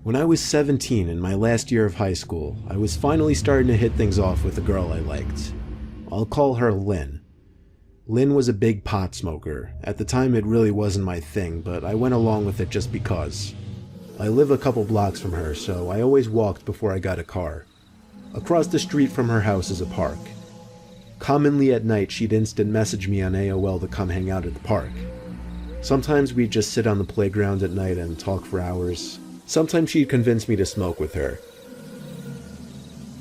When I was 17 in my last year of high school, I was finally starting to hit things off with a girl I liked. I'll call her Lynn. Lynn was a big pot smoker. At the time it really wasn't my thing, but I went along with it just because. I live a couple blocks from her, so I always walked before I got a car. Across the street from her house is a park. Commonly at night she'd instant message me on AOL to come hang out at the park. Sometimes we'd just sit on the playground at night and talk for hours. Sometimes she'd convince me to smoke with her.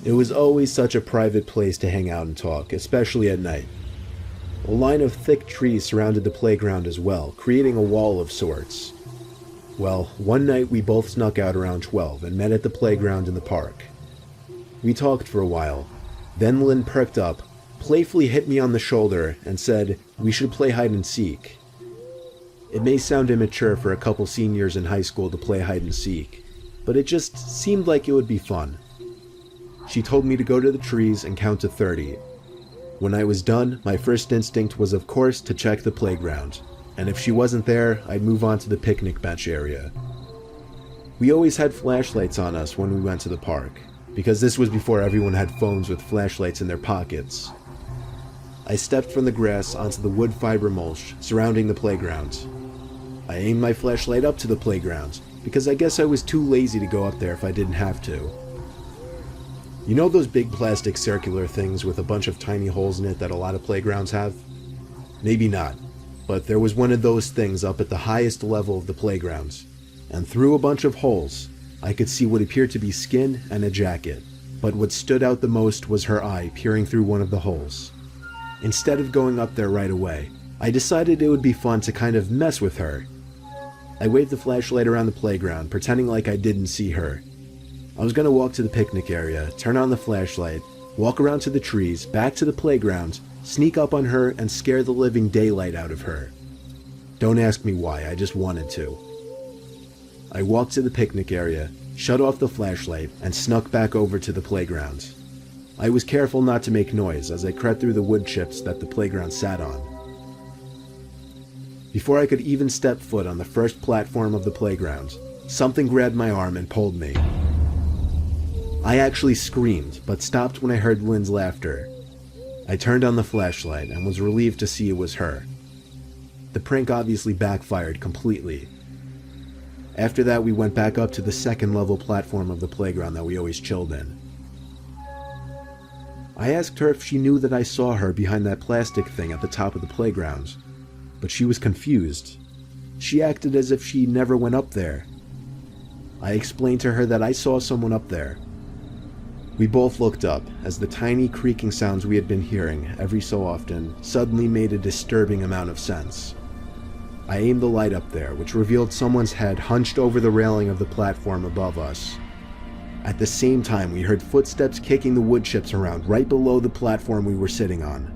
It was always such a private place to hang out and talk, especially at night. A line of thick trees surrounded the playground as well, creating a wall of sorts. Well, one night we both snuck out around 12 and met at the playground in the park. We talked for a while. Then Lynn perked up, playfully hit me on the shoulder, and said we should play hide and seek. It may sound immature for a couple seniors in high school to play hide and seek, but it just seemed like it would be fun. She told me to go to the trees and count to 30. When I was done, my first instinct was of course to check the playground, and if she wasn't there, I'd move on to the picnic bench area. We always had flashlights on us when we went to the park, because this was before everyone had phones with flashlights in their pockets. I stepped from the grass onto the wood fiber mulch surrounding the playground. I aimed my flashlight up to the playground, because I guess I was too lazy to go up there if I didn't have to. You know those big plastic circular things with a bunch of tiny holes in it that a lot of playgrounds have? Maybe not, but there was one of those things up at the highest level of the playground, and through a bunch of holes, I could see what appeared to be skin and a jacket, but what stood out the most was her eye peering through one of the holes. Instead of going up there right away, I decided it would be fun to kind of mess with her. I waved the flashlight around the playground, pretending like I didn't see her. I was going to walk to the picnic area, turn on the flashlight, walk around to the trees, back to the playground, sneak up on her, and scare the living daylight out of her. Don't ask me why, I just wanted to. I walked to the picnic area, shut off the flashlight, and snuck back over to the playground. I was careful not to make noise as I crept through the wood chips that the playground sat on. Before I could even step foot on the first platform of the playground, something grabbed my arm and pulled me. I actually screamed, but stopped when I heard Lynn's laughter. I turned on the flashlight and was relieved to see it was her. The prank obviously backfired completely. After that, we went back up to the second level platform of the playground that we always chilled in. I asked her if she knew that I saw her behind that plastic thing at the top of the playground, but she was confused. She acted as if she never went up there. I explained to her that I saw someone up there. We both looked up as the tiny creaking sounds we had been hearing every so often suddenly made a disturbing amount of sense. I aimed the light up there, which revealed someone's head hunched over the railing of the platform above us. At the same time, we heard footsteps kicking the wood chips around right below the platform we were sitting on.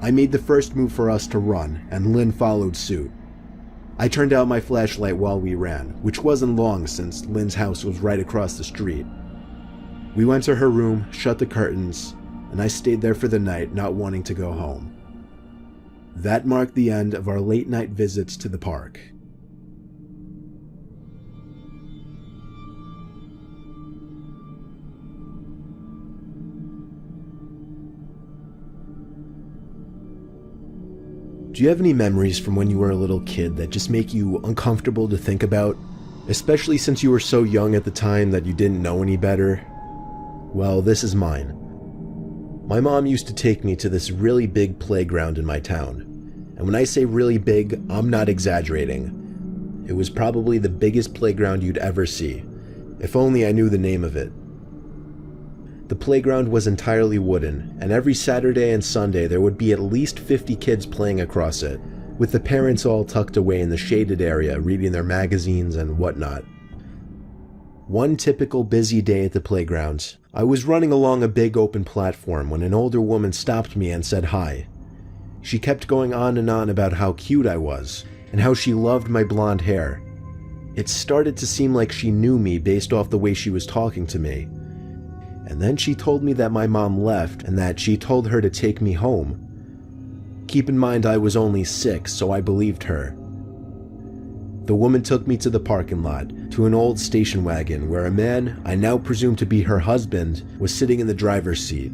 I made the first move for us to run, and Lynn followed suit. I turned out my flashlight while we ran, which wasn't long since Lynn's house was right across the street. We went to her room, shut the curtains, and I stayed there for the night, not wanting to go home. That marked the end of our late night visits to the park. Do you have any memories from when you were a little kid that just make you uncomfortable to think about? Especially since you were so young at the time that you didn't know any better? Well, this is mine. My mom used to take me to this really big playground in my town. And when I say really big, I'm not exaggerating. It was probably the biggest playground you'd ever see. If only I knew the name of it. The playground was entirely wooden, and every Saturday and Sunday there would be at least 50 kids playing across it, with the parents all tucked away in the shaded area reading their magazines and whatnot. One typical busy day at the playground, I was running along a big open platform when an older woman stopped me and said hi. She kept going on and on about how cute I was, and how she loved my blonde hair. It started to seem like she knew me based off the way she was talking to me. And then she told me that my mom left and that she told her to take me home. Keep in mind I was only 6, so I believed her. The woman took me to the parking lot, to an old station wagon where a man, I now presume to be her husband, was sitting in the driver's seat.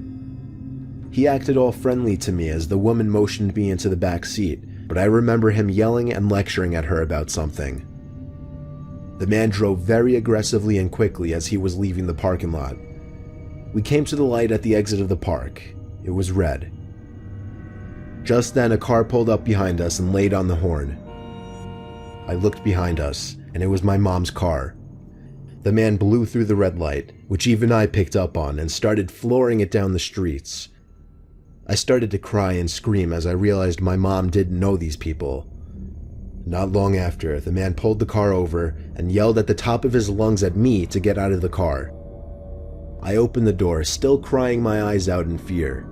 He acted all friendly to me as the woman motioned me into the back seat, but I remember him yelling and lecturing at her about something. The man drove very aggressively and quickly as he was leaving the parking lot. We came to the light at the exit of the park. It was red. Just then, a car pulled up behind us and laid on the horn. I looked behind us, and it was my mom's car. The man blew through the red light, which even I picked up on, and started flooring it down the streets. I started to cry and scream as I realized my mom didn't know these people. Not long after, the man pulled the car over and yelled at the top of his lungs at me to get out of the car. I opened the door, still crying my eyes out in fear.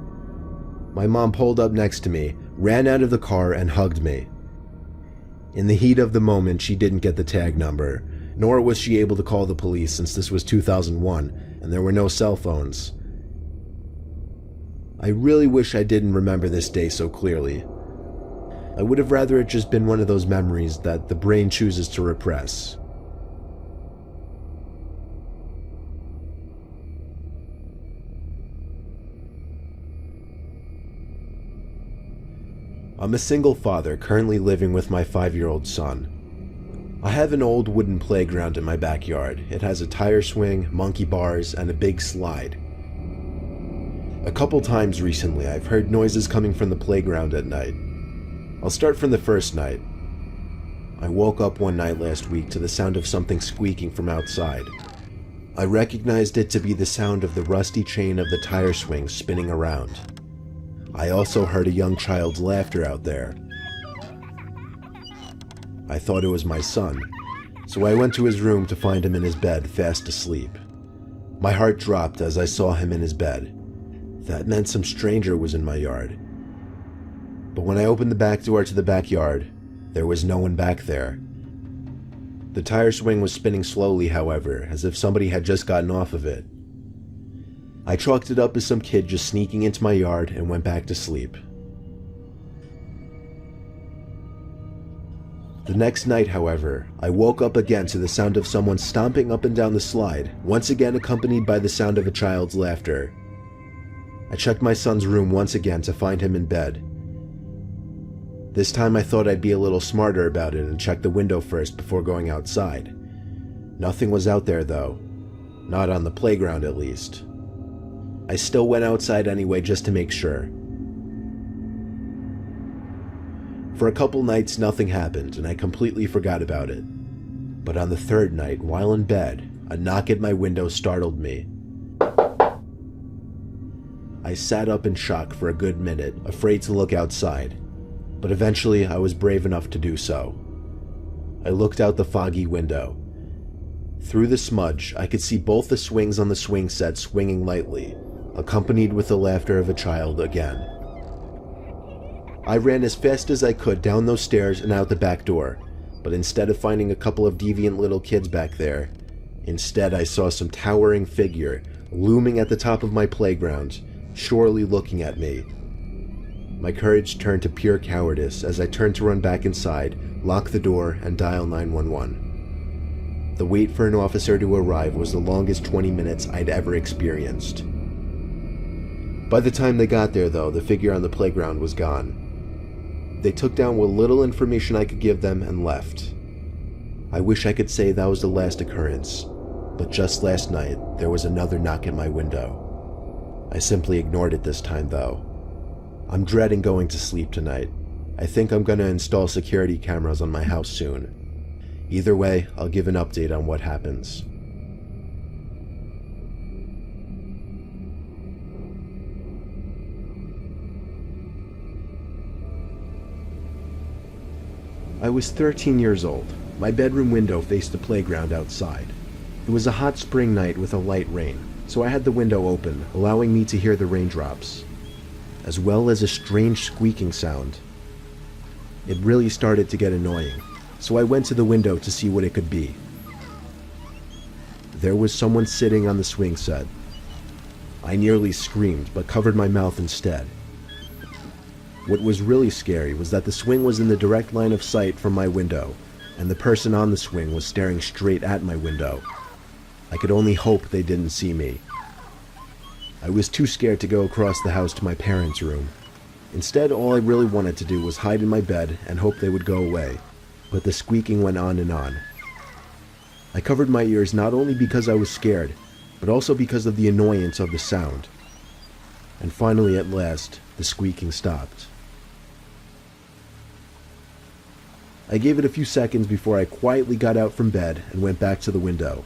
My mom pulled up next to me, ran out of the car, and hugged me. In the heat of the moment, she didn't get the tag number, nor was she able to call the police since this was 2001 and there were no cell phones. I really wish I didn't remember this day so clearly. I would have rather it just been one of those memories that the brain chooses to repress. I'm a single father currently living with my 5-year-old son. I have an old wooden playground in my backyard. It has a tire swing, monkey bars, and a big slide. A couple times recently, I've heard noises coming from the playground at night. I'll start from the first night. I woke up one night last week to the sound of something squeaking from outside. I recognized it to be the sound of the rusty chain of the tire swing spinning around. I also heard a young child's laughter out there. I thought it was my son, so I went to his room to find him in his bed, fast asleep. My heart dropped as I saw him in his bed. That meant some stranger was in my yard. But when I opened the back door to the backyard, there was no one back there. The tire swing was spinning slowly, however, as if somebody had just gotten off of it. I chalked it up as some kid just sneaking into my yard and went back to sleep. The next night, however, I woke up again to the sound of someone stomping up and down the slide, once again accompanied by the sound of a child's laughter. I checked my son's room once again to find him in bed. This time I thought I'd be a little smarter about it and check the window first before going outside. Nothing was out there though. Not on the playground at least. I still went outside anyway just to make sure. For a couple nights nothing happened and I completely forgot about it. But on the third night, while in bed, a knock at my window startled me. I sat up in shock for a good minute, afraid to look outside, but eventually I was brave enough to do so. I looked out the foggy window. Through the smudge, I could see both the swings on the swing set swinging lightly, accompanied with the laughter of a child again. I ran as fast as I could down those stairs and out the back door, but instead of finding a couple of deviant little kids back there, instead I saw some towering figure looming at the top of my playground, surely looking at me. My courage turned to pure cowardice as I turned to run back inside, lock the door, and dial 911. The wait for an officer to arrive was the longest 20 minutes I'd ever experienced. By the time they got there, though, the figure on the playground was gone. They took down what little information I could give them and left. I wish I could say that was the last occurrence, but just last night, there was another knock at my window. I simply ignored it this time, though. I'm dreading going to sleep tonight. I think I'm gonna install security cameras on my house soon. Either way, I'll give an update on what happens. I was 13 years old. My bedroom window faced the playground outside. It was a hot spring night with a light rain, so I had the window open, allowing me to hear the raindrops, as well as a strange squeaking sound. It really started to get annoying, so I went to the window to see what it could be. There was someone sitting on the swing set. I nearly screamed, but covered my mouth instead. What was really scary was that the swing was in the direct line of sight from my window, and the person on the swing was staring straight at my window. I could only hope they didn't see me. I was too scared to go across the house to my parents' room. Instead, all I really wanted to do was hide in my bed and hope they would go away, but the squeaking went on and on. I covered my ears not only because I was scared, but also because of the annoyance of the sound. And finally, at last, the squeaking stopped. I gave it a few seconds before I quietly got out from bed and went back to the window.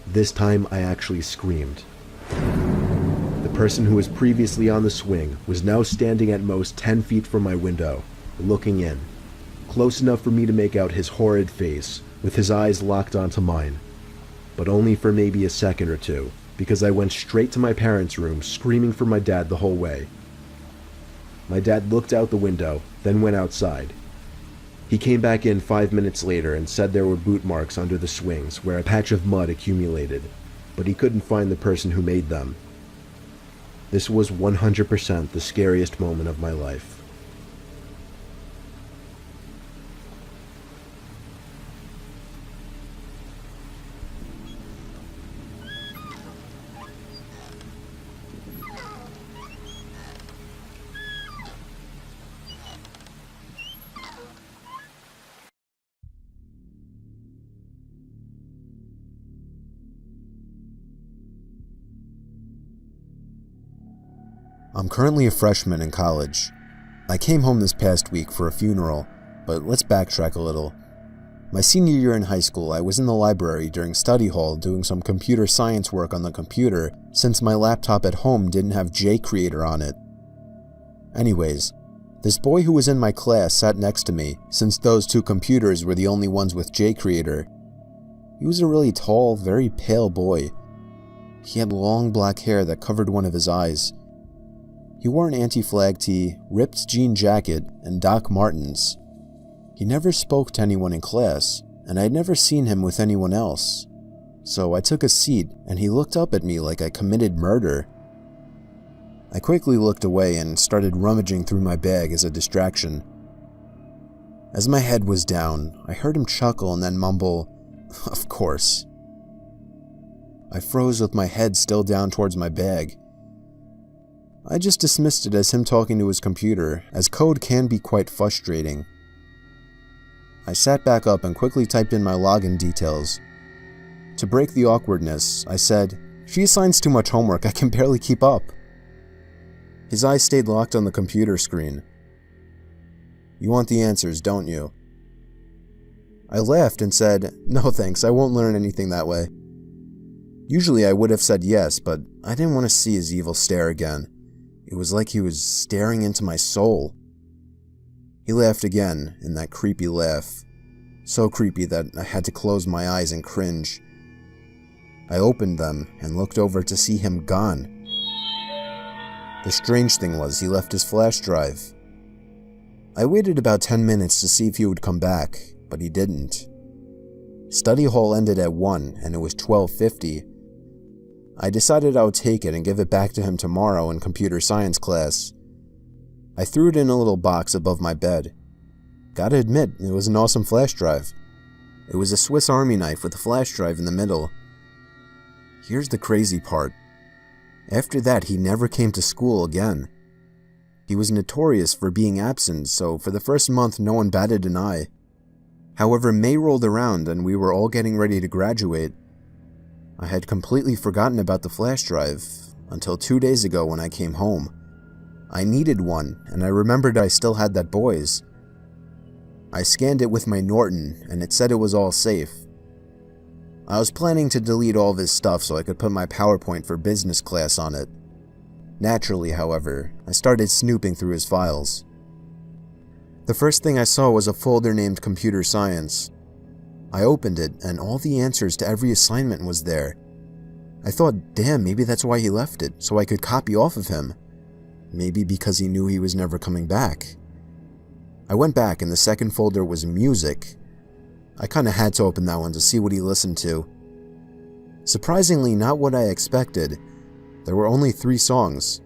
This time, I actually screamed. The person who was previously on the swing was now standing at most 10 feet from my window, looking in, close enough for me to make out his horrid face, with his eyes locked onto mine, but only for maybe a second or two, because I went straight to my parents' room, screaming for my dad the whole way. My dad looked out the window, then went outside. He came back in 5 minutes later and said there were boot marks under the swings where a patch of mud accumulated, but he couldn't find the person who made them. This was 100% the scariest moment of my life. I'm currently a freshman in college. I came home this past week for a funeral, but let's backtrack a little. My senior year in high school, I was in the library during study hall doing some computer science work on the computer since my laptop at home didn't have JCreator on it. Anyways, this boy who was in my class sat next to me since those two computers were the only ones with JCreator. He was a really tall, very pale boy. He had long black hair that covered one of his eyes. He wore an anti-flag tee, ripped jean jacket, and Doc Martens. He never spoke to anyone in class, and I'd never seen him with anyone else. So I took a seat, and he looked up at me like I committed murder. I quickly looked away and started rummaging through my bag as a distraction. As my head was down, I heard him chuckle and then mumble, "Of course." I froze with my head still down towards my bag. I just dismissed it as him talking to his computer, as code can be quite frustrating. I sat back up and quickly typed in my login details. To break the awkwardness, I said, "She assigns too much homework, I can barely keep up." His eyes stayed locked on the computer screen. "You want the answers, don't you?" I laughed and said, "No thanks, I won't learn anything that way." Usually I would have said yes, but I didn't want to see his evil stare again. It was like he was staring into my soul. He laughed again, in that creepy laugh. So creepy that I had to close my eyes and cringe. I opened them and looked over to see him gone. The strange thing was he left his flash drive. I waited about 10 minutes to see if he would come back, but he didn't. Study hall ended at 1 and it was 12:50. I decided I would take it and give it back to him tomorrow in computer science class. I threw it in a little box above my bed. Gotta admit, it was an awesome flash drive. It was a Swiss Army knife with a flash drive in the middle. Here's the crazy part. After that, he never came to school again. He was notorious for being absent, so for the first month no one batted an eye. However, May rolled around and we were all getting ready to graduate. I had completely forgotten about the flash drive, until 2 days ago when I came home. I needed one, and I remembered I still had that boy's. I scanned it with my Norton, and it said it was all safe. I was planning to delete all of his stuff so I could put my PowerPoint for business class on it. Naturally, however, I started snooping through his files. The first thing I saw was a folder named Computer Science. I opened it, and all the answers to every assignment was there. I thought, damn, maybe that's why he left it, so I could copy off of him. Maybe because he knew he was never coming back. I went back, and the second folder was music. I kinda had to open that one to see what he listened to. Surprisingly, not what I expected. There were only 3 songs.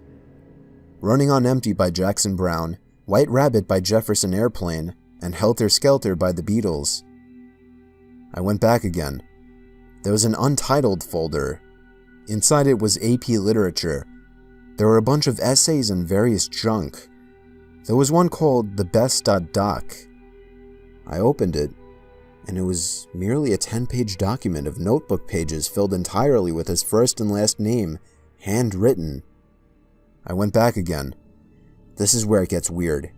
Running on Empty by Jackson Browne, White Rabbit by Jefferson Airplane, and Helter Skelter by the Beatles. I went back again. There was an untitled folder. Inside it was AP Literature. There were a bunch of essays and various junk. There was one called The Best.Doc. I opened it, and it was merely a 10-page document of notebook pages filled entirely with his first and last name, handwritten. I went back again. This is where it gets weird.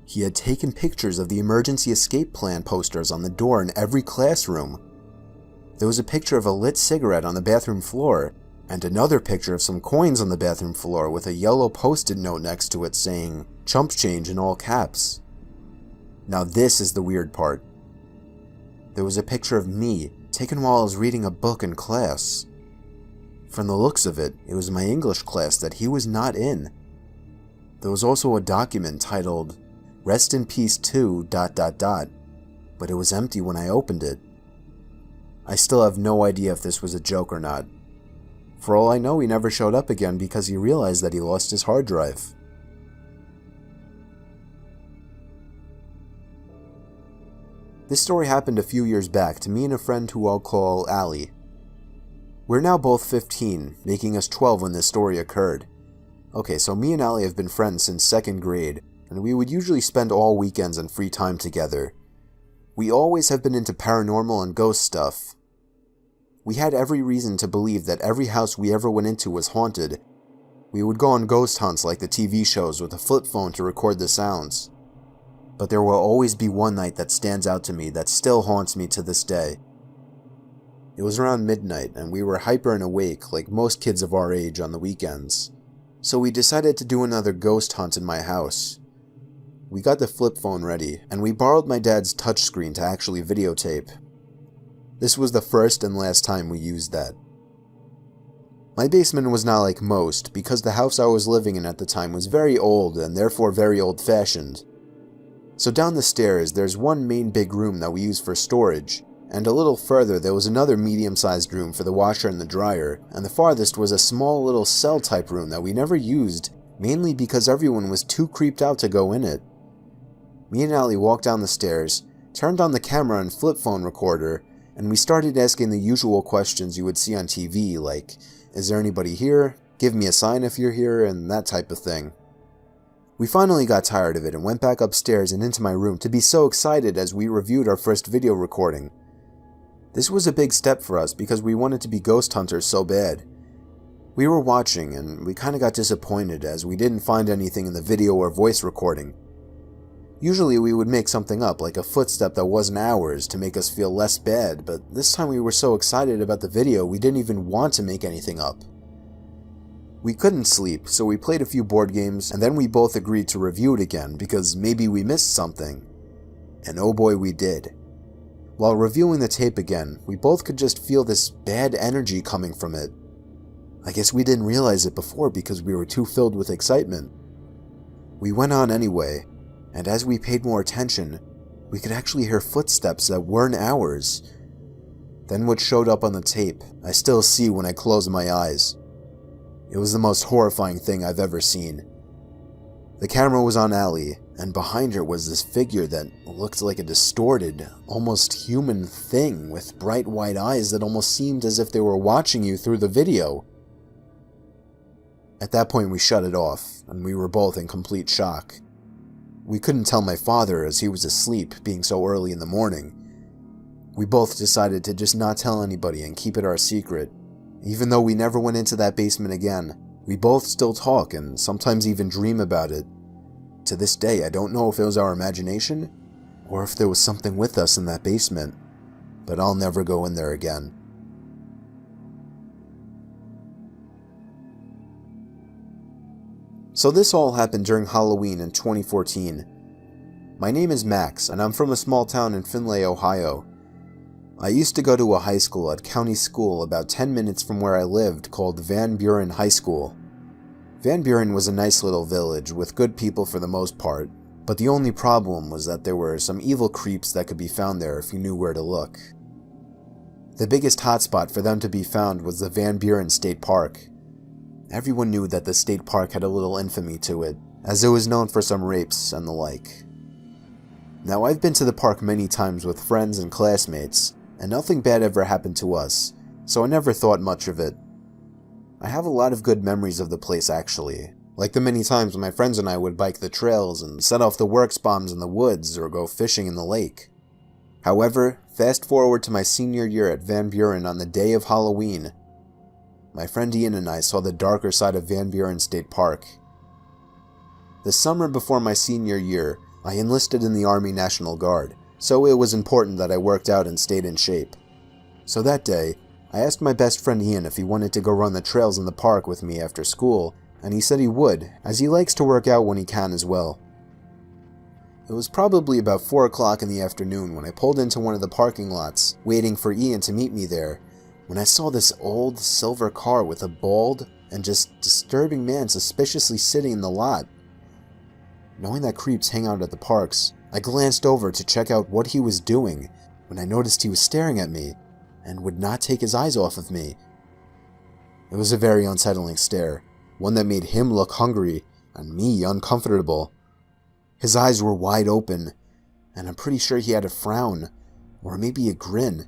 He had taken pictures of the emergency escape plan posters on the door in every classroom. There was a picture of a lit cigarette on the bathroom floor, and another picture of some coins on the bathroom floor with a yellow post-it note next to it saying, "Chump change" in all caps. Now this is the weird part. There was a picture of me, taken while I was reading a book in class. From the looks of it, it was my English class that he was not in. There was also a document titled, "Rest in Peace to ... but it was empty when I opened it. I still have no idea if this was a joke or not. For all I know, he never showed up again because he realized that he lost his hard drive. This story happened a few years back to me and a friend who I'll call Allie. We're now both 15, making us 12 when this story occurred. Okay, so me and Allie have been friends since 2nd grade, and we would usually spend all weekends and free time together. We always have been into paranormal and ghost stuff. We had every reason to believe that every house we ever went into was haunted. We would go on ghost hunts like the TV shows with a flip phone to record the sounds. But there will always be one night that stands out to me that still haunts me to this day. It was around midnight, and we were hyper and awake like most kids of our age on the weekends. So we decided to do another ghost hunt in my house. We got the flip phone ready, and we borrowed my dad's touchscreen to actually videotape. This was the first and last time we used that. My basement was not like most, because the house I was living in at the time was very old and therefore very old-fashioned. So down the stairs, there's one main big room that we use for storage, and a little further there was another medium-sized room for the washer and the dryer, and the farthest was a small little cell-type room that we never used, mainly because everyone was too creeped out to go in it. Me and Allie walked down the stairs, turned on the camera and flip phone recorder, and we started asking the usual questions you would see on TV, like, "Is there anybody here? Give me a sign if you're here," and that type of thing. We finally got tired of it and went back upstairs and into my room to be so excited as we reviewed our first video recording. This was a big step for us because we wanted to be ghost hunters so bad. We were watching and we kinda got disappointed as we didn't find anything in the video or voice recording. Usually we would make something up, like a footstep that wasn't ours, to make us feel less bad, but this time we were so excited about the video we didn't even want to make anything up. We couldn't sleep, so we played a few board games, and then we both agreed to review it again because maybe we missed something. And oh boy, we did. While reviewing the tape again, we both could just feel this bad energy coming from it. I guess we didn't realize it before because we were too filled with excitement. We went on anyway, and as we paid more attention, we could actually hear footsteps that weren't ours. Then what showed up on the tape, I still see when I close my eyes. It was the most horrifying thing I've ever seen. The camera was on Allie, and behind her was this figure that looked like a distorted, almost human thing with bright white eyes that almost seemed as if they were watching you through the video. At that point we shut it off, and we were both in complete shock. We couldn't tell my father as he was asleep, being so early in the morning. We both decided to just not tell anybody and keep it our secret. Even though we never went into that basement again, we both still talk and sometimes even dream about it. To this day, I don't know if it was our imagination or if there was something with us in that basement, but I'll never go in there again. So this all happened during Halloween in 2014. My name is Max, and I'm from a small town in Findlay, Ohio. I used to go to a high school at County School about 10 minutes from where I lived called Van Buren High School. Van Buren was a nice little village with good people for the most part, but the only problem was that there were some evil creeps that could be found there if you knew where to look. The biggest hotspot for them to be found was the Van Buren State Park. Everyone knew that the state park had a little infamy to it, as it was known for some rapes and the like. Now, I've been to the park many times with friends and classmates, and nothing bad ever happened to us, so I never thought much of it. I have a lot of good memories of the place actually, like the many times when my friends and I would bike the trails and set off the works bombs in the woods or go fishing in the lake. However, fast forward to my senior year at Van Buren on the day of Halloween. My friend Ian and I saw the darker side of Van Buren State Park. The summer before my senior year, I enlisted in the Army National Guard, so it was important that I worked out and stayed in shape. So that day, I asked my best friend Ian if he wanted to go run the trails in the park with me after school, and he said he would, as he likes to work out when he can as well. It was probably about 4 o'clock in the afternoon when I pulled into one of the parking lots, waiting for Ian to meet me there, when I saw this old silver car with a bald and just disturbing man suspiciously sitting in the lot. Knowing that creeps hang out at the parks, I glanced over to check out what he was doing when I noticed he was staring at me and would not take his eyes off of me. It was a very unsettling stare, one that made him look hungry and me uncomfortable. His eyes were wide open, and I'm pretty sure he had a frown, or maybe a grin.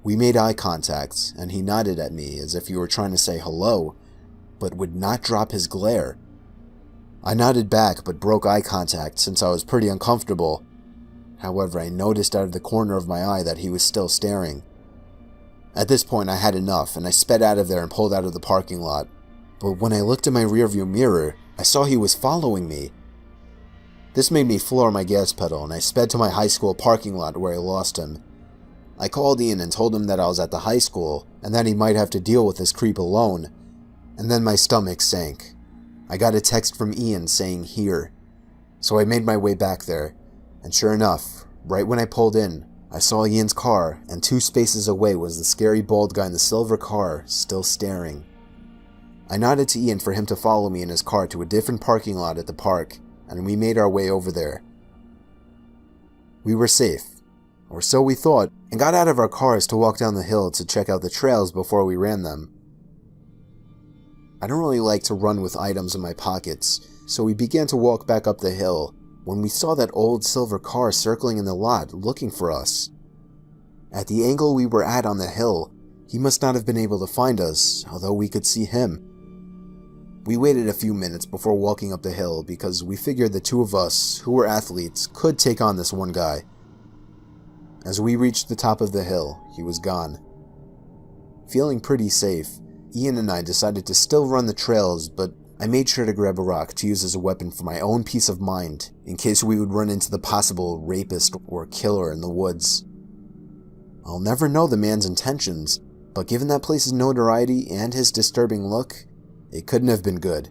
We made eye contact, and he nodded at me as if he were trying to say hello, but would not drop his glare. I nodded back but broke eye contact since I was pretty uncomfortable. However, I noticed out of the corner of my eye that he was still staring. At this point I had enough and I sped out of there and pulled out of the parking lot. But when I looked in my rearview mirror, I saw he was following me. This made me floor my gas pedal and I sped to my high school parking lot where I lost him. I called Ian and told him that I was at the high school and that he might have to deal with this creep alone. And then my stomach sank. I got a text from Ian saying here. So I made my way back there, and sure enough, right when I pulled in, I saw Ian's car, and 2 spaces away was the scary bald guy in the silver car, still staring. I nodded to Ian for him to follow me in his car to a different parking lot at the park, and we made our way over there. We were safe, or so we thought, and got out of our cars to walk down the hill to check out the trails before we ran them. I don't really like to run with items in my pockets, so we began to walk back up the hill when we saw that old silver car circling in the lot looking for us. At the angle we were at on the hill, he must not have been able to find us, although we could see him. We waited a few minutes before walking up the hill because we figured the 2 of us, who were athletes, could take on this one guy. As we reached the top of the hill, he was gone. Feeling pretty safe, Ian and I decided to still run the trails, but I made sure to grab a rock to use as a weapon for my own peace of mind, in case we would run into the possible rapist or killer in the woods. I'll never know the man's intentions, but given that place's notoriety and his disturbing look, it couldn't have been good.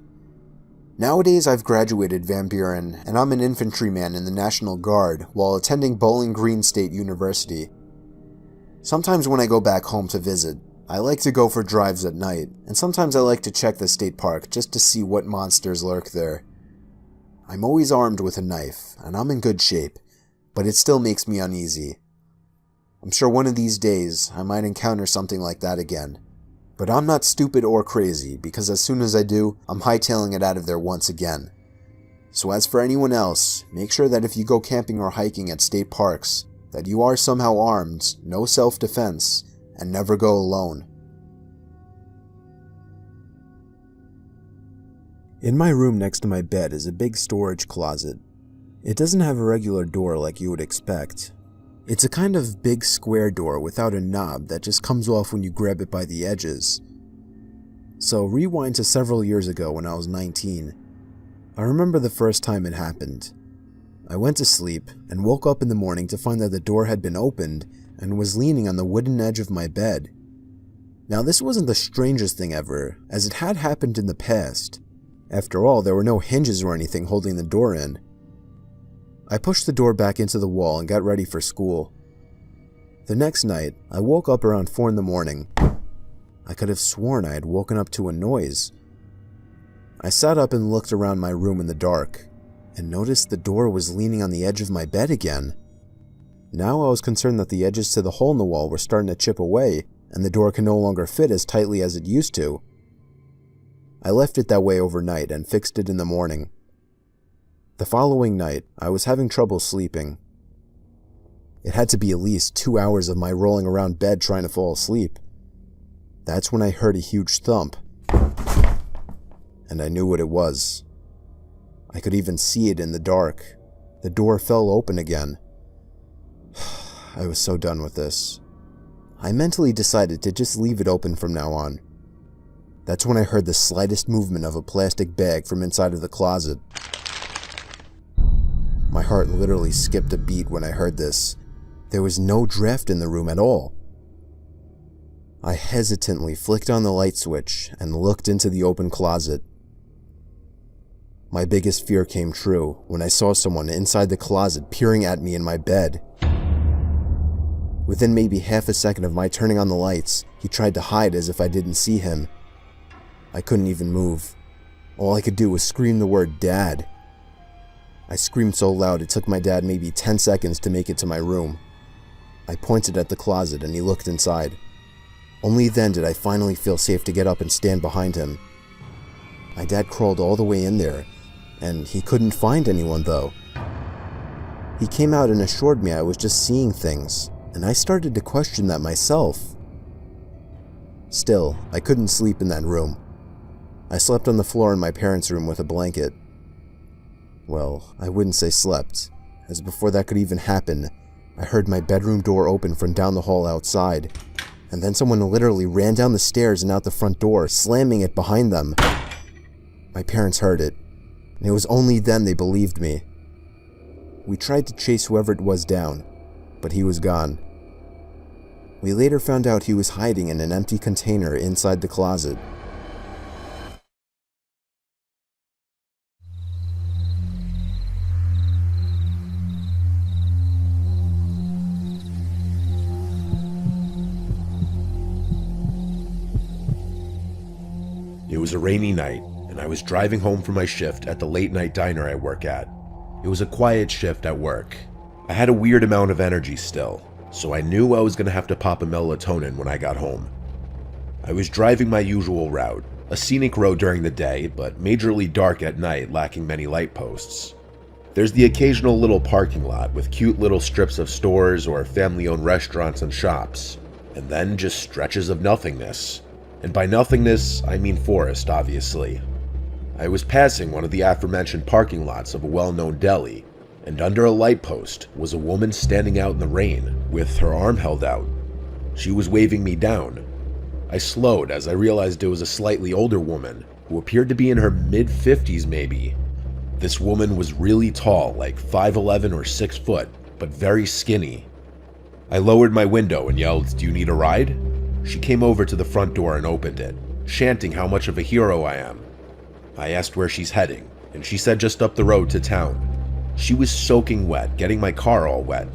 Nowadays I've graduated Van Buren, and I'm an infantryman in the National Guard while attending Bowling Green State University. Sometimes when I go back home to visit, I like to go for drives at night, and sometimes I like to check the state park just to see what monsters lurk there. I'm always armed with a knife, and I'm in good shape, but it still makes me uneasy. I'm sure one of these days I might encounter something like that again. But I'm not stupid or crazy, because as soon as I do, I'm hightailing it out of there once again. So as for anyone else, make sure that if you go camping or hiking at state parks, that you are somehow armed, no self-defense, and never go alone. In my room next to my bed is a big storage closet. It doesn't have a regular door like you would expect. It's a kind of big square door without a knob that just comes off when you grab it by the edges. So rewind to several years ago when I was 19. I remember the first time it happened. I went to sleep and woke up in the morning to find that the door had been opened and was leaning on the wooden edge of my bed. Now this wasn't the strangest thing ever, as it had happened in the past. After all, there were no hinges or anything holding the door in. I pushed the door back into the wall and got ready for school. The next night, I woke up around 4 in the morning. I could have sworn I had woken up to a noise. I sat up and looked around my room in the dark, and noticed the door was leaning on the edge of my bed again. Now I was concerned that the edges to the hole in the wall were starting to chip away, and the door could no longer fit as tightly as it used to. I left it that way overnight and fixed it in the morning. The following night, I was having trouble sleeping. It had to be at least 2 hours of my rolling around bed trying to fall asleep. That's when I heard a huge thump, and I knew what it was. I could even see it in the dark. The door fell open again. I was so done with this. I mentally decided to just leave it open from now on. That's when I heard the slightest movement of a plastic bag from inside of the closet. My heart literally skipped a beat when I heard this. There was no draft in the room at all. I hesitantly flicked on the light switch and looked into the open closet. My biggest fear came true when I saw someone inside the closet peering at me in my bed. Within maybe half a second of my turning on the lights, he tried to hide as if I didn't see him. I couldn't even move. All I could do was scream the word "Dad." I screamed so loud it took my dad maybe 10 seconds to make it to my room. I pointed at the closet and he looked inside. Only then did I finally feel safe to get up and stand behind him. My dad crawled all the way in there, and he couldn't find anyone though. He came out and assured me I was just seeing things, and I started to question that myself. Still, I couldn't sleep in that room. I slept on the floor in my parents' room with a blanket. Well, I wouldn't say slept, as before that could even happen, I heard my bedroom door open from down the hall outside, and then someone literally ran down the stairs and out the front door, slamming it behind them. My parents heard it, and it was only then they believed me. We tried to chase whoever it was down, but he was gone. We later found out he was hiding in an empty container inside the closet. It was a rainy night, and I was driving home from my shift at the late night diner I work at. It was a quiet shift at work. I had a weird amount of energy still, so I knew I was going to have to pop a melatonin when I got home. I was driving my usual route, a scenic road during the day, but majorly dark at night, lacking many light posts. There's the occasional little parking lot with cute little strips of stores or family-owned restaurants and shops, and then just stretches of nothingness. And by nothingness, I mean forest, obviously. I was passing one of the aforementioned parking lots of a well-known deli, and under a light post was a woman standing out in the rain, with her arm held out. She was waving me down. I slowed as I realized it was a slightly older woman, who appeared to be in her mid-50s maybe. This woman was really tall, like 5'11" or 6 foot, but very skinny. I lowered my window and yelled, "Do you need a ride?" She came over to the front door and opened it, chanting how much of a hero I am. I asked where she's heading, and she said just up the road to town. She was soaking wet, getting my car all wet.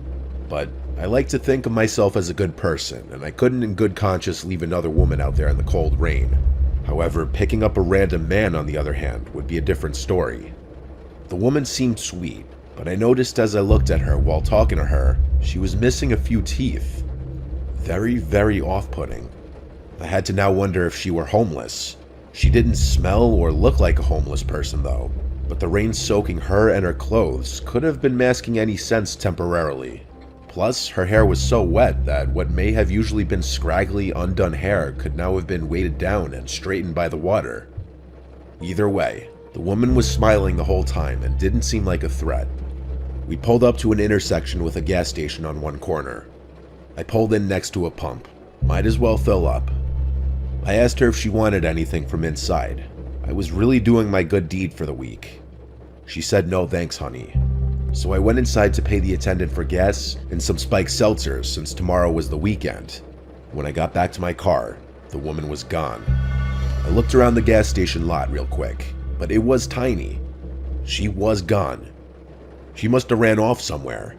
But I like to think of myself as a good person, and I couldn't in good conscience leave another woman out there in the cold rain. However, picking up a random man, on the other hand, would be a different story. The woman seemed sweet, but I noticed as I looked at her while talking to her, she was missing a few teeth. Very, very off-putting. I had to now wonder if she were homeless. She didn't smell or look like a homeless person though, but the rain soaking her and her clothes could have been masking any sense temporarily. Plus, her hair was so wet that what may have usually been scraggly, undone hair could now have been weighted down and straightened by the water. Either way, the woman was smiling the whole time and didn't seem like a threat. We pulled up to an intersection with a gas station on one corner. I pulled in next to a pump. Might as well fill up. I asked her if she wanted anything from inside. I was really doing my good deed for the week. She said no thanks, honey. So I went inside to pay the attendant for gas and some spiked seltzers since tomorrow was the weekend. When I got back to my car, the woman was gone. I looked around the gas station lot real quick, but it was tiny. She was gone. She must have ran off somewhere.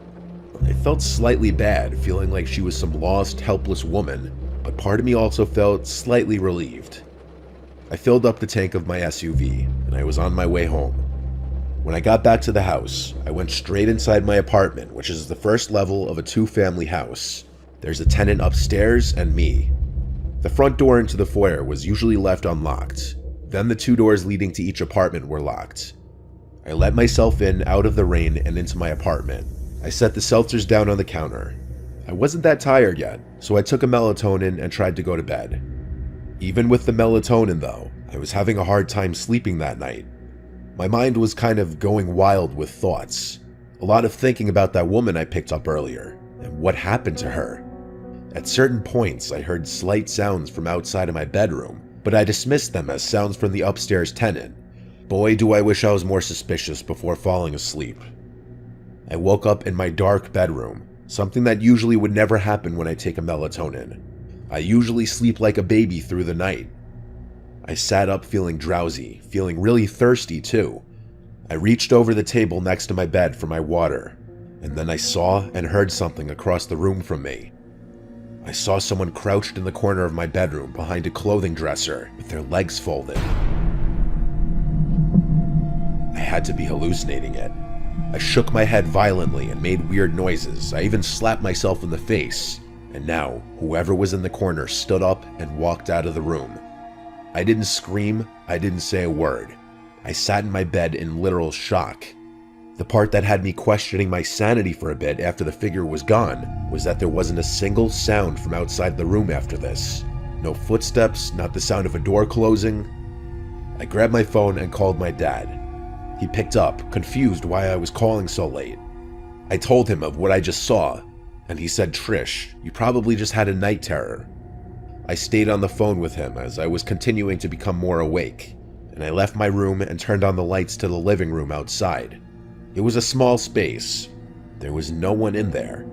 I felt slightly bad, feeling like she was some lost, helpless woman, but part of me also felt slightly relieved. I filled up the tank of my SUV, and I was on my way home. When I got back to the house, I went straight inside my apartment, which is the first level of a 2-family house. There's a tenant upstairs and me. The front door into the foyer was usually left unlocked. Then the 2 doors leading to each apartment were locked. I let myself in out of the rain and into my apartment. I set the seltzers down on the counter. I wasn't that tired yet, so I took a melatonin and tried to go to bed. Even with the melatonin though, I was having a hard time sleeping that night. My mind was kind of going wild with thoughts. A lot of thinking about that woman I picked up earlier, and what happened to her. At certain points, I heard slight sounds from outside of my bedroom, but I dismissed them as sounds from the upstairs tenant. Boy, do I wish I was more suspicious before falling asleep. I woke up in my dark bedroom, something that usually would never happen when I take a melatonin. I usually sleep like a baby through the night. I sat up feeling drowsy, feeling really thirsty too. I reached over the table next to my bed for my water, and then I saw and heard something across the room from me. I saw someone crouched in the corner of my bedroom behind a clothing dresser with their legs folded. I had to be hallucinating it. I shook my head violently and made weird noises. I even slapped myself in the face. And now, whoever was in the corner stood up and walked out of the room. I didn't scream, I didn't say a word. I sat in my bed in literal shock. The part that had me questioning my sanity for a bit after the figure was gone was that there wasn't a single sound from outside the room after this. No footsteps, not the sound of a door closing. I grabbed my phone and called my dad. He picked up, confused why I was calling so late. I told him of what I just saw, and he said, "Trish, you probably just had a night terror." I stayed on the phone with him as I was continuing to become more awake, and I left my room and turned on the lights to the living room outside. It was a small space. There was no one in there.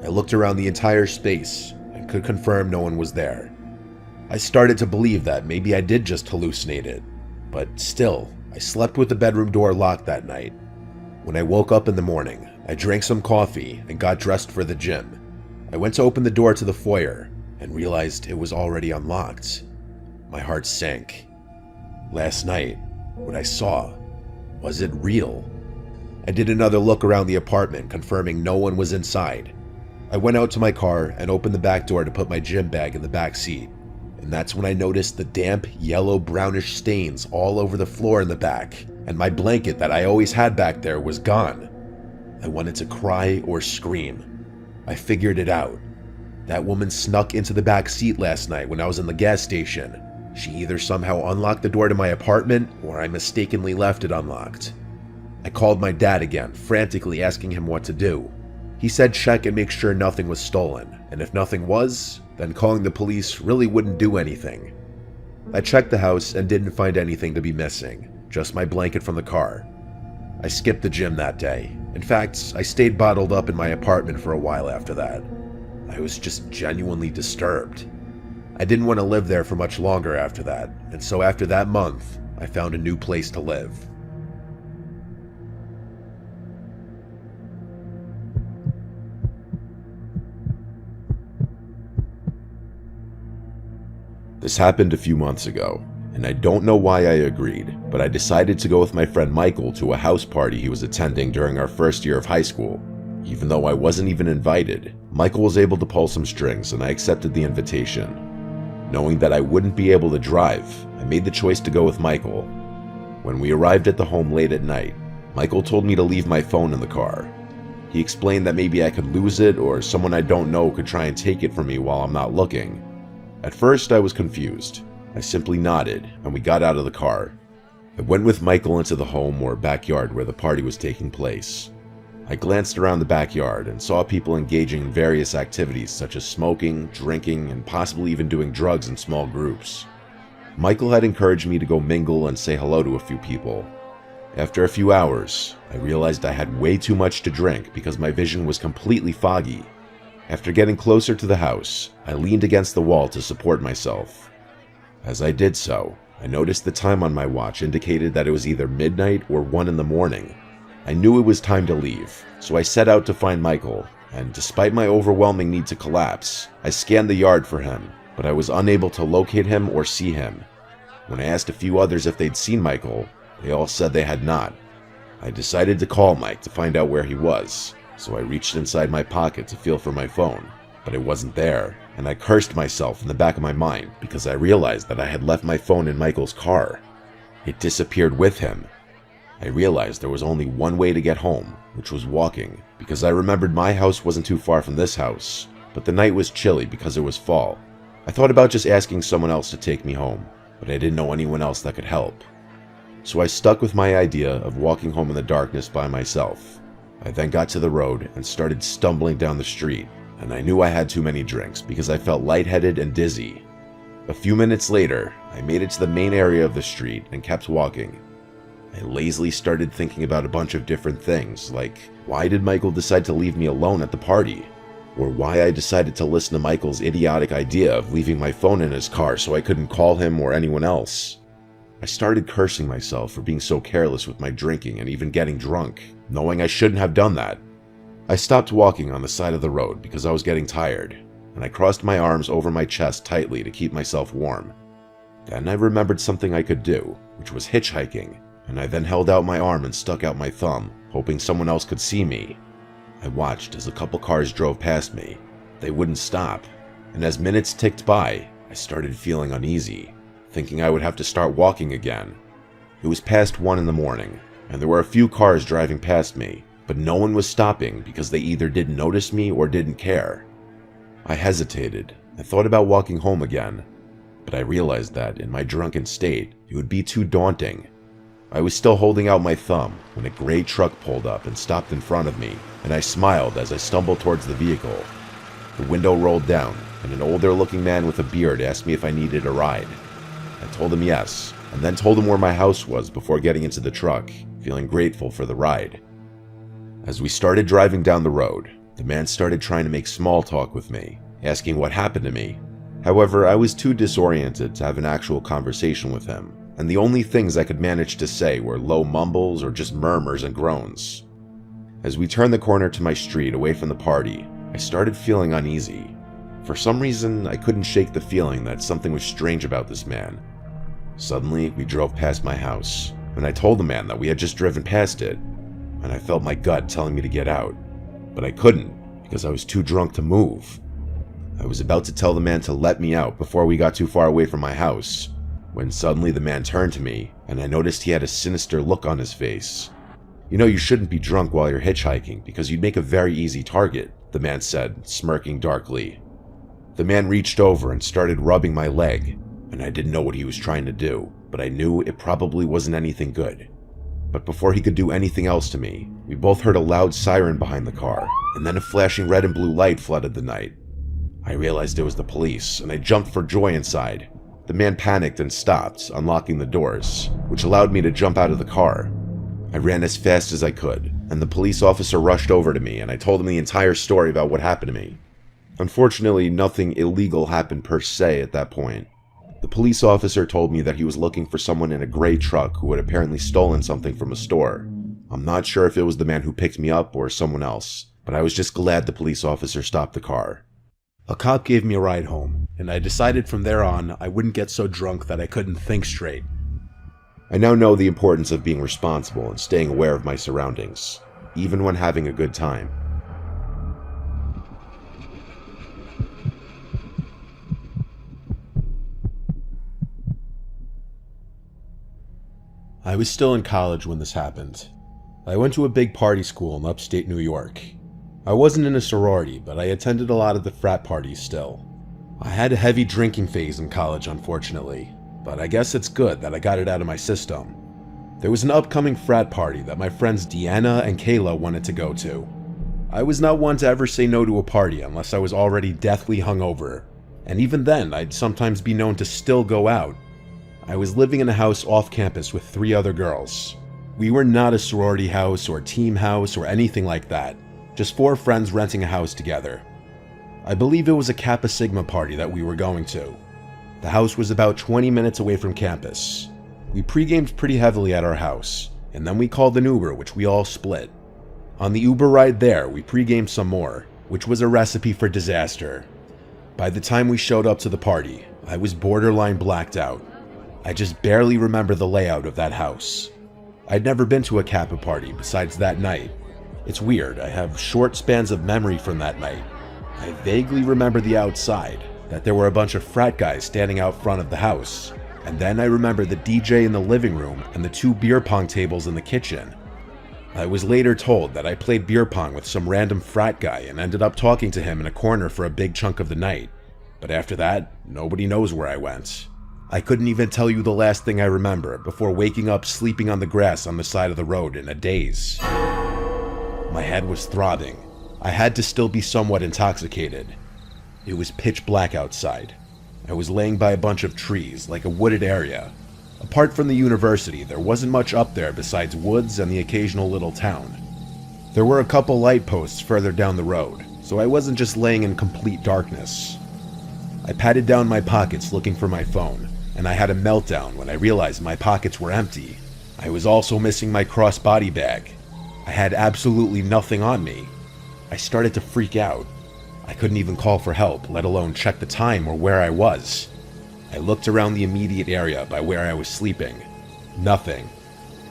I looked around the entire space and could confirm no one was there. I started to believe that maybe I did just hallucinate it, but still, I slept with the bedroom door locked that night. When I woke up in the morning, I drank some coffee and got dressed for the gym. I went to open the door to the foyer and realized it was already unlocked. My heart sank. Last night, what I saw, was it real? I did another look around the apartment, confirming no one was inside. I went out to my car and opened the back door to put my gym bag in the back seat. And that's when I noticed the damp, yellow-brownish stains all over the floor in the back, and my blanket that I always had back there was gone. I wanted to cry or scream. I figured it out. That woman snuck into the back seat last night when I was in the gas station. She either somehow unlocked the door to my apartment, or I mistakenly left it unlocked. I called my dad again, frantically asking him what to do. He said check and make sure nothing was stolen, and if nothing was, then calling the police really wouldn't do anything. I checked the house and didn't find anything to be missing, just my blanket from the car. I skipped the gym that day. In fact, I stayed bottled up in my apartment for a while after that. I was just genuinely disturbed. I didn't want to live there for much longer after that, and so after that month, I found a new place to live. This happened a few months ago, and I don't know why I agreed, but I decided to go with my friend Michael to a house party he was attending during our first year of high school. Even though I wasn't even invited, Michael was able to pull some strings and I accepted the invitation. Knowing that I wouldn't be able to drive, I made the choice to go with Michael. When we arrived at the home late at night, Michael told me to leave my phone in the car. He explained that maybe I could lose it or someone I don't know could try and take it from me while I'm not looking. At first, I was confused. I simply nodded, and we got out of the car. I went with Michael into the home or backyard where the party was taking place. I glanced around the backyard and saw people engaging in various activities such as smoking, drinking, and possibly even doing drugs in small groups. Michael had encouraged me to go mingle and say hello to a few people. After a few hours, I realized I had way too much to drink because my vision was completely foggy. After getting closer to the house, I leaned against the wall to support myself. As I did so, I noticed the time on my watch indicated that it was either midnight or 1 in the morning. I knew it was time to leave, so I set out to find Michael, and despite my overwhelming need to collapse, I scanned the yard for him, but I was unable to locate him or see him. When I asked a few others if they'd seen Michael, they all said they had not. I decided to call Mike to find out where he was. So I reached inside my pocket to feel for my phone, but it wasn't there, and I cursed myself in the back of my mind because I realized that I had left my phone in Michael's car. It disappeared with him. I realized there was only one way to get home, which was walking, because I remembered my house wasn't too far from this house, but the night was chilly because it was fall. I thought about just asking someone else to take me home, but I didn't know anyone else that could help. So I stuck with my idea of walking home in the darkness by myself. I then got to the road and started stumbling down the street, and I knew I had too many drinks because I felt lightheaded and dizzy. A few minutes later, I made it to the main area of the street and kept walking. I lazily started thinking about a bunch of different things, like why did Michael decide to leave me alone at the party? Or why I decided to listen to Michael's idiotic idea of leaving my phone in his car so I couldn't call him or anyone else. I started cursing myself for being so careless with my drinking and even getting drunk, knowing I shouldn't have done that. I stopped walking on the side of the road because I was getting tired, and I crossed my arms over my chest tightly to keep myself warm. Then I remembered something I could do, which was hitchhiking, and I then held out my arm and stuck out my thumb, hoping someone else could see me. I watched as a couple cars drove past me. They wouldn't stop, and as minutes ticked by, I started feeling uneasy, thinking I would have to start walking again. It was past 1 in the morning, and there were a few cars driving past me, but no one was stopping because they either didn't notice me or didn't care. I hesitated and thought about walking home again, but I realized that in my drunken state, it would be too daunting. I was still holding out my thumb when a gray truck pulled up and stopped in front of me, and I smiled as I stumbled towards the vehicle. The window rolled down, and an older-looking man with a beard asked me if I needed a ride. I told him yes, and then told him where my house was before getting into the truck, feeling grateful for the ride. As we started driving down the road, the man started trying to make small talk with me, asking what happened to me. However, I was too disoriented to have an actual conversation with him, and the only things I could manage to say were low mumbles or just murmurs and groans. As we turned the corner to my street away from the party, I started feeling uneasy. For some reason, I couldn't shake the feeling that something was strange about this man. Suddenly, we drove past my house, and I told the man that we had just driven past it, and I felt my gut telling me to get out, but I couldn't because I was too drunk to move. I was about to tell the man to let me out before we got too far away from my house, when suddenly the man turned to me, and I noticed he had a sinister look on his face. "You know you shouldn't be drunk while you're hitchhiking because you'd make a very easy target," the man said, smirking darkly. The man reached over and started rubbing my leg, and I didn't know what he was trying to do, but I knew it probably wasn't anything good. But before he could do anything else to me, we both heard a loud siren behind the car, and then a flashing red and blue light flooded the night. I realized it was the police, and I jumped for joy inside. The man panicked and stopped, unlocking the doors, which allowed me to jump out of the car. I ran as fast as I could, and the police officer rushed over to me, and I told him the entire story about what happened to me. Unfortunately, nothing illegal happened per se at that point. The police officer told me that he was looking for someone in a gray truck who had apparently stolen something from a store. I'm not sure if it was the man who picked me up or someone else, but I was just glad the police officer stopped the car. A cop gave me a ride home, and I decided from there on I wouldn't get so drunk that I couldn't think straight. I now know the importance of being responsible and staying aware of my surroundings, even when having a good time. I was still in college when this happened. I went to a big party school in upstate New York. I wasn't in a sorority, but I attended a lot of the frat parties still. I had a heavy drinking phase in college, unfortunately, but I guess it's good that I got it out of my system. There was an upcoming frat party that my friends Deanna and Kayla wanted to go to. I was not one to ever say no to a party unless I was already deathly hungover, and even then I'd sometimes be known to still go out. I was living in a house off campus with 3 other girls. We were not a sorority house or team house or anything like that, just 4 friends renting a house together. I believe it was a Kappa Sigma party that we were going to. The house was about 20 minutes away from campus. We pre-gamed pretty heavily at our house, and then we called an Uber, which we all split. On the Uber ride there, we pre-gamed some more, which was a recipe for disaster. By the time we showed up to the party, I was borderline blacked out. I just barely remember the layout of that house. I'd never been to a Kappa party besides that night. It's weird, I have short spans of memory from that night. I vaguely remember the outside, that there were a bunch of frat guys standing out front of the house, And then I remembered the DJ in the living room and the 2 beer pong tables in the kitchen. I was later told that I played beer pong with some random frat guy and ended up talking to him in a corner for a big chunk of the night. But after that, nobody knows where I went. I couldn't even tell you the last thing I remember before waking up sleeping on the grass on the side of the road in a daze. My head was throbbing. I had to still be somewhat intoxicated. It was pitch black outside. I was laying by a bunch of trees, like a wooded area. Apart from the university, there wasn't much up there besides woods and the occasional little town. There were a couple light posts further down the road, so I wasn't just laying in complete darkness. I patted down my pockets looking for my phone, and I had a meltdown when I realized my pockets were empty. I was also missing my crossbody bag. I had absolutely nothing on me. I started to freak out. I couldn't even call for help, let alone check the time or where I was. I looked around the immediate area by where I was sleeping. Nothing.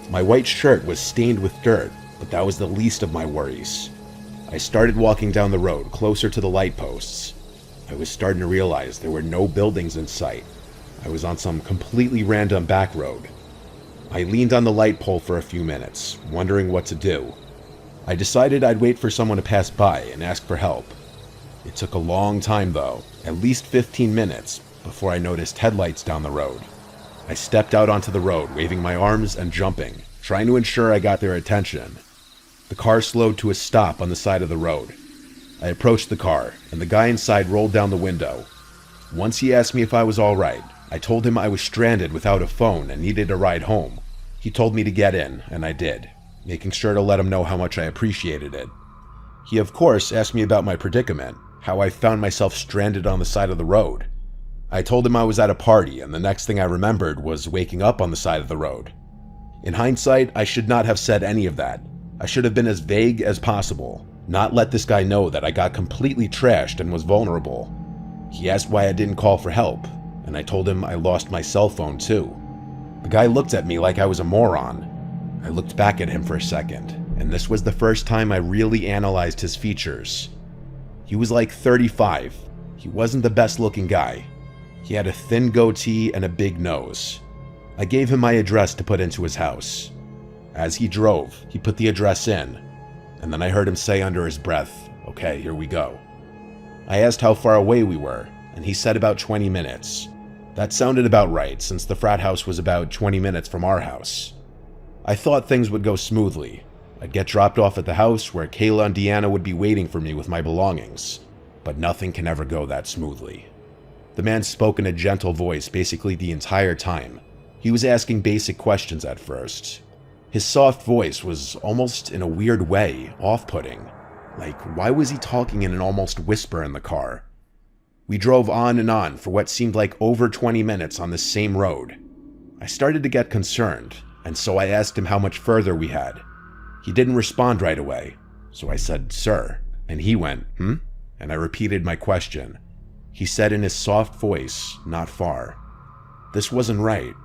My white shirt was stained with dirt, but that was the least of my worries. I started walking down the road closer to the light posts. I was starting to realize there were no buildings in sight. I was on some completely random back road. I leaned on the light pole for a few minutes, wondering what to do. I decided I'd wait for someone to pass by and ask for help. It took a long time though, at least 15 minutes, before I noticed headlights down the road. I stepped out onto the road, waving my arms and jumping, trying to ensure I got their attention. The car slowed to a stop on the side of the road. I approached the car, and the guy inside rolled down the window. Once he asked me if I was alright, I told him I was stranded without a phone and needed a ride home. He told me to get in, and I did, making sure to let him know how much I appreciated it. He of course asked me about my predicament, how I found myself stranded on the side of the road. I told him I was at a party, and the next thing I remembered was waking up on the side of the road. In hindsight, I should not have said any of that. I should have been as vague as possible, not let this guy know that I got completely trashed and was vulnerable. He asked why I didn't call for help, and I told him I lost my cell phone too. The guy looked at me like I was a moron. I looked back at him for a second, and this was the first time I really analyzed his features. He was like 35. He wasn't the best looking guy. He had a thin goatee and a big nose. I gave him my address to put into his house. As he drove, he put the address in, and then I heard him say under his breath, "Okay, here we go." I asked how far away we were, and he said about 20 minutes. That sounded about right, since the frat house was about 20 minutes from our house. I thought things would go smoothly. I'd get dropped off at the house where Kayla and Deanna would be waiting for me with my belongings, but nothing can ever go that smoothly. The man spoke in a gentle voice basically the entire time. He was asking basic questions at first. His soft voice was almost in a weird way off-putting. Like, why was he talking in an almost whisper in the car? We drove on and on for what seemed like over 20 minutes on the same road. I started to get concerned, and so I asked him how much further we had. He didn't respond right away, so I said, "Sir," and he went, "Hmm?" And I repeated my question. He said in his soft voice, "Not far." This wasn't right.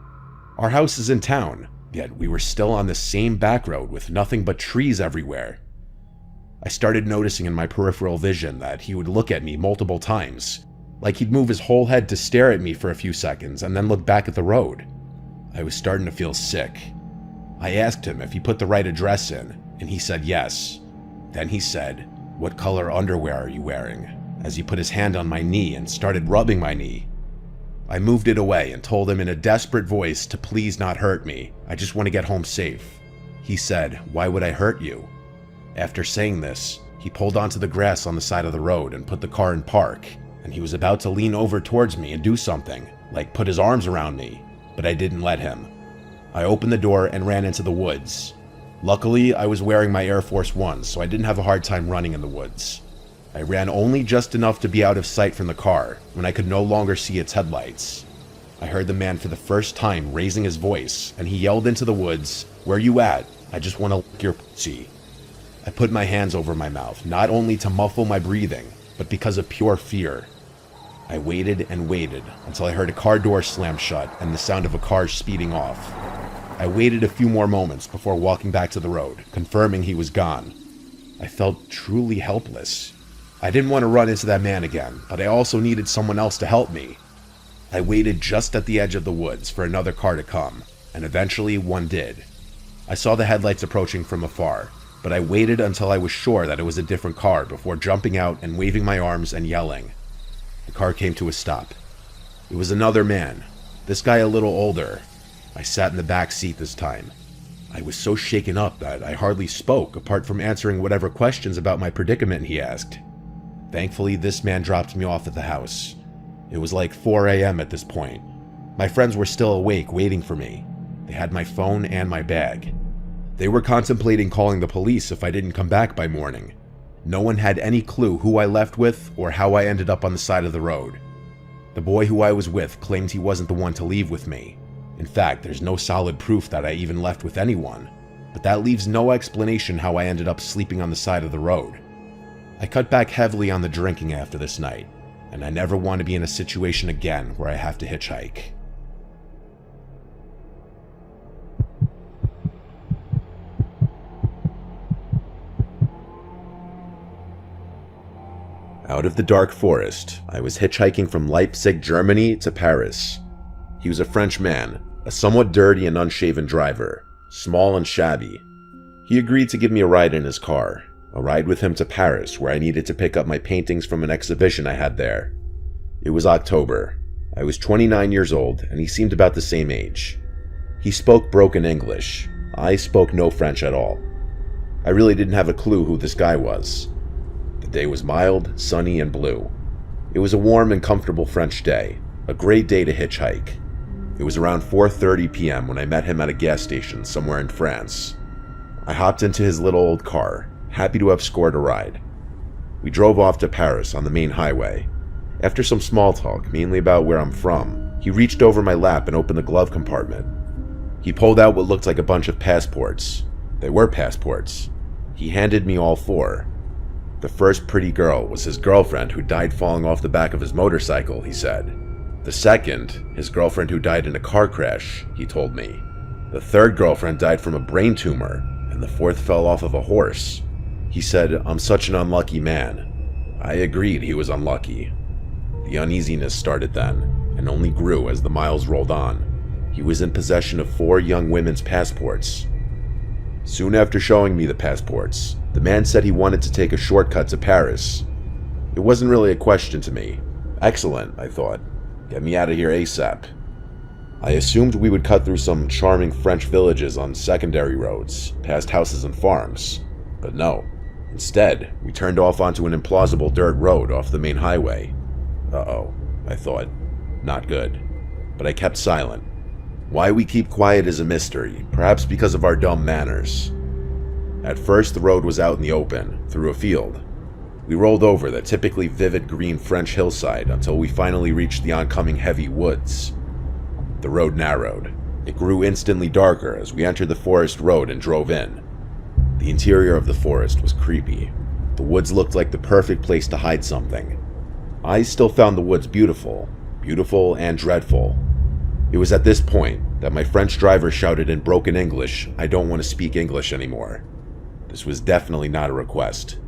Our house is in town, yet we were still on the same back road with nothing but trees everywhere. I started noticing in my peripheral vision that he would look at me multiple times, like he'd move his whole head to stare at me for a few seconds and then look back at the road. I was starting to feel sick. I asked him if he put the right address in, and he said yes. Then he said, "What color underwear are you wearing?" as he put his hand on my knee and started rubbing my knee. I moved it away and told him in a desperate voice to please not hurt me. I just want to get home safe. He said, "Why would I hurt you?" After saying this, he pulled onto the grass on the side of the road and put the car in park, and he was about to lean over towards me and do something, like put his arms around me, but I didn't let him. I opened the door and ran into the woods. Luckily, I was wearing my Air Force Ones, so I didn't have a hard time running in the woods. I ran only just enough to be out of sight from the car when I could no longer see its headlights. I heard the man for the first time raising his voice, and he yelled into the woods, "Where you at? I just want to lick your pussy." I put my hands over my mouth, not only to muffle my breathing, but because of pure fear. I waited and waited until I heard a car door slam shut and the sound of a car speeding off. I waited a few more moments before walking back to the road, confirming he was gone. I felt truly helpless. I didn't want to run into that man again, but I also needed someone else to help me. I waited just at the edge of the woods for another car to come, and eventually one did. I saw the headlights approaching from afar, but I waited until I was sure that it was a different car before jumping out and waving my arms and yelling. The car came to a stop. It was another man, this guy a little older. I sat in the back seat this time. I was so shaken up that I hardly spoke apart from answering whatever questions about my predicament he asked. Thankfully, this man dropped me off at the house. It was like 4 a.m. at this point. My friends were still awake waiting for me. They had my phone and my bag. They were contemplating calling the police if I didn't come back by morning. No one had any clue who I left with or how I ended up on the side of the road. The boy who I was with claimed he wasn't the one to leave with me. In fact, there's no solid proof that I even left with anyone, but that leaves no explanation how I ended up sleeping on the side of the road. I cut back heavily on the drinking after this night, and I never want to be in a situation again where I have to hitchhike. Out of the dark forest, I was hitchhiking from Leipzig, Germany to Paris. He was a French man, a somewhat dirty and unshaven driver, small and shabby. He agreed to give me a ride in his car, a ride with him to Paris where I needed to pick up my paintings from an exhibition I had there. It was October. I was 29 years old and he seemed about the same age. He spoke broken English. I spoke no French at all. I really didn't have a clue who this guy was. The day was mild, sunny, and blue. It was a warm and comfortable French day, a great day to hitchhike. It was around 4:30 p.m. when I met him at a gas station somewhere in France. I hopped into his little old car, happy to have scored a ride. We drove off to Paris on the main highway. After some small talk, mainly about where I'm from, he reached over my lap and opened the glove compartment. He pulled out what looked like a bunch of passports. They were passports. He handed me all 4. The first pretty girl was his girlfriend who died falling off the back of his motorcycle, he said. The second, his girlfriend who died in a car crash, he told me. The third girlfriend died from a brain tumor, and the fourth fell off of a horse. He said, "I'm such an unlucky man." I agreed he was unlucky. The uneasiness started then, and only grew as the miles rolled on. He was in possession of 4 young women's passports. Soon after showing me the passports, the man said he wanted to take a shortcut to Paris. It wasn't really a question to me. Excellent, I thought. Get me out of here ASAP. I assumed we would cut through some charming French villages on secondary roads, past houses and farms. But no. Instead, we turned off onto an implausible dirt road off the main highway. Uh-oh, I thought. Not good. But I kept silent. Why we keep quiet is a mystery, perhaps because of our dumb manners. At first, the road was out in the open, through a field. We rolled over the typically vivid green French hillside until we finally reached the oncoming heavy woods. The road narrowed. It grew instantly darker as we entered the forest road and drove in. The interior of the forest was creepy. The woods looked like the perfect place to hide something. I still found the woods beautiful and dreadful. It was at this point that my French driver shouted in broken English, "I don't want to speak English anymore." This was definitely not a request.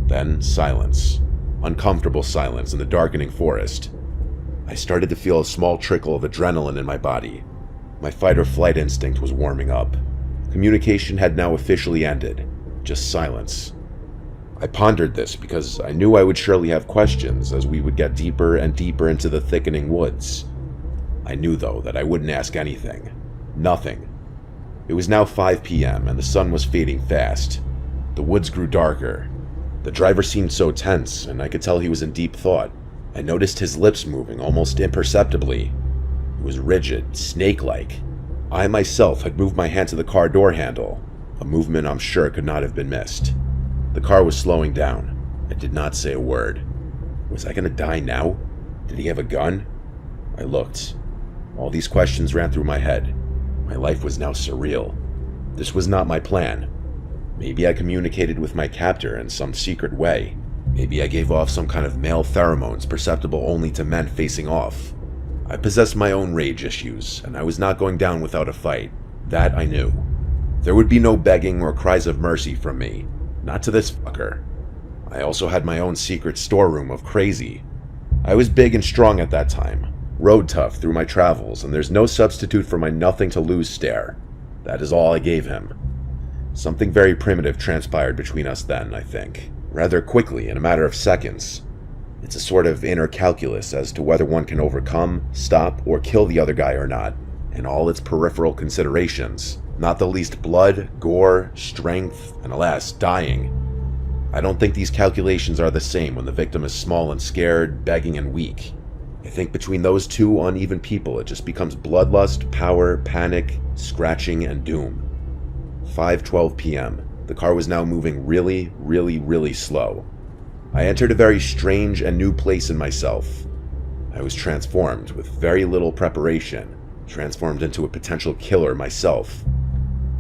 Then silence. Uncomfortable silence in the darkening forest. I started to feel a small trickle of adrenaline in my body. My fight or flight instinct was warming up. Communication had now officially ended. Just silence. I pondered this because I knew I would surely have questions as we would get deeper and deeper into the thickening woods. I knew, though, that I wouldn't ask anything. Nothing. It was now 5 p.m. and the sun was fading fast. The woods grew darker. The driver seemed so tense, and I could tell he was in deep thought. I noticed his lips moving almost imperceptibly. It was rigid, snake-like. I myself had moved my hand to the car door handle, a movement I'm sure could not have been missed. The car was slowing down. I did not say a word. Was I going to die now? Did he have a gun? I looked. All these questions ran through my head. My life was now surreal. This was not my plan. Maybe I communicated with my captor in some secret way. Maybe I gave off some kind of male pheromones perceptible only to men facing off. I possessed my own rage issues, and I was not going down without a fight. That I knew. There would be no begging or cries of mercy from me. Not to this fucker. I also had my own secret storeroom of crazy. I was big and strong at that time. Road tough through my travels, and there's no substitute for my nothing to lose stare. That is all I gave him. Something very primitive transpired between us then, I think. Rather quickly, in a matter of seconds. It's a sort of inner calculus as to whether one can overcome, stop, or kill the other guy or not, and all its peripheral considerations, not the least blood, gore, strength, and alas, dying. I don't think these calculations are the same when the victim is small and scared, begging and weak. I think between those two uneven people it just becomes bloodlust, power, panic, scratching, and doom. 5:12 p.m. The car was now moving really slow. I entered a very strange and new place in myself. I was transformed with very little preparation, transformed into a potential killer myself.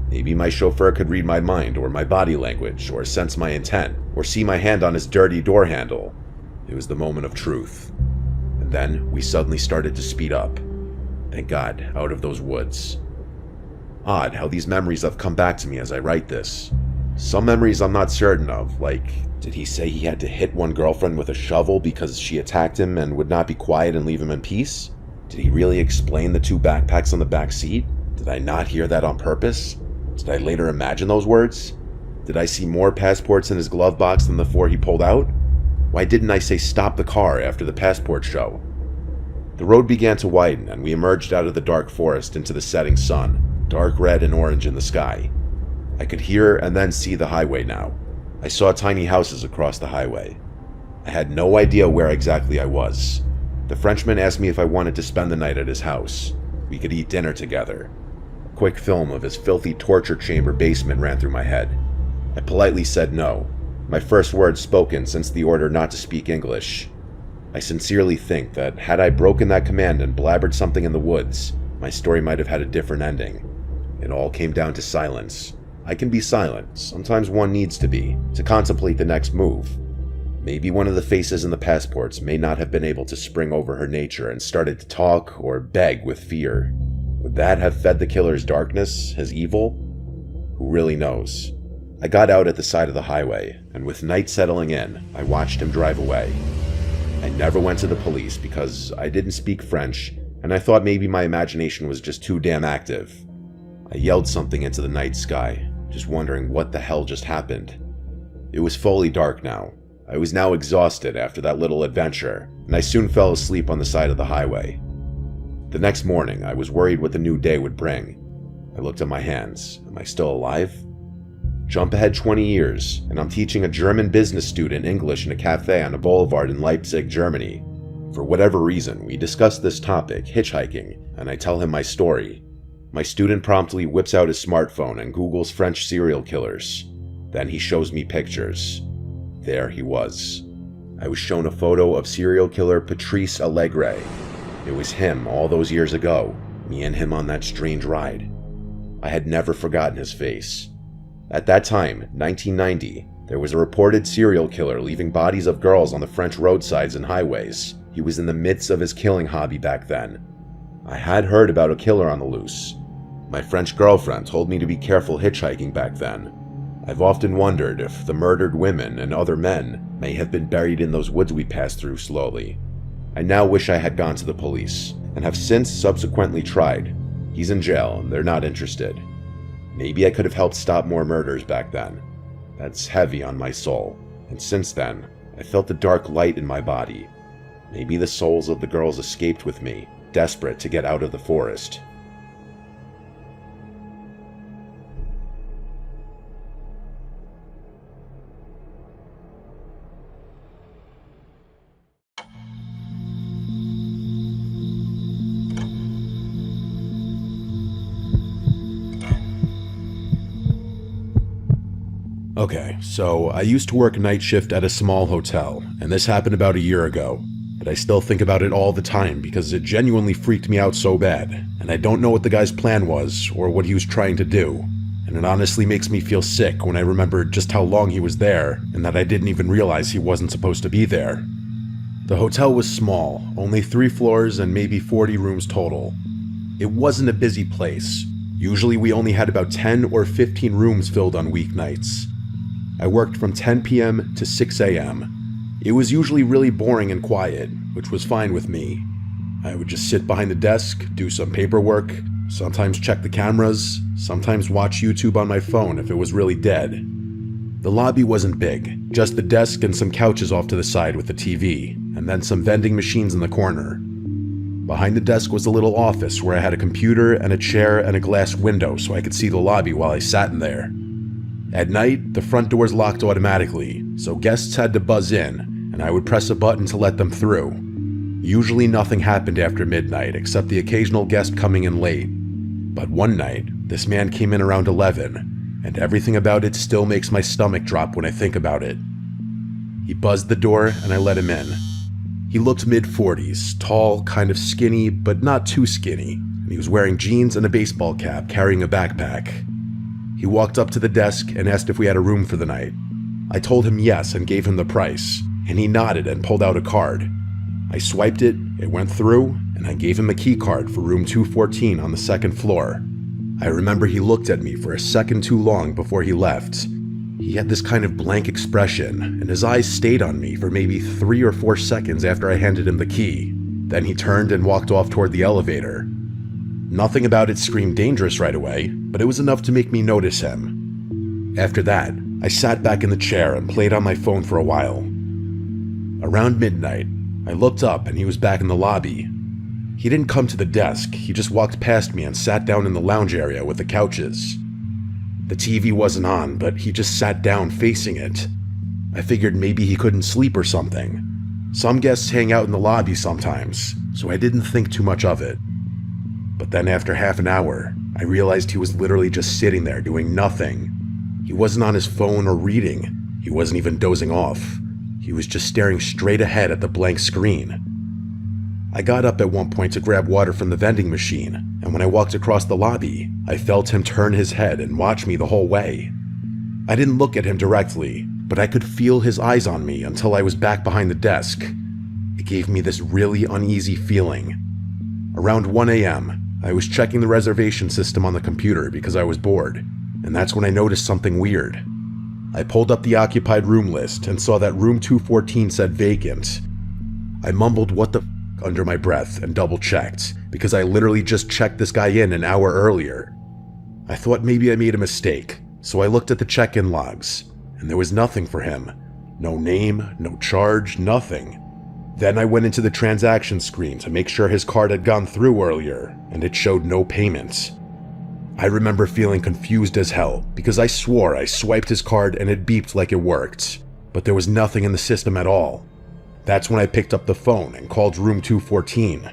Maybe my chauffeur could read my mind or my body language or sense my intent or see my hand on his dirty door handle. It was the moment of truth. And then we suddenly started to speed up. Thank God, out of those woods. Odd how these memories have come back to me as I write this. Some memories I'm not certain of, like, did he say he had to hit one girlfriend with a shovel because she attacked him and would not be quiet and leave him in peace? Did he really explain the 2 backpacks on the back seat? Did I not hear that on purpose? Did I later imagine those words? Did I see more passports in his glove box than the 4 he pulled out? Why didn't I say stop the car after the passport show? The road began to widen and we emerged out of the dark forest into the setting sun, dark red and orange in the sky. I could hear and then see the highway now. I saw tiny houses across the highway. I had no idea where exactly I was. The Frenchman asked me if I wanted to spend the night at his house. We could eat dinner together. A quick film of his filthy torture chamber basement ran through my head. I politely said no, my first words spoken since the order not to speak English. I sincerely think that had I broken that command and blabbered something in the woods, my story might have had a different ending. It all came down to silence. I can be silent, sometimes one needs to be, to contemplate the next move. Maybe one of the faces in the passports may not have been able to spring over her nature and started to talk or beg with fear. Would that have fed the killer's darkness, his evil? Who really knows? I got out at the side of the highway, and with night settling in, I watched him drive away. I never went to the police because I didn't speak French, and I thought maybe my imagination was just too damn active. I yelled something into the night sky, just wondering what the hell just happened. It was fully dark now. I was now exhausted after that little adventure, and I soon fell asleep on the side of the highway. The next morning, I was worried what the new day would bring. I looked at my hands. Am I still alive? Jump ahead 20 years, and I'm teaching a German business student English in a cafe on a boulevard in Leipzig, Germany. For whatever reason, we discuss this topic, hitchhiking, and I tell him my story. My student promptly whips out his smartphone and Googles French serial killers. Then he shows me pictures. There he was. I was shown a photo of serial killer Patrice Allegre. It was him all those years ago, me and him on that strange ride. I had never forgotten his face. At that time, 1990, there was a reported serial killer leaving bodies of girls on the French roadsides and highways. He was in the midst of his killing hobby back then. I had heard about a killer on the loose. My French girlfriend told me to be careful hitchhiking back then. I've often wondered if the murdered women and other men may have been buried in those woods we passed through slowly. I now wish I had gone to the police, and have since subsequently tried. He's in jail and they're not interested. Maybe I could have helped stop more murders back then. That's heavy on my soul, and since then, I felt the dark light in my body. Maybe the souls of the girls escaped with me, desperate to get out of the forest. Okay, so I used to work night shift at a small hotel, and this happened about a year ago. But I still think about it all the time because it genuinely freaked me out so bad, and I don't know what the guy's plan was or what he was trying to do. And it honestly makes me feel sick when I remember just how long he was there and that I didn't even realize he wasn't supposed to be there. The hotel was small, only 3 floors and maybe 40 rooms total. It wasn't a busy place. Usually we only had about 10 or 15 rooms filled on weeknights. I worked from 10 p.m. to 6 a.m. It was usually really boring and quiet, which was fine with me. I would just sit behind the desk, do some paperwork, sometimes check the cameras, sometimes watch YouTube on my phone if it was really dead. The lobby wasn't big, just the desk and some couches off to the side with the TV, and then some vending machines in the corner. Behind the desk was a little office where I had a computer and a chair and a glass window so I could see the lobby while I sat in there. At night, the front doors locked automatically, so guests had to buzz in, and I would press a button to let them through. Usually nothing happened after midnight except the occasional guest coming in late. But one night, this man came in around 11, and everything about it still makes my stomach drop when I think about it. He buzzed the door and I let him in. He looked mid-40s, tall, kind of skinny, but not too skinny. He was wearing jeans and a baseball cap, carrying a backpack. He walked up to the desk and asked if we had a room for the night. I told him yes and gave him the price, and he nodded and pulled out a card. I swiped it, it went through, and I gave him a key card for room 214 on the second floor. I remember he looked at me for a second too long before he left. He had this kind of blank expression, and his eyes stayed on me for maybe 3 or 4 seconds after I handed him the key. Then he turned and walked off toward the elevator. Nothing about it screamed dangerous right away, but it was enough to make me notice him. After that, I sat back in the chair and played on my phone for a while. Around midnight, I looked up and he was back in the lobby. He didn't come to the desk, he just walked past me and sat down in the lounge area with the couches. The TV wasn't on, but he just sat down facing it. I figured maybe he couldn't sleep or something. Some guests hang out in the lobby sometimes, so I didn't think too much of it. But then after half an hour, I realized he was literally just sitting there doing nothing. He wasn't on his phone or reading. He wasn't even dozing off. He was just staring straight ahead at the blank screen. I got up at one point to grab water from the vending machine, and when I walked across the lobby, I felt him turn his head and watch me the whole way. I didn't look at him directly, but I could feel his eyes on me until I was back behind the desk. It gave me this really uneasy feeling. Around 1 a.m., I was checking the reservation system on the computer because I was bored, and that's when I noticed something weird. I pulled up the occupied room list and saw that room 214 said vacant. I mumbled what the f under my breath and double-checked, because I literally just checked this guy in an hour earlier. I thought maybe I made a mistake, so I looked at the check-in logs, and there was nothing for him. No name, no charge, nothing. Then I went into the transaction screen to make sure his card had gone through earlier, and it showed no payment. I remember feeling confused as hell, because I swore I swiped his card and it beeped like it worked, but there was nothing in the system at all. That's when I picked up the phone and called room 214.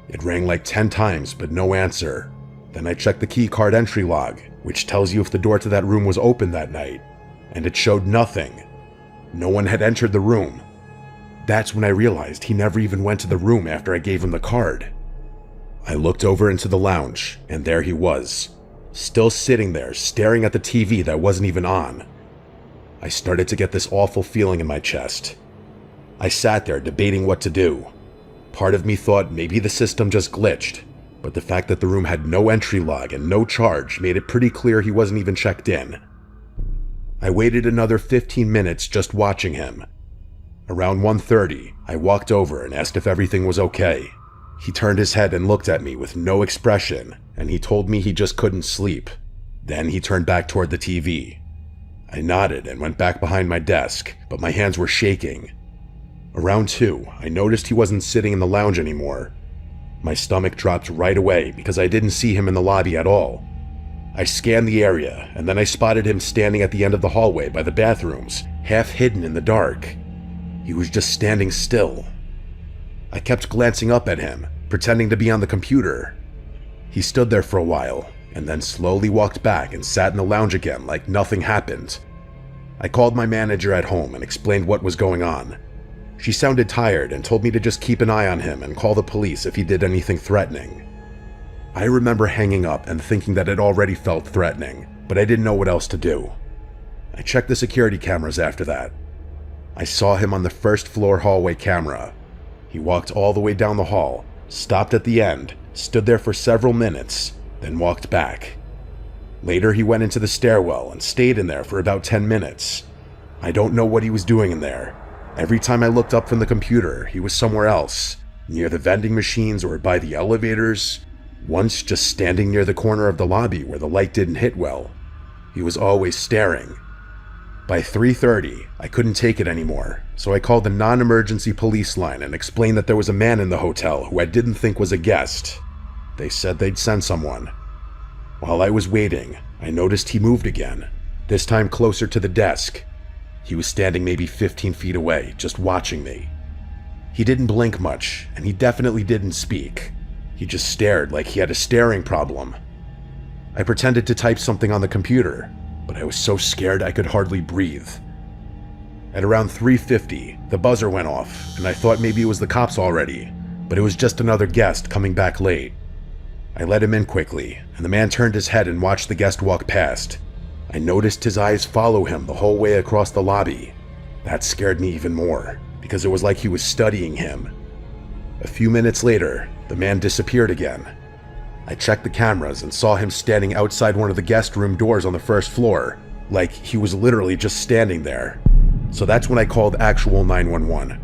It rang like 10 times, but no answer. Then I checked the key card entry log, which tells you if the door to that room was open that night, and it showed nothing. No one had entered the room. That's when I realized he never even went to the room after I gave him the card. I looked over into the lounge, and there he was, still sitting there staring at the TV that wasn't even on. I started to get this awful feeling in my chest. I sat there debating what to do. Part of me thought maybe the system just glitched, but the fact that the room had no entry log and no charge made it pretty clear he wasn't even checked in. I waited another 15 minutes just watching him. Around 1:30, I walked over and asked if everything was okay. He turned his head and looked at me with no expression, and he told me he just couldn't sleep. Then he turned back toward the TV. I nodded and went back behind my desk, but my hands were shaking. Around 2, I noticed he wasn't sitting in the lounge anymore. My stomach dropped right away because I didn't see him in the lobby at all. I scanned the area, and then I spotted him standing at the end of the hallway by the bathrooms, half hidden in the dark. He was just standing still. I kept glancing up at him, pretending to be on the computer. He stood there for a while, and then slowly walked back and sat in the lounge again like nothing happened. I called my manager at home and explained what was going on. She sounded tired and told me to just keep an eye on him and call the police if he did anything threatening. I remember hanging up and thinking that it already felt threatening, but I didn't know what else to do. I checked the security cameras after that. I saw him on the first floor hallway camera. He walked all the way down the hall, stopped at the end, stood there for several minutes, then walked back. Later he went into the stairwell and stayed in there for about 10 minutes. I don't know what he was doing in there. Every time I looked up from the computer, he was somewhere else. near the vending machines or by the elevators, once just standing near the corner of the lobby where the light didn't hit well. He was always staring. By 3:30, I couldn't take it anymore, so I called the non-emergency police line and explained that there was a man in the hotel who I didn't think was a guest. They said they'd send someone. While I was waiting, I noticed he moved again, this time closer to the desk. He was standing maybe 15 feet away, just watching me. He didn't blink much, and he definitely didn't speak. He just stared like he had a staring problem. I pretended to type something on the computer, but I was so scared I could hardly breathe. At around 3:50, the buzzer went off, and I thought maybe it was the cops already, but it was just another guest coming back late. I let him in quickly, and the man turned his head and watched the guest walk past. I noticed his eyes follow him the whole way across the lobby. That scared me even more, because it was like he was studying him. A few minutes later, the man disappeared again. I checked the cameras and saw him standing outside one of the guest room doors on the first floor, like he was literally just standing there. So that's when I called actual 911.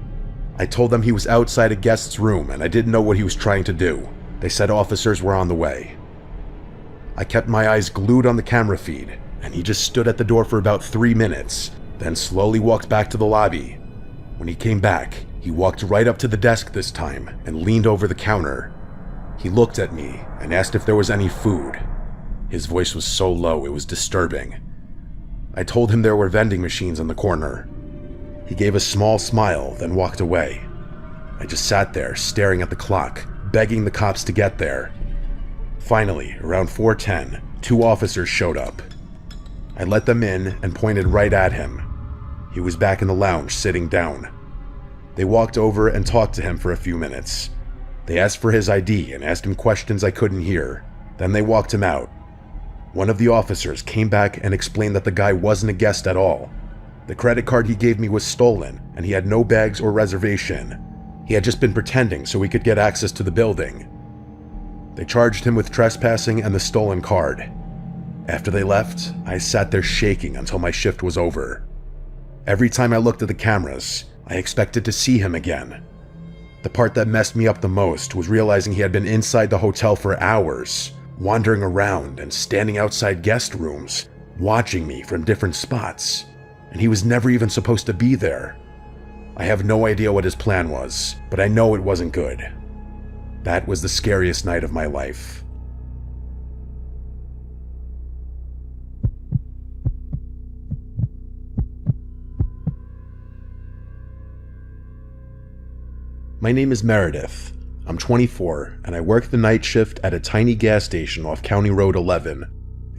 I told them he was outside a guest's room and I didn't know what he was trying to do. They said officers were on the way. I kept my eyes glued on the camera feed, and he just stood at the door for about 3 minutes, then slowly walked back to the lobby. When he came back, he walked right up to the desk this time and leaned over the counter. He looked at me and asked if there was any food. His voice was so low it was disturbing. I told him there were vending machines in the corner. He gave a small smile, then walked away. I just sat there staring at the clock, begging the cops to get there. Finally, around 4:10, 2 officers showed up. I let them in and pointed right at him. He was back in the lounge, sitting down. They walked over and talked to him for a few minutes. They asked for his ID and asked him questions I couldn't hear. Then they walked him out. One of the officers came back and explained that the guy wasn't a guest at all. The credit card he gave me was stolen, and he had no bags or reservation. He had just been pretending so he could get access to the building. They charged him with trespassing and the stolen card. After they left, I sat there shaking until my shift was over. Every time I looked at the cameras, I expected to see him again. The part that messed me up the most was realizing he had been inside the hotel for hours, wandering around and standing outside guest rooms, watching me from different spots, and he was never even supposed to be there. I have no idea what his plan was, but I know it wasn't good. That was the scariest night of my life. My name is Meredith. I'm 24, and I work the night shift at a tiny gas station off County Road 11.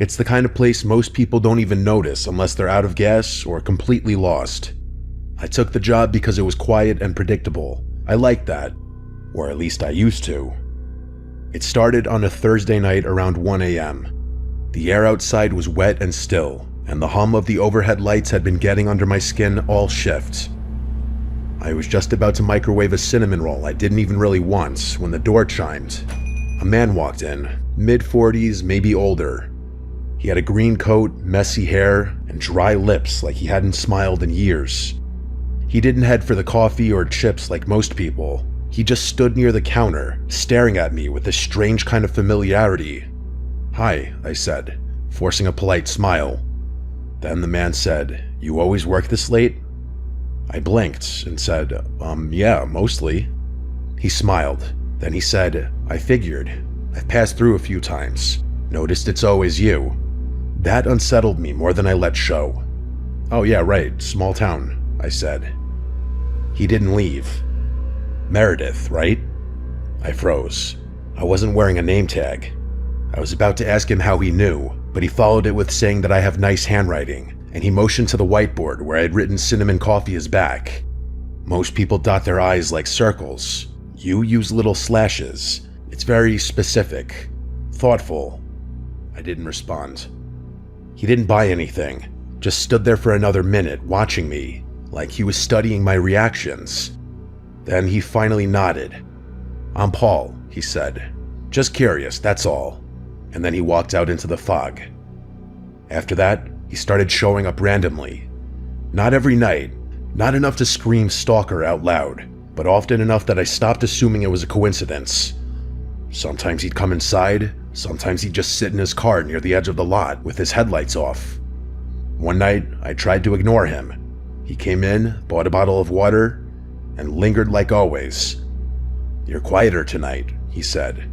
It's the kind of place most people don't even notice unless they're out of gas or completely lost. I took the job because it was quiet and predictable. I liked that, or at least I used to. It started on a Thursday night around 1 a.m. The air outside was wet and still, and the hum of the overhead lights had been getting under my skin all shift. I was just about to microwave a cinnamon roll I didn't even really want when the door chimed. A man walked in, mid-40s, maybe older. He had a green coat, messy hair, and dry lips like he hadn't smiled in years. He didn't head for the coffee or chips like most people. He just stood near the counter, staring at me with a strange kind of familiarity. "Hi," I said, forcing a polite smile. Then the man said, "You always work this late?" I blinked and said, yeah, mostly." He smiled. Then he said, "I figured. I've passed through a few times. Noticed it's always you." That unsettled me more than I let show. "Oh yeah, right, small town," I said. He didn't leave. "Meredith, right?" I froze. I wasn't wearing a name tag. I was about to ask him how he knew, but he followed it with saying that I have nice handwriting, and he motioned to the whiteboard where I had written cinnamon coffee is back. Most people dot their I's like circles. You use little slashes. It's very specific. Thoughtful. I didn't respond. He didn't buy anything, just stood there for another minute watching me, like he was studying my reactions. Then he finally nodded. "I'm Paul," he said. "Just curious, that's all." And then he walked out into the fog. After that, he started showing up randomly. Not every night, not enough to scream stalker out loud, but often enough that I stopped assuming it was a coincidence. Sometimes he'd come inside, sometimes he'd just sit in his car near the edge of the lot with his headlights off. One night, I tried to ignore him. He came in, bought a bottle of water, and lingered like always. "You're quieter tonight," he said.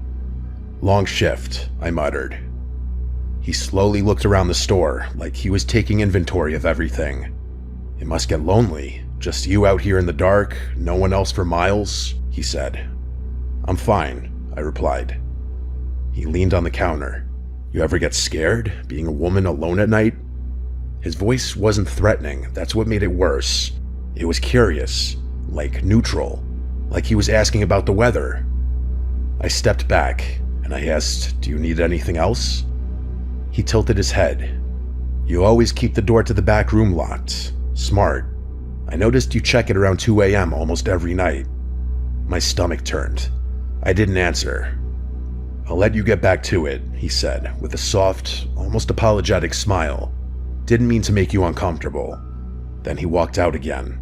"Long shift," I muttered. He slowly looked around the store, like he was taking inventory of everything. "It must get lonely, just you out here in the dark, no one else for miles," he said. "I'm fine," I replied. He leaned on the counter. "You ever get scared, being a woman alone at night?" His voice wasn't threatening, that's what made it worse. It was curious, like neutral, like he was asking about the weather. I stepped back, and I asked, "Do you need anything else?" He tilted his head. "You always keep the door to the back room locked. Smart. I noticed you check it around 2 a.m. almost every night." My stomach turned. I didn't answer. "I'll let you get back to it," he said, with a soft, almost apologetic smile. "Didn't mean to make you uncomfortable." Then he walked out again.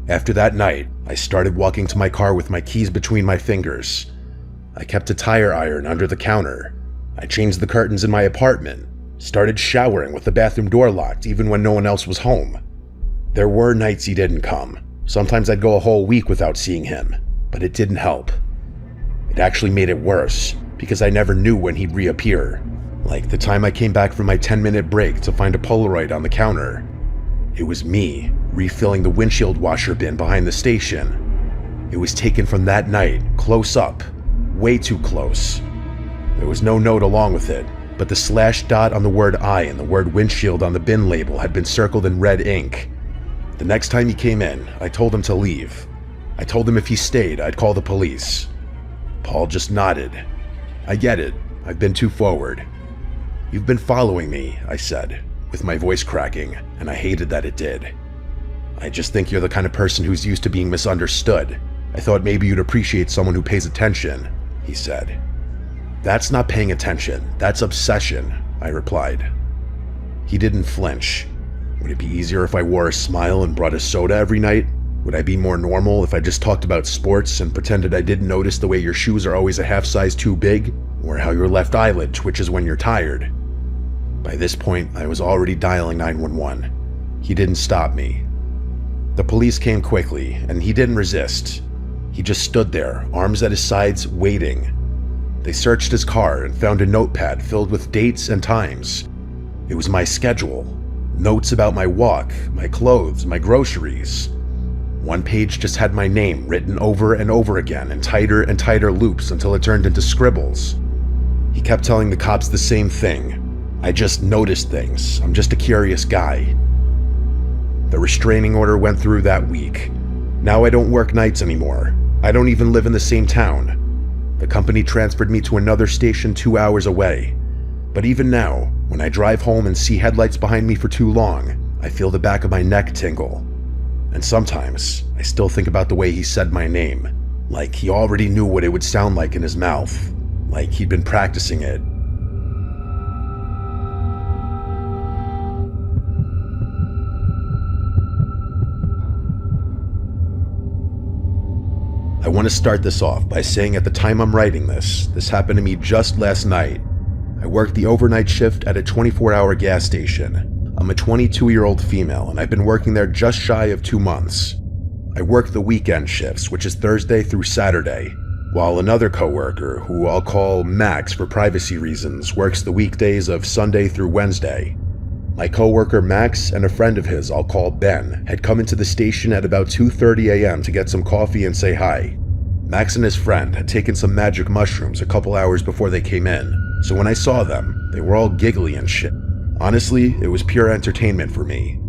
After that night, I started walking to my car with my keys between my fingers. I kept a tire iron under the counter. I changed the curtains in my apartment, started showering with the bathroom door locked even when no one else was home. There were nights he didn't come. Sometimes I'd go a whole week without seeing him, but it didn't help. It actually made it worse, because I never knew when he'd reappear. Like the time I came back from my 10-minute break to find a Polaroid on the counter. It was me, refilling the windshield washer bin behind the station. It was taken from that night, close up, way too close. There was no note along with it, but the slash dot on the word I and the word windshield on the bin label had been circled in red ink. The next time he came in, I told him to leave. I told him if he stayed, I'd call the police. Paul just nodded. "I get it. I've been too forward." "You've been following me," I said, with my voice cracking, and I hated that it did. "I just think you're the kind of person who's used to being misunderstood. I thought maybe you'd appreciate someone who pays attention," he said. "That's not paying attention, that's obsession," I replied. He didn't flinch. Would it be easier if I wore a smile and brought a soda every night? Would I be more normal if I just talked about sports and pretended I didn't notice the way your shoes are always a half size too big, or how your left eyelid twitches when you're tired? By this point, I was already dialing 911. He didn't stop me. The police came quickly, and he didn't resist. He just stood there, arms at his sides, waiting. They searched his car and found a notepad filled with dates and times. It was my schedule. Notes about my walk, my clothes, my groceries. One page just had my name written over and over again in tighter and tighter loops until it turned into scribbles. He kept telling the cops the same thing. "I just noticed things. I'm just a curious guy." The restraining order went through that week. Now I don't work nights anymore. I don't even live in the same town. The company transferred me to another station 2 hours away. But even now, when I drive home and see headlights behind me for too long, I feel the back of my neck tingle. And sometimes, I still think about the way he said my name, like he already knew what it would sound like in his mouth, like he'd been practicing it. I want to start this off by saying at the time I'm writing this happened to me just last night. I worked the overnight shift at a 24-hour gas station. I'm a 22-year-old female, and I've been working there just shy of 2 months. I work the weekend shifts, which is Thursday through Saturday, while another coworker, who I'll call Max for privacy reasons, works the weekdays of Sunday through Wednesday. My coworker Max and a friend of his I'll call Ben had come into the station at about 2:30 a.m. to get some coffee and say hi. Max and his friend had taken some magic mushrooms a couple hours before they came in, so when I saw them, they were all giggly and shit. Honestly, it was pure entertainment for me.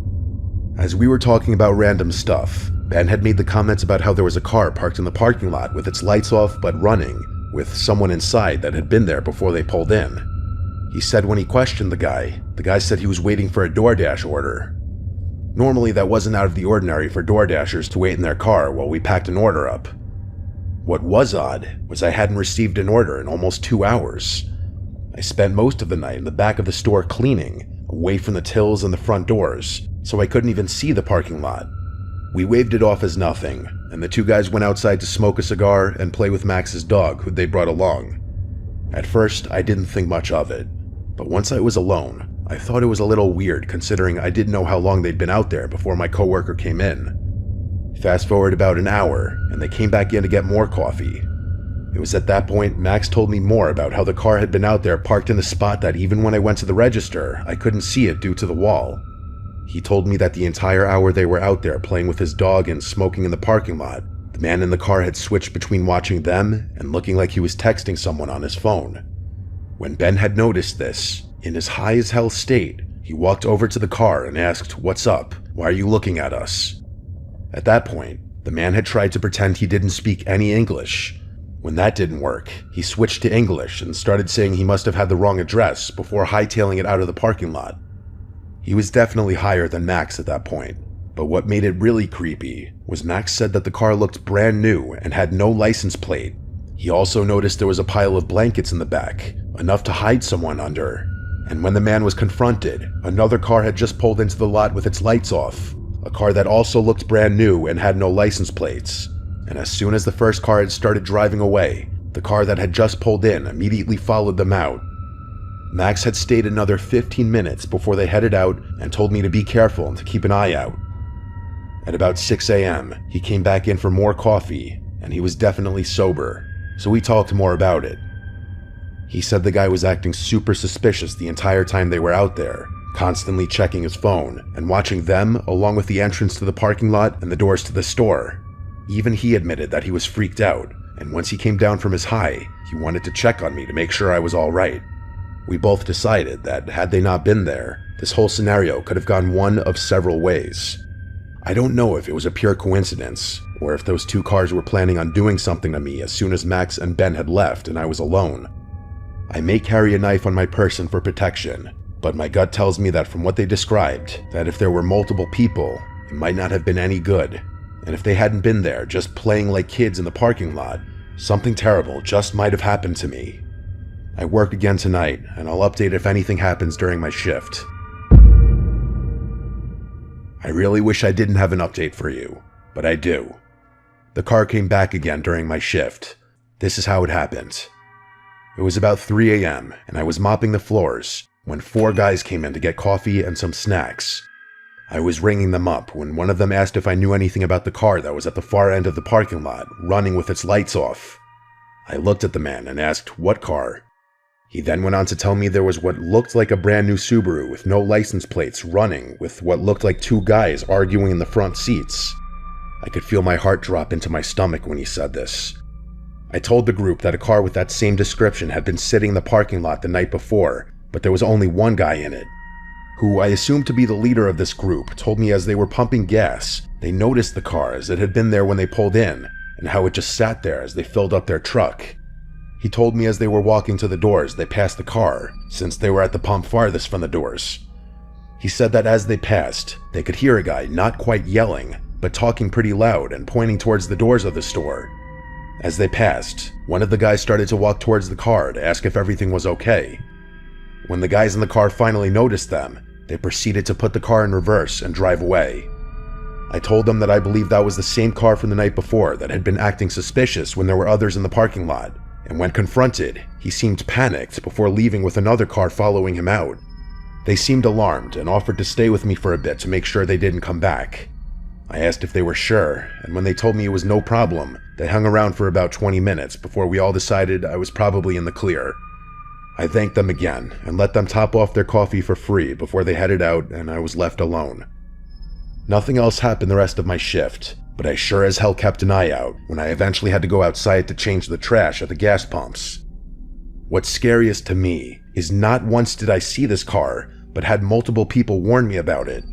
As we were talking about random stuff, Ben had made the comments about how there was a car parked in the parking lot with its lights off but running, with someone inside that had been there before they pulled in. He said when he questioned the guy said he was waiting for a DoorDash order. Normally that wasn't out of the ordinary for DoorDashers to wait in their car while we packed an order up. What was odd was I hadn't received an order in almost 2 hours. I spent most of the night in the back of the store cleaning, away from the tills and the front doors, so I couldn't even see the parking lot. We waved it off as nothing, and the two guys went outside to smoke a cigar and play with Max's dog, who they brought along. At first, I didn't think much of it, but once I was alone, I thought it was a little weird considering I didn't know how long they'd been out there before my coworker came in. Fast forward about an hour, and they came back in to get more coffee. It was at that point Max told me more about how the car had been out there parked in a spot that even when I went to the register, I couldn't see it due to the wall. He told me that the entire hour they were out there playing with his dog and smoking in the parking lot, the man in the car had switched between watching them and looking like he was texting someone on his phone. When Ben had noticed this, in his high as hell state, he walked over to the car and asked, "What's up? Why are you looking at us?" At that point, the man had tried to pretend he didn't speak any English. When that didn't work, he switched to English and started saying he must have had the wrong address before hightailing it out of the parking lot. He was definitely higher than Max at that point, but what made it really creepy was Max said that the car looked brand new and had no license plate. He also noticed there was a pile of blankets in the back, enough to hide someone under. And when the man was confronted, another car had just pulled into the lot with its lights off, a car that also looked brand new and had no license plates. And as soon as the first car had started driving away, the car that had just pulled in immediately followed them out. Max had stayed another 15 minutes before they headed out and told me to be careful and to keep an eye out. At about 6 a.m., he came back in for more coffee, and he was definitely sober, so we talked more about it. He said the guy was acting super suspicious the entire time they were out there, constantly checking his phone and watching them along with the entrance to the parking lot and the doors to the store. Even he admitted that he was freaked out, and once he came down from his high, he wanted to check on me to make sure I was all right. We both decided that had they not been there, this whole scenario could have gone one of several ways. I don't know if it was a pure coincidence, or if those two cars were planning on doing something to me as soon as Max and Ben had left and I was alone. I may carry a knife on my person for protection, but my gut tells me that from what they described, that if there were multiple people, it might not have been any good, and if they hadn't been there just playing like kids in the parking lot, something terrible just might have happened to me. I work again tonight, and I'll update if anything happens during my shift. I really wish I didn't have an update for you, but I do. The car came back again during my shift. This is how it happened. It was about 3 a.m., and I was mopping the floors when 4 guys came in to get coffee and some snacks. I was ringing them up when one of them asked if I knew anything about the car that was at the far end of the parking lot, running with its lights off. I looked at the man and asked, "What car?" He then went on to tell me there was what looked like a brand new Subaru with no license plates running with what looked like 2 guys arguing in the front seats. I could feel my heart drop into my stomach when he said this. I told the group that a car with that same description had been sitting in the parking lot the night before, but there was only one guy in it, who I assumed to be the leader of this group, told me as they were pumping gas, they noticed the car as it had been there when they pulled in, and how it just sat there as they filled up their truck. He told me as they were walking to the doors, they passed the car, since they were at the pump farthest from the doors. He said that as they passed, they could hear a guy not quite yelling, but talking pretty loud and pointing towards the doors of the store. As they passed, one of the guys started to walk towards the car to ask if everything was okay. When the guys in the car finally noticed them, they proceeded to put the car in reverse and drive away. I told them that I believed that was the same car from the night before that had been acting suspicious when there were others in the parking lot, and when confronted, he seemed panicked before leaving with another car following him out. They seemed alarmed and offered to stay with me for a bit to make sure they didn't come back. I asked if they were sure, and when they told me it was no problem, they hung around for about 20 minutes before we all decided I was probably in the clear. I thanked them again and let them top off their coffee for free before they headed out, and I was left alone. Nothing else happened the rest of my shift, but I sure as hell kept an eye out when I eventually had to go outside to change the trash at the gas pumps. What's scariest to me is not once did I see this car, but had multiple people warn me about it.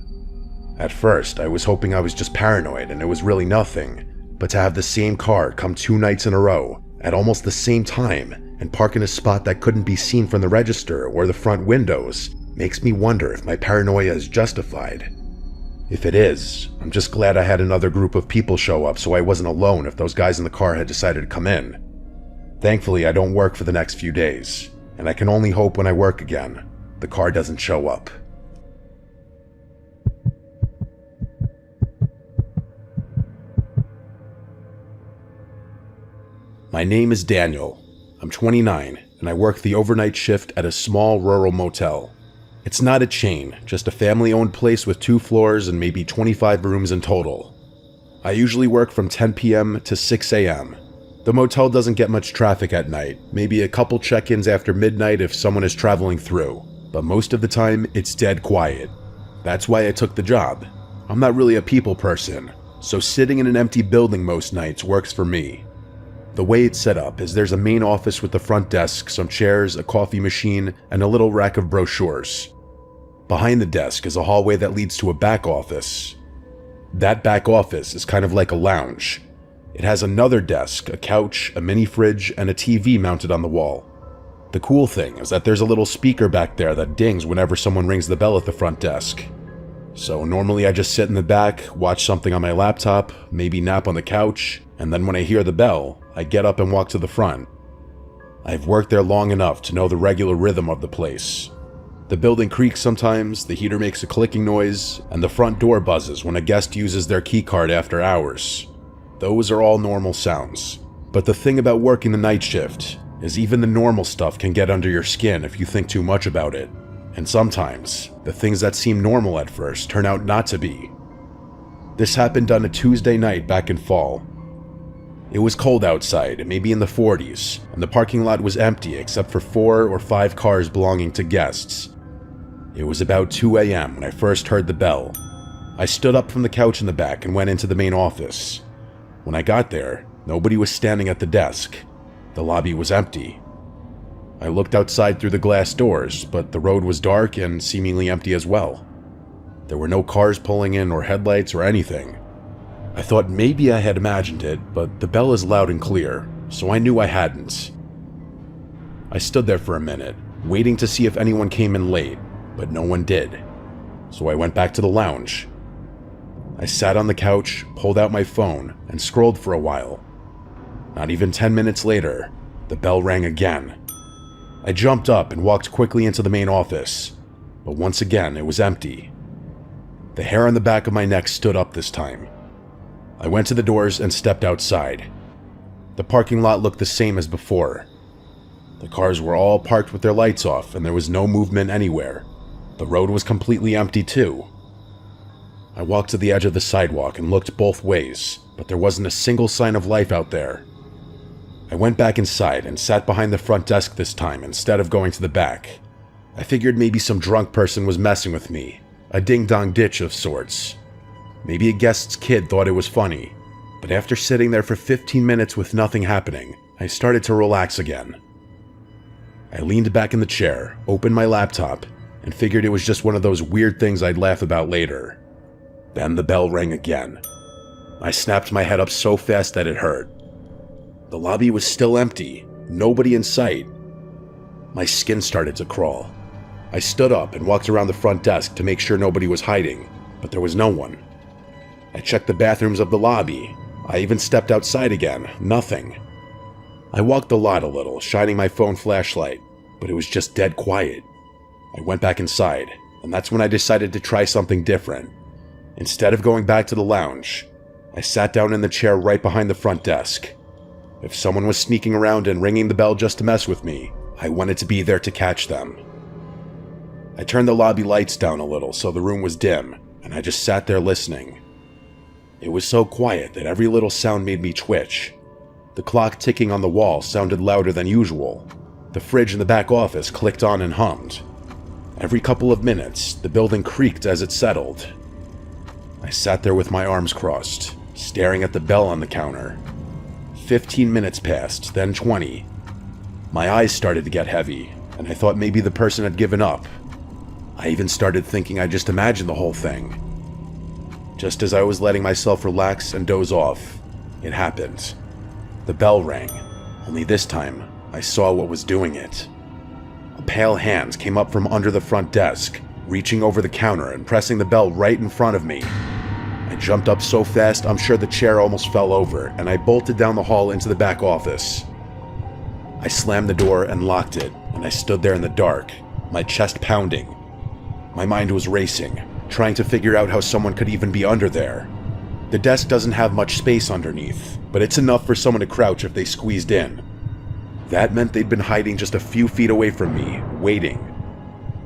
At first, I was hoping I was just paranoid and it was really nothing, but to have the same car come 2 nights in a row, at almost the same time, and park in a spot that couldn't be seen from the register or the front windows, makes me wonder if my paranoia is justified. If it is, I'm just glad I had another group of people show up so I wasn't alone if those guys in the car had decided to come in. Thankfully, I don't work for the next few days, and I can only hope when I work again, the car doesn't show up. My name is Daniel. I'm 29, and I work the overnight shift at a small rural motel. It's not a chain, just a family-owned place with 2 floors and maybe 25 rooms in total. I usually work from 10 p.m. to 6 a.m. The motel doesn't get much traffic at night, maybe a couple check-ins after midnight if someone is traveling through, but most of the time it's dead quiet. That's why I took the job. I'm not really a people person, so sitting in an empty building most nights works for me. The way it's set up is there's a main office with the front desk, some chairs, a coffee machine, and a little rack of brochures. Behind the desk is a hallway that leads to a back office. That back office is kind of like a lounge. It has another desk, a couch, a mini fridge, and a TV mounted on the wall. The cool thing is that there's a little speaker back there that dings whenever someone rings the bell at the front desk. So normally I just sit in the back, watch something on my laptop, maybe nap on the couch, and then when I hear the bell, I get up and walk to the front. I've worked there long enough to know the regular rhythm of the place. The building creaks sometimes, the heater makes a clicking noise, and the front door buzzes when a guest uses their keycard after hours. Those are all normal sounds. But the thing about working the night shift is even the normal stuff can get under your skin if you think too much about it. And sometimes, the things that seem normal at first turn out not to be. This happened on a Tuesday night back in fall. It was cold outside, maybe in the 40s, and the parking lot was empty except for 4 or 5 cars belonging to guests. It was about 2 a.m. when I first heard the bell. I stood up from the couch in the back and went into the main office. When I got there, nobody was standing at the desk. The lobby was empty. I looked outside through the glass doors, but the road was dark and seemingly empty as well. There were no cars pulling in or headlights or anything. I thought maybe I had imagined it, but the bell is loud and clear, so I knew I hadn't. I stood there for a minute, waiting to see if anyone came in late, but no one did. So I went back to the lounge. I sat on the couch, pulled out my phone, and scrolled for a while. Not even 10 minutes later, the bell rang again. I jumped up and walked quickly into the main office, but once again it was empty. The hair on the back of my neck stood up this time. I went to the doors and stepped outside. The parking lot looked the same as before. The cars were all parked with their lights off and there was no movement anywhere. The road was completely empty too. I walked to the edge of the sidewalk and looked both ways, but there wasn't a single sign of life out there. I went back inside and sat behind the front desk this time instead of going to the back. I figured maybe some drunk person was messing with me, a ding-dong ditch of sorts. Maybe a guest's kid thought it was funny, but after sitting there for 15 minutes with nothing happening, I started to relax again. I leaned back in the chair, opened my laptop, and figured it was just one of those weird things I'd laugh about later. Then the bell rang again. I snapped my head up so fast that it hurt. The lobby was still empty, nobody in sight. My skin started to crawl. I stood up and walked around the front desk to make sure nobody was hiding, but there was no one. I checked the bathrooms of the lobby. I even stepped outside again, nothing. I walked the lot a little, shining my phone flashlight, but it was just dead quiet. I went back inside, and that's when I decided to try something different. Instead of going back to the lounge, I sat down in the chair right behind the front desk. If someone was sneaking around and ringing the bell just to mess with me, I wanted to be there to catch them. I turned the lobby lights down a little so the room was dim, and I just sat there listening. It was so quiet that every little sound made me twitch. The clock ticking on the wall sounded louder than usual. The fridge in the back office clicked on and hummed. Every couple of minutes, the building creaked as it settled. I sat there with my arms crossed, staring at the bell on the counter. 15 minutes passed, then 20. My eyes started to get heavy, and I thought maybe the person had given up. I even started thinking I just imagined the whole thing. Just as I was letting myself relax and doze off, it happened. The bell rang, only this time I saw what was doing it. A pale hand came up from under the front desk, reaching over the counter and pressing the bell right in front of me. I jumped up so fast I'm sure the chair almost fell over, and I bolted down the hall into the back office. I slammed the door and locked it, and I stood there in the dark, my chest pounding. My mind was racing, trying to figure out how someone could even be under there. The desk doesn't have much space underneath, but it's enough for someone to crouch if they squeezed in. That meant they'd been hiding just a few feet away from me, waiting.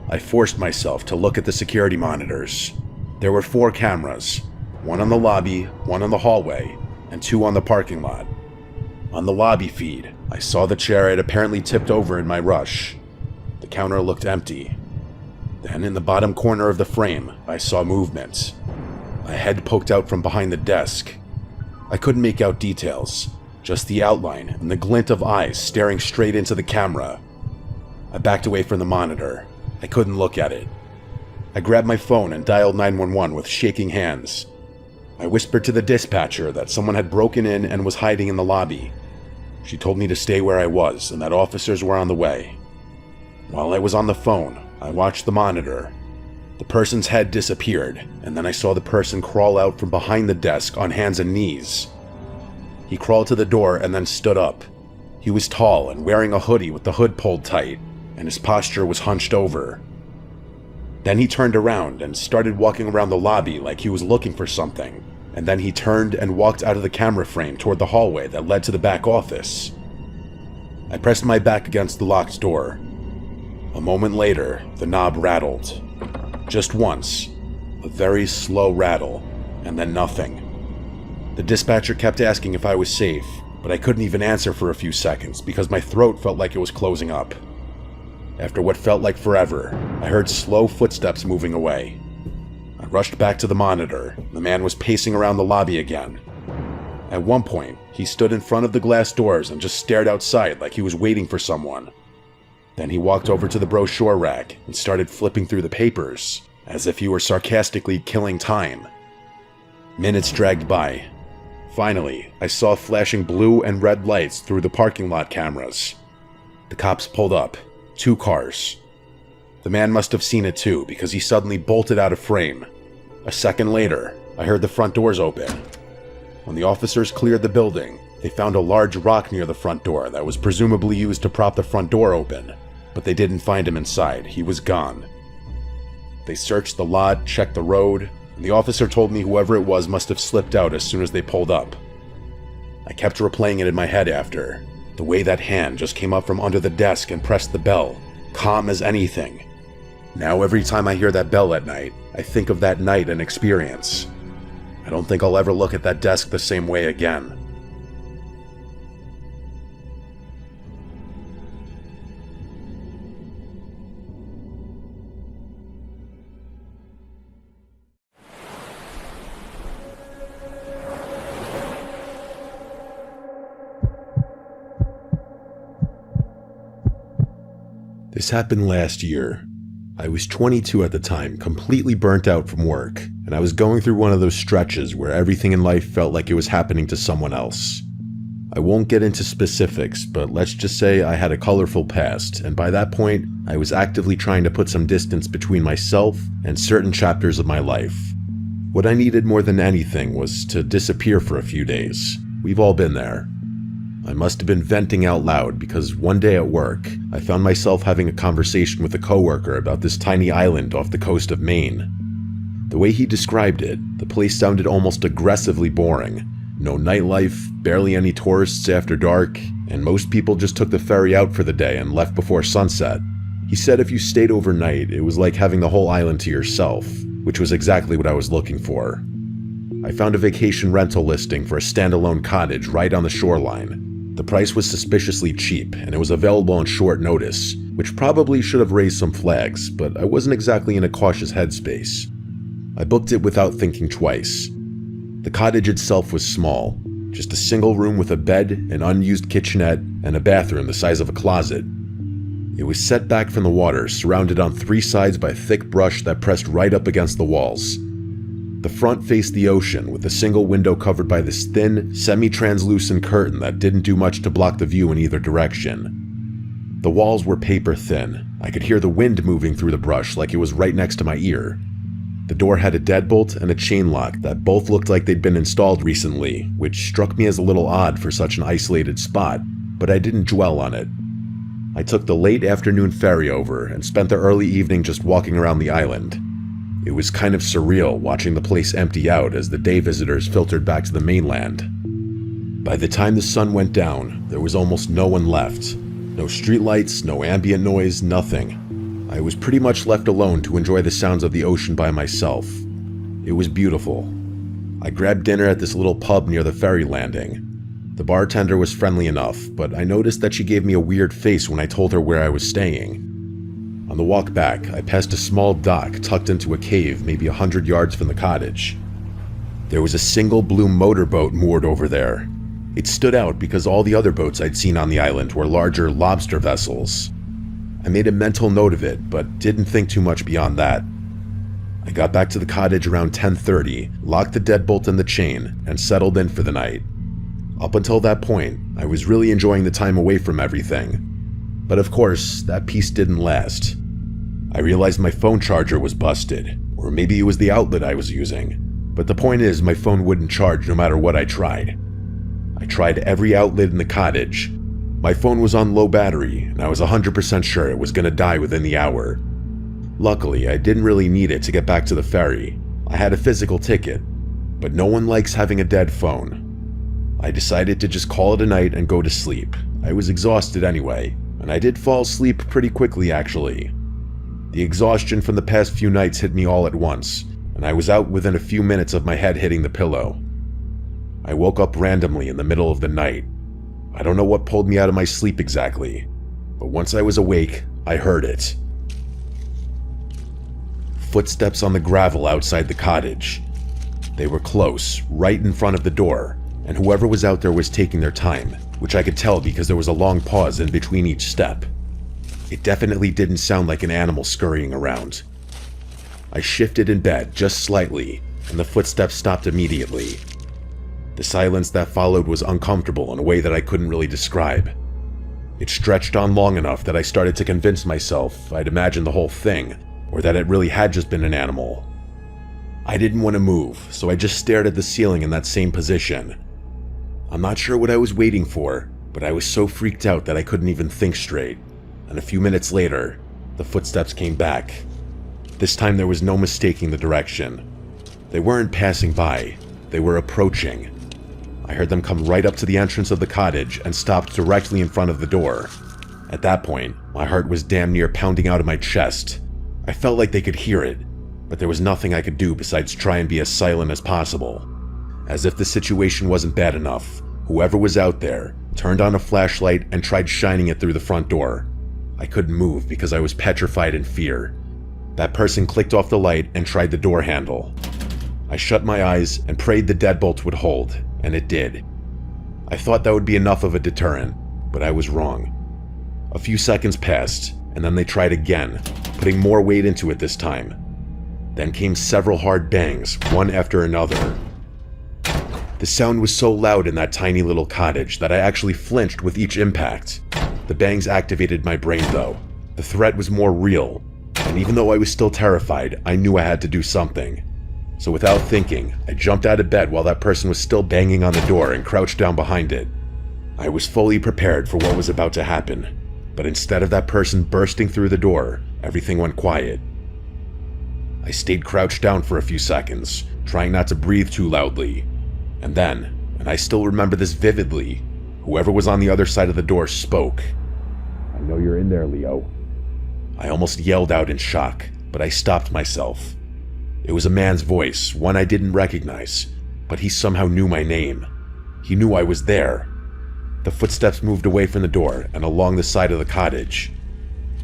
I forced myself to look at the security monitors. There were 4 cameras, one on the lobby, one on the hallway, and 2 on the parking lot. On the lobby feed, I saw the chair had apparently tipped over in my rush. The counter looked empty. Then in the bottom corner of the frame, I saw movement. A head poked out from behind the desk. I couldn't make out details, just the outline and the glint of eyes staring straight into the camera. I backed away from the monitor. I couldn't look at it. I grabbed my phone and dialed 911 with shaking hands. I whispered to the dispatcher that someone had broken in and was hiding in the lobby. She told me to stay where I was and that officers were on the way. While I was on the phone, I watched the monitor. The person's head disappeared, and then I saw the person crawl out from behind the desk on hands and knees. He crawled to the door and then stood up. He was tall and wearing a hoodie with the hood pulled tight, and his posture was hunched over. Then he turned around and started walking around the lobby like he was looking for something, and then he turned and walked out of the camera frame toward the hallway that led to the back office. I pressed my back against the locked door. A moment later, the knob rattled. Just once, a very slow rattle, and then nothing. The dispatcher kept asking if I was safe, but I couldn't even answer for a few seconds because my throat felt like it was closing up. After what felt like forever, I heard slow footsteps moving away. I rushed back to the monitor. The man was pacing around the lobby again. At one point, he stood in front of the glass doors and just stared outside like he was waiting for someone. Then he walked over to the brochure rack and started flipping through the papers, as if he were sarcastically killing time. Minutes dragged by. Finally, I saw flashing blue and red lights through the parking lot cameras. The cops pulled up. 2 cars. The man must have seen it too, because he suddenly bolted out of frame. A second later, I heard the front doors open. When the officers cleared the building, they found a large rock near the front door that was presumably used to prop the front door open, but they didn't find him inside. He was gone. They searched the lot, checked the road, and the officer told me whoever it was must have slipped out as soon as they pulled up. I kept replaying it in my head after. The way that hand just came up from under the desk and pressed the bell, calm as anything. Now every time I hear that bell at night, I think of that night and experience. I don't think I'll ever look at that desk the same way again. This happened last year. I was 22 at the time, completely burnt out from work, and I was going through one of those stretches where everything in life felt like it was happening to someone else. I won't get into specifics, but let's just say I had a colorful past, and by that point, I was actively trying to put some distance between myself and certain chapters of my life. What I needed more than anything was to disappear for a few days. We've all been there. I must have been venting out loud because one day at work, I found myself having a conversation with a coworker about this tiny island off the coast of Maine. The way he described it, the place sounded almost aggressively boring. No nightlife, barely any tourists after dark, and most people just took the ferry out for the day and left before sunset. He said if you stayed overnight, it was like having the whole island to yourself, which was exactly what I was looking for. I found a vacation rental listing for a standalone cottage right on the shoreline. The price was suspiciously cheap, and it was available on short notice, which probably should have raised some flags, but I wasn't exactly in a cautious headspace. I booked it without thinking twice. The cottage itself was small, just a single room with a bed, an unused kitchenette, and a bathroom the size of a closet. It was set back from the water, surrounded on 3 sides by thick brush that pressed right up against the walls. The front faced the ocean, with a single window covered by this thin, semi-translucent curtain that didn't do much to block the view in either direction. The walls were paper thin. I could hear the wind moving through the brush like it was right next to my ear. The door had a deadbolt and a chain lock that both looked like they'd been installed recently, which struck me as a little odd for such an isolated spot, but I didn't dwell on it. I took the late afternoon ferry over and spent the early evening just walking around the island. It was kind of surreal watching the place empty out as the day visitors filtered back to the mainland. By the time the sun went down, there was almost no one left. No streetlights, no ambient noise, nothing. I was pretty much left alone to enjoy the sounds of the ocean by myself. It was beautiful. I grabbed dinner at this little pub near the ferry landing. The bartender was friendly enough, but I noticed that she gave me a weird face when I told her where I was staying. On the walk back, I passed a small dock tucked into a cave maybe 100 yards from the cottage. There was a single blue motorboat moored over there. It stood out because all the other boats I'd seen on the island were larger lobster vessels. I made a mental note of it, but didn't think too much beyond that. I got back to the cottage around 10:30, locked the deadbolt in the chain, and settled in for the night. Up until that point, I was really enjoying the time away from everything. But of course, that peace didn't last. I realized my phone charger was busted, or maybe it was the outlet I was using. But the point is, my phone wouldn't charge no matter what I tried. I tried every outlet in the cottage. My phone was on low battery, and I was 100% sure it was going to die within the hour. Luckily, I didn't really need it to get back to the ferry. I had a physical ticket, but no one likes having a dead phone. I decided to just call it a night and go to sleep. I was exhausted anyway, and I did fall asleep pretty quickly actually. The exhaustion from the past few nights hit me all at once, and I was out within a few minutes of my head hitting the pillow. I woke up randomly in the middle of the night. I don't know what pulled me out of my sleep exactly, but once I was awake, I heard it. Footsteps on the gravel outside the cottage. They were close, right in front of the door, and whoever was out there was taking their time, which I could tell because there was a long pause in between each step. It definitely didn't sound like an animal scurrying around. I shifted in bed just slightly, and the footsteps stopped immediately. The silence that followed was uncomfortable in a way that I couldn't really describe. It stretched on long enough that I started to convince myself I'd imagined the whole thing, or that it really had just been an animal. I didn't want to move, so I just stared at the ceiling in that same position. I'm not sure what I was waiting for, but I was so freaked out that I couldn't even think straight. And a few minutes later, the footsteps came back. This time there was no mistaking the direction. They weren't passing by, they were approaching. I heard them come right up to the entrance of the cottage and stopped directly in front of the door. At that point, my heart was damn near pounding out of my chest. I felt like they could hear it, but there was nothing I could do besides try and be as silent as possible. As if the situation wasn't bad enough, whoever was out there turned on a flashlight and tried shining it through the front door. I couldn't move because I was petrified in fear. That person clicked off the light and tried the door handle. I shut my eyes and prayed the deadbolt would hold, and it did. I thought that would be enough of a deterrent, but I was wrong. A few seconds passed, and then they tried again, putting more weight into it this time. Then came several hard bangs, one after another. The sound was so loud in that tiny little cottage that I actually flinched with each impact. The bangs activated my brain though. The threat was more real, and even though I was still terrified, I knew I had to do something. So without thinking, I jumped out of bed while that person was still banging on the door and crouched down behind it. I was fully prepared for what was about to happen, but instead of that person bursting through the door, everything went quiet. I stayed crouched down for a few seconds, trying not to breathe too loudly. And then, and I still remember this vividly, whoever was on the other side of the door spoke. "I know you're in there, Leo." I almost yelled out in shock, but I stopped myself. It was a man's voice, one I didn't recognize, but he somehow knew my name. He knew I was there. The footsteps moved away from the door and along the side of the cottage.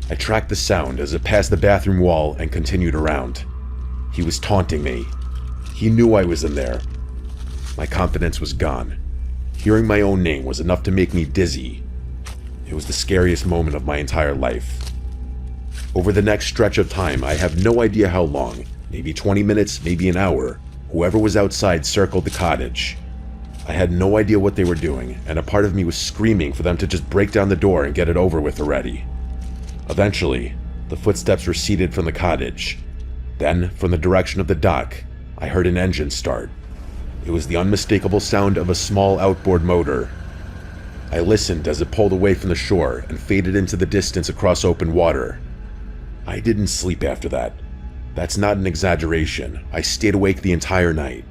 I tracked the sound as it passed the bathroom wall and continued around. He was taunting me. He knew I was in there. My confidence was gone. Hearing my own name was enough to make me dizzy. It was the scariest moment of my entire life. Over the next stretch of time, I have no idea how long, maybe 20 minutes, maybe an hour, whoever was outside circled the cottage. I had no idea what they were doing, and a part of me was screaming for them to just break down the door and get it over with already. Eventually, the footsteps receded from the cottage. Then, from the direction of the dock, I heard an engine start. It was the unmistakable sound of a small outboard motor. I listened as it pulled away from the shore and faded into the distance across open water. I didn't sleep after that. That's not an exaggeration. I stayed awake the entire night.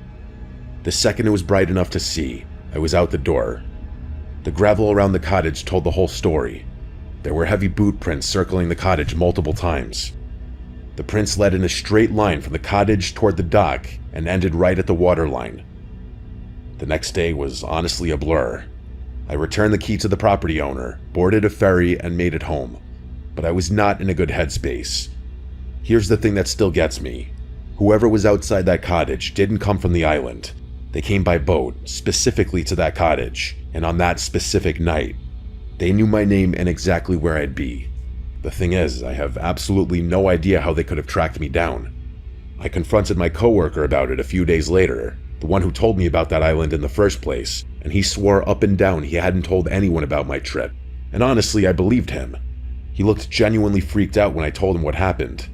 The second it was bright enough to see, I was out the door. The gravel around the cottage told the whole story. There were heavy boot prints circling the cottage multiple times. The prints led in a straight line from the cottage toward the dock and ended right at the water line. The next day was honestly a blur. I returned the key to the property owner, boarded a ferry, and made it home. But I was not in a good headspace. Here's the thing that still gets me. Whoever was outside that cottage didn't come from the island. They came by boat, specifically to that cottage, and on that specific night. They knew my name and exactly where I'd be. The thing is, I have absolutely no idea how they could have tracked me down. I confronted my coworker about it a few days later, the one who told me about that island in the first place, and he swore up and down he hadn't told anyone about my trip. And honestly, I believed him. He looked genuinely freaked out when I told him what happened.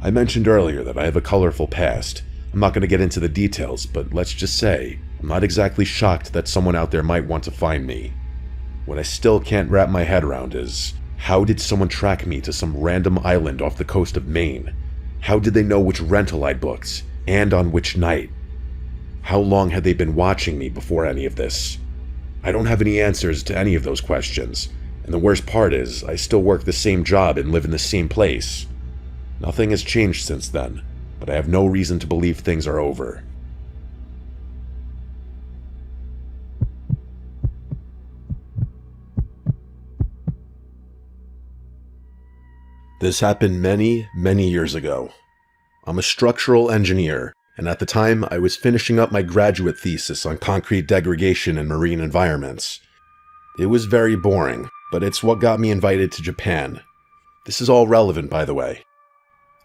I mentioned earlier that I have a colorful past. I'm not going to get into the details, but let's just say, I'm not exactly shocked that someone out there might want to find me. What I still can't wrap my head around is, how did someone track me to some random island off the coast of Maine? How did they know which rental I'd booked, and on which night? How long had they been watching me before any of this? I don't have any answers to any of those questions, and the worst part is, I still work the same job and live in the same place. Nothing has changed since then, but I have no reason to believe things are over. This happened many, many years ago. I'm a structural engineer, and at the time I was finishing up my graduate thesis on concrete degradation in marine environments. It was very boring, but it's what got me invited to Japan. This is all relevant, by the way.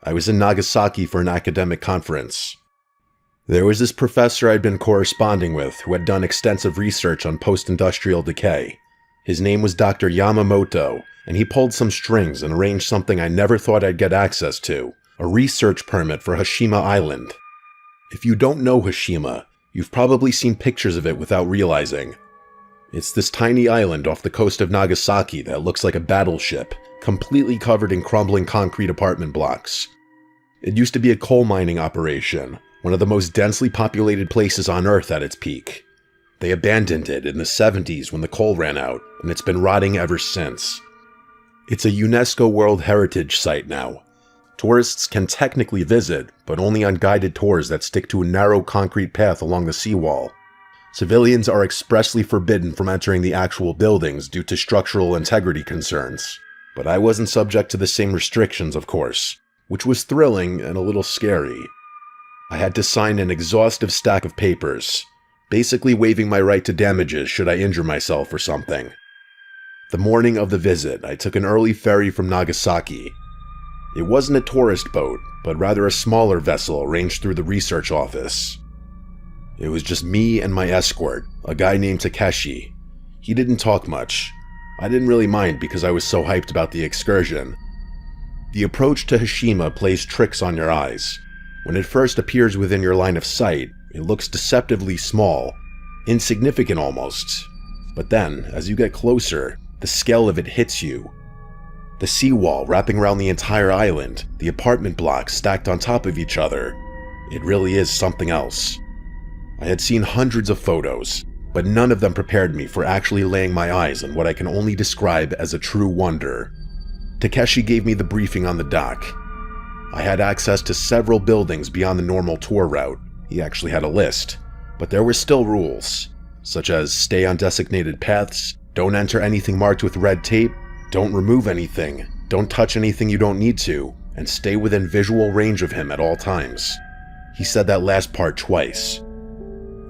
I was in Nagasaki for an academic conference. There was this professor I'd been corresponding with who had done extensive research on post-industrial decay. His name was Dr. Yamamoto, and he pulled some strings and arranged something I never thought I'd get access to, a research permit for Hashima Island. If you don't know Hashima, you've probably seen pictures of it without realizing. It's this tiny island off the coast of Nagasaki that looks like a battleship, completely covered in crumbling concrete apartment blocks. It used to be a coal mining operation, one of the most densely populated places on Earth at its peak. They abandoned it in the 70s when the coal ran out, and it's been rotting ever since. It's a UNESCO World Heritage Site now. Tourists can technically visit, but only on guided tours that stick to a narrow concrete path along the seawall. Civilians are expressly forbidden from entering the actual buildings due to structural integrity concerns. But I wasn't subject to the same restrictions, of course, which was thrilling and a little scary. I had to sign an exhaustive stack of papers, basically waiving my right to damages should I injure myself or something. The morning of the visit, I took an early ferry from Nagasaki. It wasn't a tourist boat, but rather a smaller vessel arranged through the research office. It was just me and my escort, a guy named Takeshi. He didn't talk much. I didn't really mind because I was so hyped about the excursion. The approach to Hashima plays tricks on your eyes. When it first appears within your line of sight, it looks deceptively small, insignificant almost. But then, as you get closer, the scale of it hits you. The seawall wrapping around the entire island, the apartment blocks stacked on top of each other. It really is something else. I had seen hundreds of photos, but none of them prepared me for actually laying my eyes on what I can only describe as a true wonder. Takeshi gave me the briefing on the dock. I had access to several buildings beyond the normal tour route. He actually had a list, but there were still rules, such as stay on designated paths, don't enter anything marked with red tape, don't remove anything, don't touch anything you don't need to, and stay within visual range of him at all times. He said that last part twice.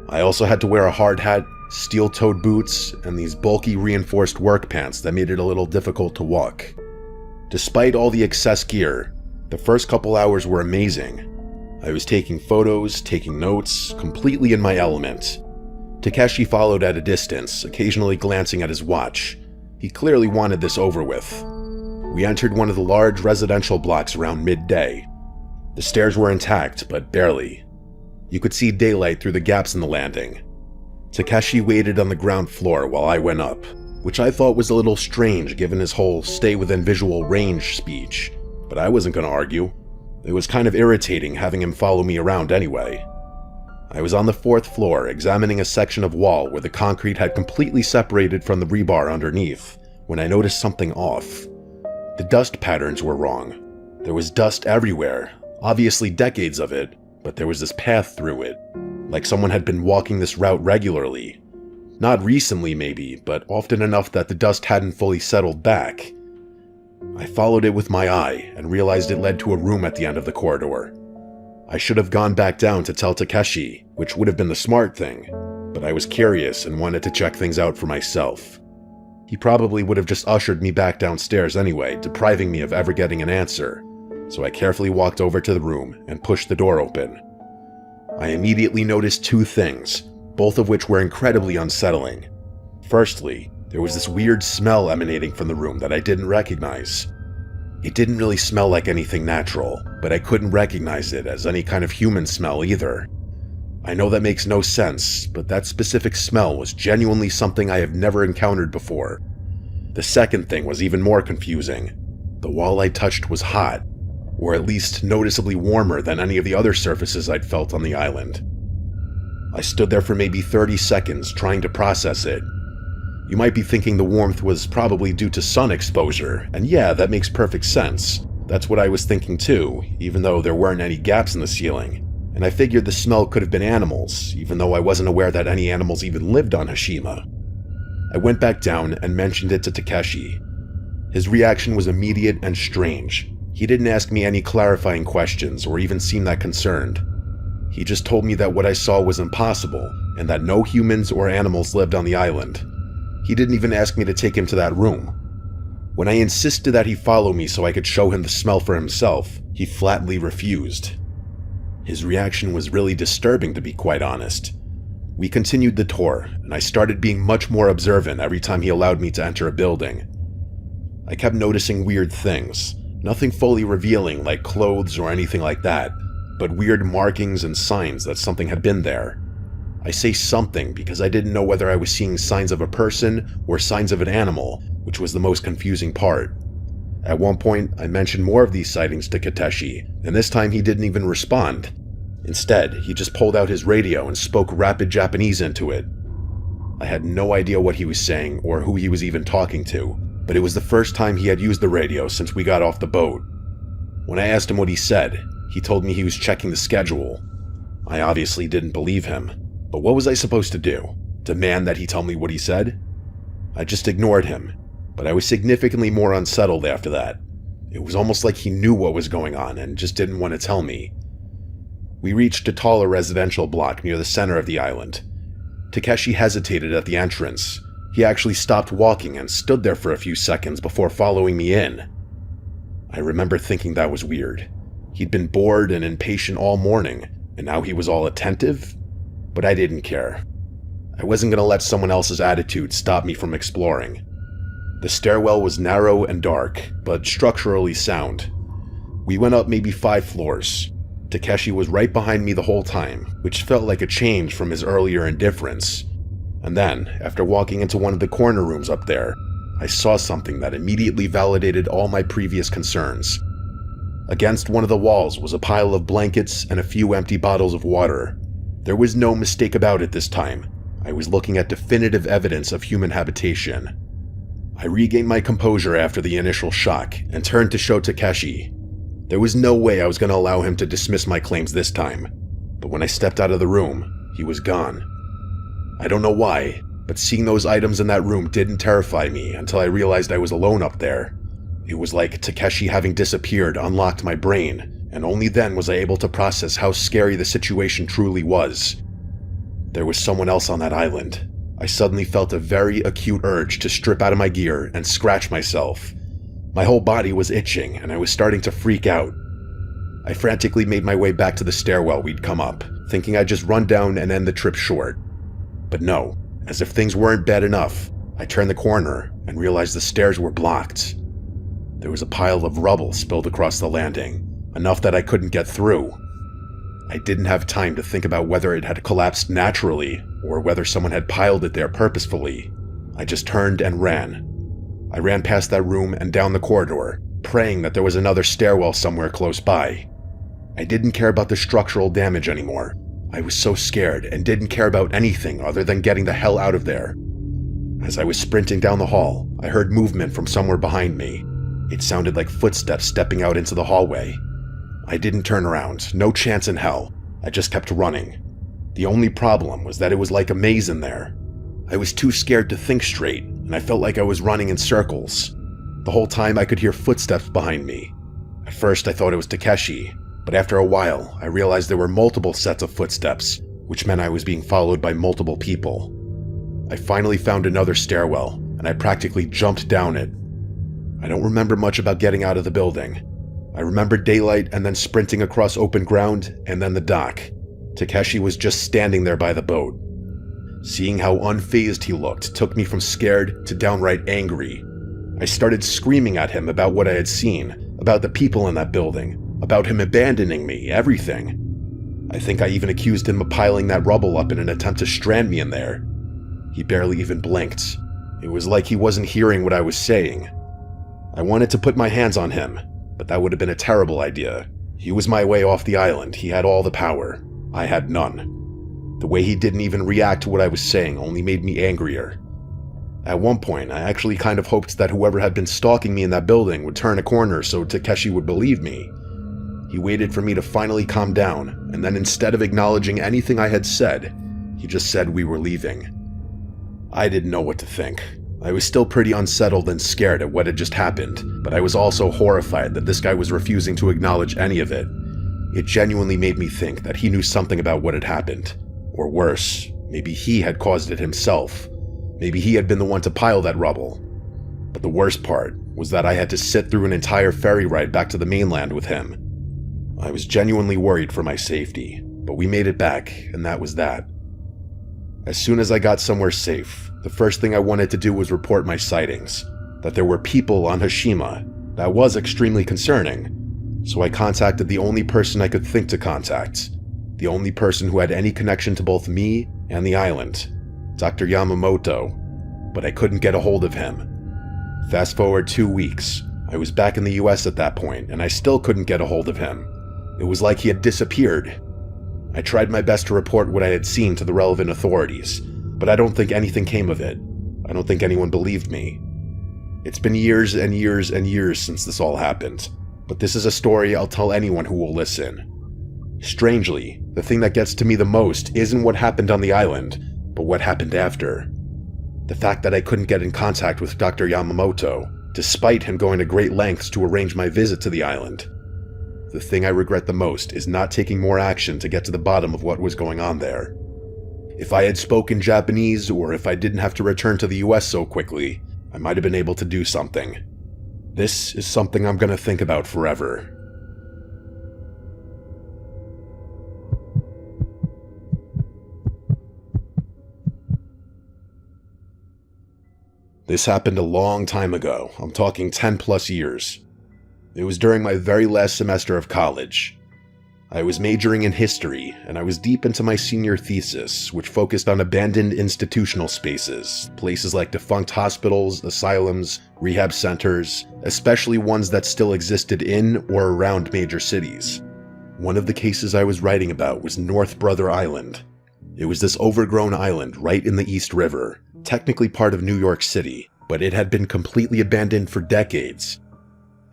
I also had to wear a hard hat, steel-toed boots, and these bulky reinforced work pants that made it a little difficult to walk. Despite all the excess gear, the first couple hours were amazing. I was taking photos, taking notes, completely in my element. Takeshi followed at a distance, occasionally glancing at his watch. He clearly wanted this over with. We entered one of the large residential blocks around midday. The stairs were intact, but barely. You could see daylight through the gaps in the landing. Takeshi waited on the ground floor while I went up, which I thought was a little strange given his whole stay within visual range speech, but I wasn't going to argue. It was kind of irritating having him follow me around anyway. I was on the 4th floor examining a section of wall where the concrete had completely separated from the rebar underneath when I noticed something off. The dust patterns were wrong. There was dust everywhere, obviously decades of it, but there was this path through it, like someone had been walking this route regularly. Not recently maybe, but often enough that the dust hadn't fully settled back. I followed it with my eye and realized it led to a room at the end of the corridor. I should have gone back down to tell Takeshi, which would have been the smart thing, but I was curious and wanted to check things out for myself. He probably would have just ushered me back downstairs anyway, depriving me of ever getting an answer, so I carefully walked over to the room and pushed the door open. I immediately noticed 2 things, both of which were incredibly unsettling. Firstly, there was this weird smell emanating from the room that I didn't recognize. It didn't really smell like anything natural, but I couldn't recognize it as any kind of human smell either. I know that makes no sense, but that specific smell was genuinely something I have never encountered before. The second thing was even more confusing. The wall I touched was hot, or at least noticeably warmer than any of the other surfaces I'd felt on the island. I stood there for maybe 30 seconds trying to process it. You might be thinking the warmth was probably due to sun exposure, and yeah, that makes perfect sense. That's what I was thinking too, even though there weren't any gaps in the ceiling. And I figured the smell could have been animals, even though I wasn't aware that any animals even lived on Hashima. I went back down and mentioned it to Takeshi. His reaction was immediate and strange. He didn't ask me any clarifying questions or even seem that concerned. He just told me that what I saw was impossible, and that no humans or animals lived on the island. He didn't even ask me to take him to that room. When I insisted that he follow me so I could show him the smell for himself, he flatly refused. His reaction was really disturbing, to be quite honest. We continued the tour, and I started being much more observant every time he allowed me to enter a building. I kept noticing weird things, nothing fully revealing like clothes or anything like that, but weird markings and signs that something had been there. I say something because I didn't know whether I was seeing signs of a person or signs of an animal, which was the most confusing part. At one point, I mentioned more of these sightings to Takeshi, and this time he didn't even respond. Instead, he just pulled out his radio and spoke rapid Japanese into it. I had no idea what he was saying or who he was even talking to, but it was the first time he had used the radio since we got off the boat. When I asked him what he said, he told me he was checking the schedule. I obviously didn't believe him. But what was I supposed to do? Demand that he tell me what he said? I just ignored him, but I was significantly more unsettled after that. It was almost like he knew what was going on and just didn't want to tell me. We reached a taller residential block near the center of the island. Takeshi hesitated at the entrance. He actually stopped walking and stood there for a few seconds before following me in. I remember thinking that was weird. He'd been bored and impatient all morning, and now he was all attentive? But I didn't care. I wasn't going to let someone else's attitude stop me from exploring. The stairwell was narrow and dark, but structurally sound. We went up maybe 5 floors. Takeshi was right behind me the whole time, which felt like a change from his earlier indifference. And then, after walking into one of the corner rooms up there, I saw something that immediately validated all my previous concerns. Against one of the walls was a pile of blankets and a few empty bottles of water. There was no mistake about it this time. I was looking at definitive evidence of human habitation. I regained my composure after the initial shock and turned to show Takeshi. There was no way I was going to allow him to dismiss my claims this time, but when I stepped out of the room, he was gone. I don't know why, but seeing those items in that room didn't terrify me until I realized I was alone up there. It was like Takeshi having disappeared unlocked my brain, and only then was I able to process how scary the situation truly was. There was someone else on that island. I suddenly felt a very acute urge to strip out of my gear and scratch myself. My whole body was itching, and I was starting to freak out. I frantically made my way back to the stairwell we'd come up, thinking I'd just run down and end the trip short. But no, as if things weren't bad enough, I turned the corner and realized the stairs were blocked. There was a pile of rubble spilled across the landing, enough that I couldn't get through. I didn't have time to think about whether it had collapsed naturally or whether someone had piled it there purposefully. I just turned and ran. I ran past that room and down the corridor, praying that there was another stairwell somewhere close by. I didn't care about the structural damage anymore. I was so scared and didn't care about anything other than getting the hell out of there. As I was sprinting down the hall, I heard movement from somewhere behind me. It sounded like footsteps stepping out into the hallway. I didn't turn around, no chance in hell. I just kept running. The only problem was that it was like a maze in there. I was too scared to think straight, and I felt like I was running in circles. The whole time I could hear footsteps behind me. At first I thought it was Takeshi, but after a while I realized there were multiple sets of footsteps, which meant I was being followed by multiple people. I finally found another stairwell, and I practically jumped down it. I don't remember much about getting out of the building. I remember daylight and then sprinting across open ground and then the dock. Takeshi was just standing there by the boat. Seeing how unfazed he looked took me from scared to downright angry. I started screaming at him about what I had seen, about the people in that building, about him abandoning me, everything. I think I even accused him of piling that rubble up in an attempt to strand me in there. He barely even blinked. It was like he wasn't hearing what I was saying. I wanted to put my hands on him, but that would have been a terrible idea. He was my way off the island. He had all the power. I had none. The way he didn't even react to what I was saying only made me angrier. At one point, I actually kind of hoped that whoever had been stalking me in that building would turn a corner so Takeshi would believe me. He waited for me to finally calm down, and then instead of acknowledging anything I had said, he just said we were leaving. I didn't know what to think. I was still pretty unsettled and scared at what had just happened, but I was also horrified that this guy was refusing to acknowledge any of it. It genuinely made me think that he knew something about what had happened. Or worse, maybe he had caused it himself. Maybe he had been the one to pile that rubble. But the worst part was that I had to sit through an entire ferry ride back to the mainland with him. I was genuinely worried for my safety, but we made it back, and that was that. As soon as I got somewhere safe, the first thing I wanted to do was report my sightings. That there were people on Hashima. That was extremely concerning. So I contacted the only person I could think to contact. The only person who had any connection to both me and the island. Dr. Yamamoto. But I couldn't get a hold of him. Fast forward 2 weeks. I was back in the US at that point, and I still couldn't get a hold of him. It was like he had disappeared. I tried my best to report what I had seen to the relevant authorities, but I don't think anything came of it. I don't think anyone believed me. It's been years and years and years since this all happened, but this is a story I'll tell anyone who will listen. Strangely, the thing that gets to me the most isn't what happened on the island, but what happened after. The fact that I couldn't get in contact with Dr. Yamamoto, despite him going to great lengths to arrange my visit to the island. The thing I regret the most is not taking more action to get to the bottom of what was going on there. If I had spoken Japanese, or if I didn't have to return to the US so quickly, I might have been able to do something. This is something I'm gonna think about forever. This happened a long time ago. I'm talking 10 plus years. It was during my very last semester of college. I was majoring in history, and I was deep into my senior thesis, which focused on abandoned institutional spaces, places like defunct hospitals, asylums, rehab centers, especially ones that still existed in or around major cities. One of the cases I was writing about was North Brother Island. It was this overgrown island right in the East River, technically part of New York City, but it had been completely abandoned for decades.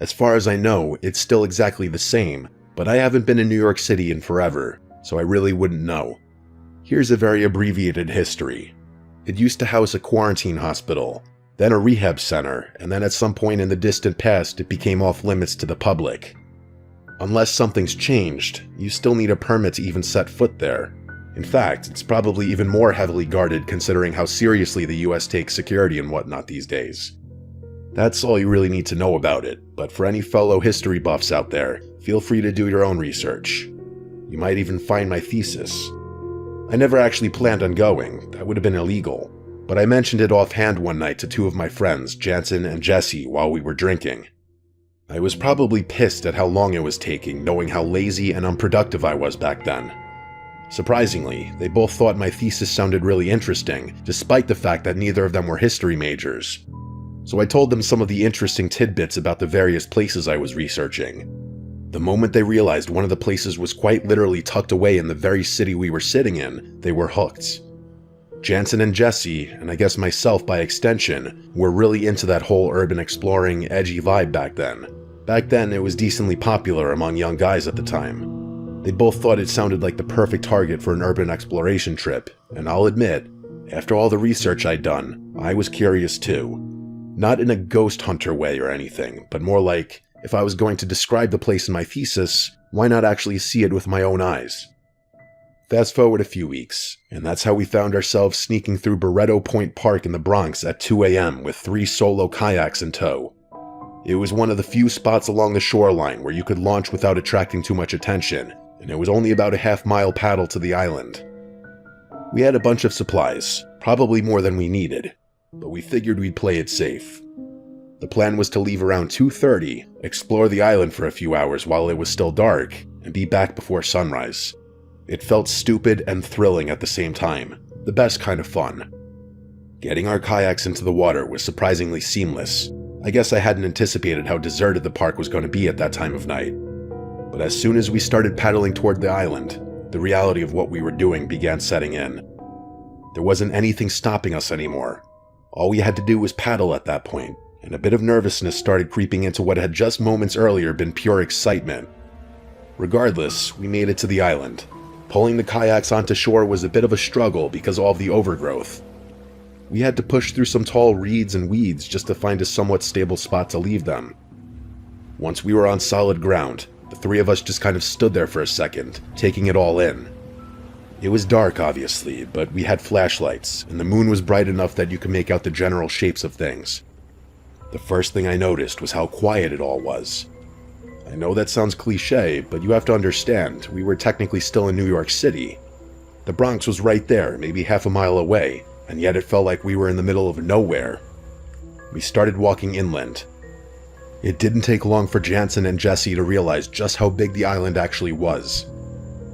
As far as I know, it's still exactly the same, but I haven't been in New York City in forever, so I really wouldn't know. Here's a very abbreviated history. It used to house a quarantine hospital, then a rehab center, and then at some point in the distant past it became off limits to the public. Unless something's changed, you still need a permit to even set foot there. In fact, it's probably even more heavily guarded considering how seriously the US takes security and whatnot these days. That's all you really need to know about it, but for any fellow history buffs out there, feel free to do your own research. You might even find my thesis. I never actually planned on going, that would have been illegal, but I mentioned it offhand one night to two of my friends, Jansen and Jesse, while we were drinking. I was probably pissed at how long it was taking, knowing how lazy and unproductive I was back then. Surprisingly, they both thought my thesis sounded really interesting, despite the fact that neither of them were history majors. So I told them some of the interesting tidbits about the various places I was researching. The moment they realized one of the places was quite literally tucked away in the very city we were sitting in, they were hooked. Jansen and Jesse, and I guess myself by extension, were really into that whole urban exploring, edgy vibe back then. Back then, it was decently popular among young guys at the time. They both thought it sounded like the perfect target for an urban exploration trip, and I'll admit, after all the research I'd done, I was curious too. Not in a ghost hunter way or anything, but more like, if I was going to describe the place in my thesis, why not actually see it with my own eyes? Fast forward a few weeks, and that's how we found ourselves sneaking through Barretto Point Park in the Bronx at 2 a.m. with 3 solo kayaks in tow. It was one of the few spots along the shoreline where you could launch without attracting too much attention, and it was only about a half-mile paddle to the island. We had a bunch of supplies, probably more than we needed, but we figured we'd play it safe. The plan was to leave around 2:30, explore the island for a few hours while it was still dark, and be back before sunrise. It felt stupid and thrilling at the same time, the best kind of fun. Getting our kayaks into the water was surprisingly seamless. I guess I hadn't anticipated how deserted the park was going to be at that time of night. But as soon as we started paddling toward the island, the reality of what we were doing began setting in. There wasn't anything stopping us anymore. All we had to do was paddle at that point, and a bit of nervousness started creeping into what had just moments earlier been pure excitement. Regardless, we made it to the island. Pulling the kayaks onto shore was a bit of a struggle because of all the overgrowth. We had to push through some tall reeds and weeds just to find a somewhat stable spot to leave them. Once we were on solid ground, the 3 of us just kind of stood there for a second, taking it all in. It was dark, obviously, but we had flashlights, and the moon was bright enough that you could make out the general shapes of things. The first thing I noticed was how quiet it all was. I know that sounds cliche, but you have to understand, we were technically still in New York City. The Bronx was right there, maybe half a mile away, and yet it felt like we were in the middle of nowhere. We started walking inland. It didn't take long for Jansen and Jesse to realize just how big the island actually was.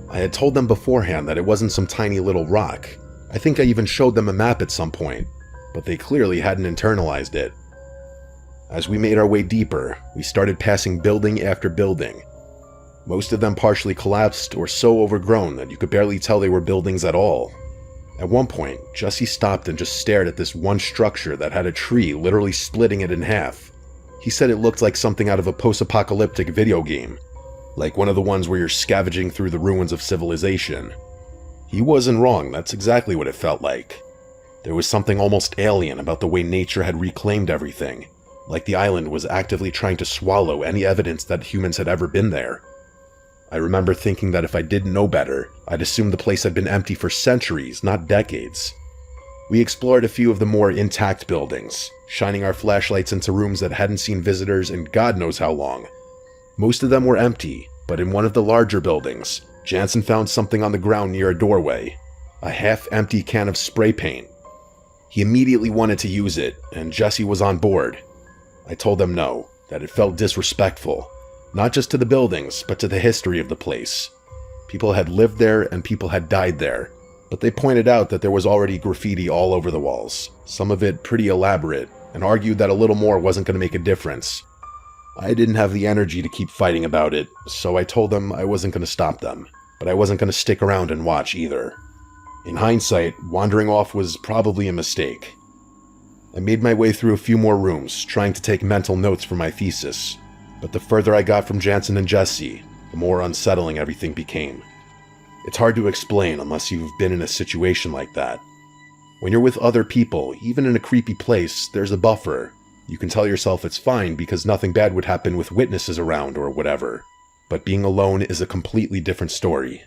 I had told them beforehand that it wasn't some tiny little rock. I think I even showed them a map at some point, but they clearly hadn't internalized it. As we made our way deeper, we started passing building after building. Most of them partially collapsed or so overgrown that you could barely tell they were buildings at all. At one point, Jesse stopped and just stared at this one structure that had a tree literally splitting it in half. He said it looked like something out of a post-apocalyptic video game, like one of the ones where you're scavenging through the ruins of civilization. He wasn't wrong, that's exactly what it felt like. There was something almost alien about the way nature had reclaimed everything, like the island was actively trying to swallow any evidence that humans had ever been there. I remember thinking that if I didn't know better, I'd assume the place had been empty for centuries, not decades. We explored a few of the more intact buildings, shining our flashlights into rooms that hadn't seen visitors in God knows how long. Most of them were empty, but in one of the larger buildings, Jansen found something on the ground near a doorway, a half-empty can of spray paint. He immediately wanted to use it, and Jesse was on board. I told them no, that it felt disrespectful, not just to the buildings, but to the history of the place. People had lived there and people had died there, but they pointed out that there was already graffiti all over the walls, some of it pretty elaborate, and argued that a little more wasn't going to make a difference. I didn't have the energy to keep fighting about it, so I told them I wasn't going to stop them, but I wasn't going to stick around and watch either. In hindsight, wandering off was probably a mistake. I made my way through a few more rooms, trying to take mental notes for my thesis, but the further I got from Jansen and Jesse, the more unsettling everything became. It's hard to explain unless you've been in a situation like that. When you're with other people, even in a creepy place, there's a buffer. You can tell yourself it's fine because nothing bad would happen with witnesses around or whatever. But being alone is a completely different story.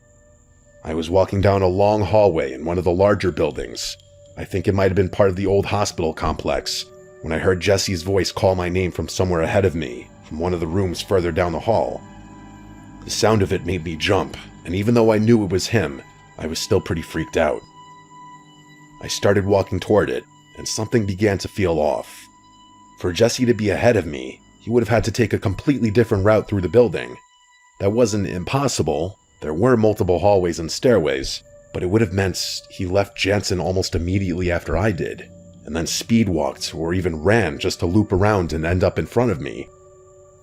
I was walking down a long hallway in one of the larger buildings. I think it might have been part of the old hospital complex, when I heard Jesse's voice call my name from somewhere ahead of me, from one of the rooms further down the hall. The sound of it made me jump, and even though I knew it was him, I was still pretty freaked out. I started walking toward it, and something began to feel off. For Jesse to be ahead of me, he would have had to take a completely different route through the building. That wasn't impossible. There were multiple hallways and stairways, but it would have meant he left Jansen almost immediately after I did, and then speed walked or even ran just to loop around and end up in front of me.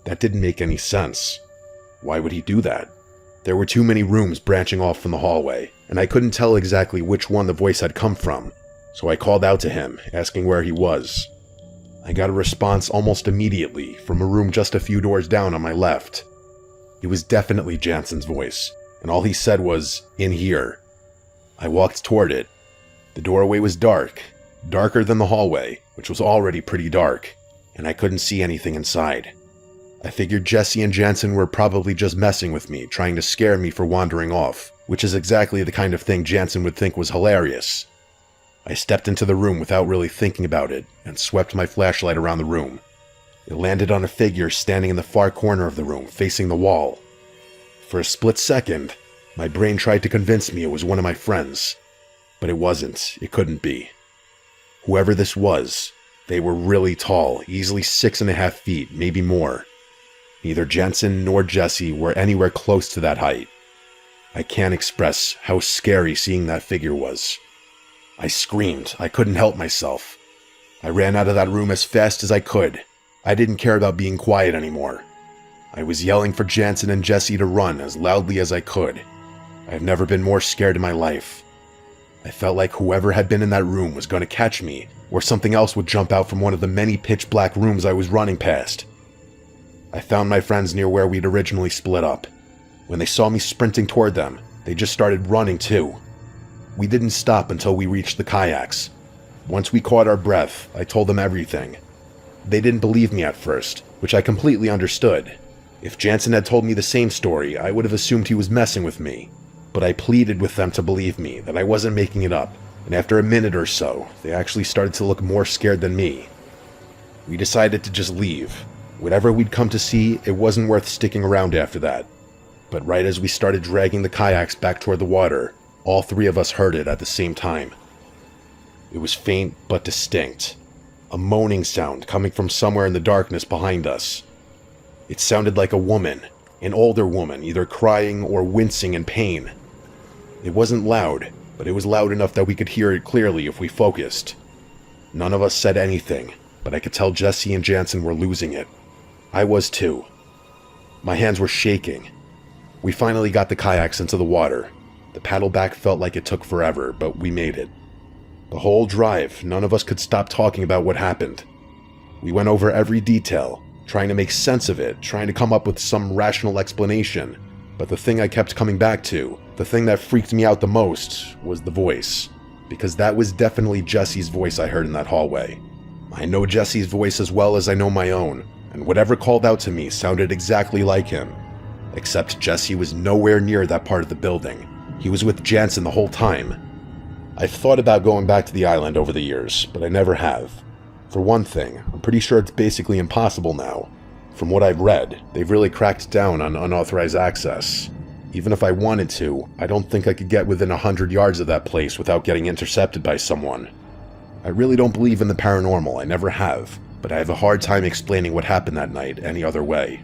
That didn't make any sense. Why would he do that? There were too many rooms branching off from the hallway, and I couldn't tell exactly which one the voice had come from, so I called out to him, asking where he was. I got a response almost immediately from a room just a few doors down on my left. It was definitely Jansen's voice, and all he said was, "In here." I walked toward it. The doorway was dark, darker than the hallway, which was already pretty dark, and I couldn't see anything inside. I figured Jesse and Jansen were probably just messing with me, trying to scare me for wandering off, which is exactly the kind of thing Jansen would think was hilarious. I stepped into the room without really thinking about it, and swept my flashlight around the room. It landed on a figure standing in the far corner of the room, facing the wall. For a split second, my brain tried to convince me it was one of my friends, but it wasn't. It couldn't be. Whoever this was, they were really tall, easily 6.5 feet, maybe more. Neither Jansen nor Jesse were anywhere close to that height. I can't express how scary seeing that figure was. I screamed. I couldn't help myself. I ran out of that room as fast as I could. I didn't care about being quiet anymore. I was yelling for Jansen and Jesse to run as loudly as I could. I've never been more scared in my life. I felt like whoever had been in that room was going to catch me, or something else would jump out from one of the many pitch-black rooms I was running past. I found my friends near where we'd originally split up. When they saw me sprinting toward them, they just started running too. We didn't stop until we reached the kayaks. Once we caught our breath, I told them everything. They didn't believe me at first, which I completely understood. If Jansen had told me the same story, I would have assumed he was messing with me. But I pleaded with them to believe me, that I wasn't making it up, and after a minute or so, they actually started to look more scared than me. We decided to just leave. Whatever we'd come to see, it wasn't worth sticking around after that. But right as we started dragging the kayaks back toward the water, all three of us heard it at the same time. It was faint but distinct. A moaning sound coming from somewhere in the darkness behind us. It sounded like a woman, an older woman, either crying or wincing in pain. It wasn't loud, but it was loud enough that we could hear it clearly if we focused. None of us said anything, but I could tell Jesse and Jansen were losing it. I was too. My hands were shaking. We finally got the kayaks into the water. The paddle back felt like it took forever, but we made it. The whole drive, none of us could stop talking about what happened. We went over every detail, trying to make sense of it, trying to come up with some rational explanation. But the thing I kept coming back to, the thing that freaked me out the most, was the voice. Because that was definitely Jesse's voice I heard in that hallway. I know Jesse's voice as well as I know my own, and whatever called out to me sounded exactly like him. Except Jesse was nowhere near that part of the building. He was with Jansen the whole time. I've thought about going back to the island over the years, but I never have. For one thing, I'm pretty sure it's basically impossible now. From what I've read, they've really cracked down on unauthorized access. Even if I wanted to, I don't think I could get within 100 yards of that place without getting intercepted by someone. I really don't believe in the paranormal, I never have, but I have a hard time explaining what happened that night any other way.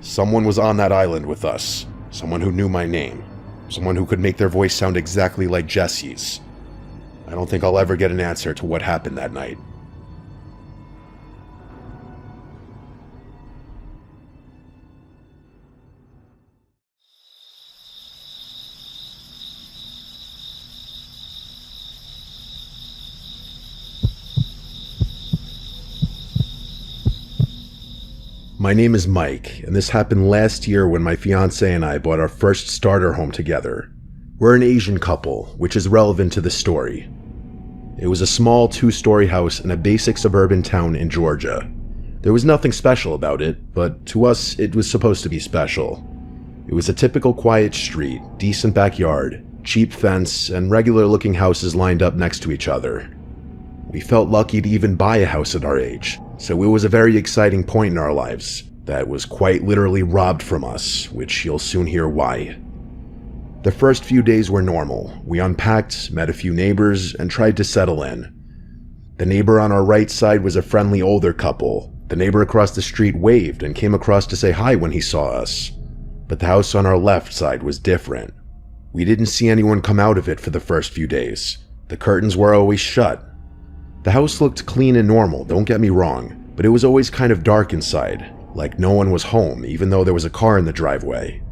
Someone was on that island with us, someone who knew my name, someone who could make their voice sound exactly like Jesse's. I don't think I'll ever get an answer to what happened that night. My name is Mike, and this happened last year when my fiancé and I bought our first starter home together. We're an Asian couple, which is relevant to the story. It was a small 2-story house in a basic suburban town in Georgia. There was nothing special about it, but to us it was supposed to be special. It was a typical quiet street, decent backyard, cheap fence, and regular-looking houses lined up next to each other. We felt lucky to even buy a house at our age, so it was a very exciting point in our lives that was quite literally robbed from us, which you'll soon hear why. The first few days were normal. We unpacked, met a few neighbors, and tried to settle in. The neighbor on our right side was a friendly older couple. The neighbor across the street waved and came across to say hi when he saw us. But the house on our left side was different. We didn't see anyone come out of it for the first few days. The curtains were always shut. The house looked clean and normal, don't get me wrong, but it was always kind of dark inside. like no one was home even though there was a car in the driveway.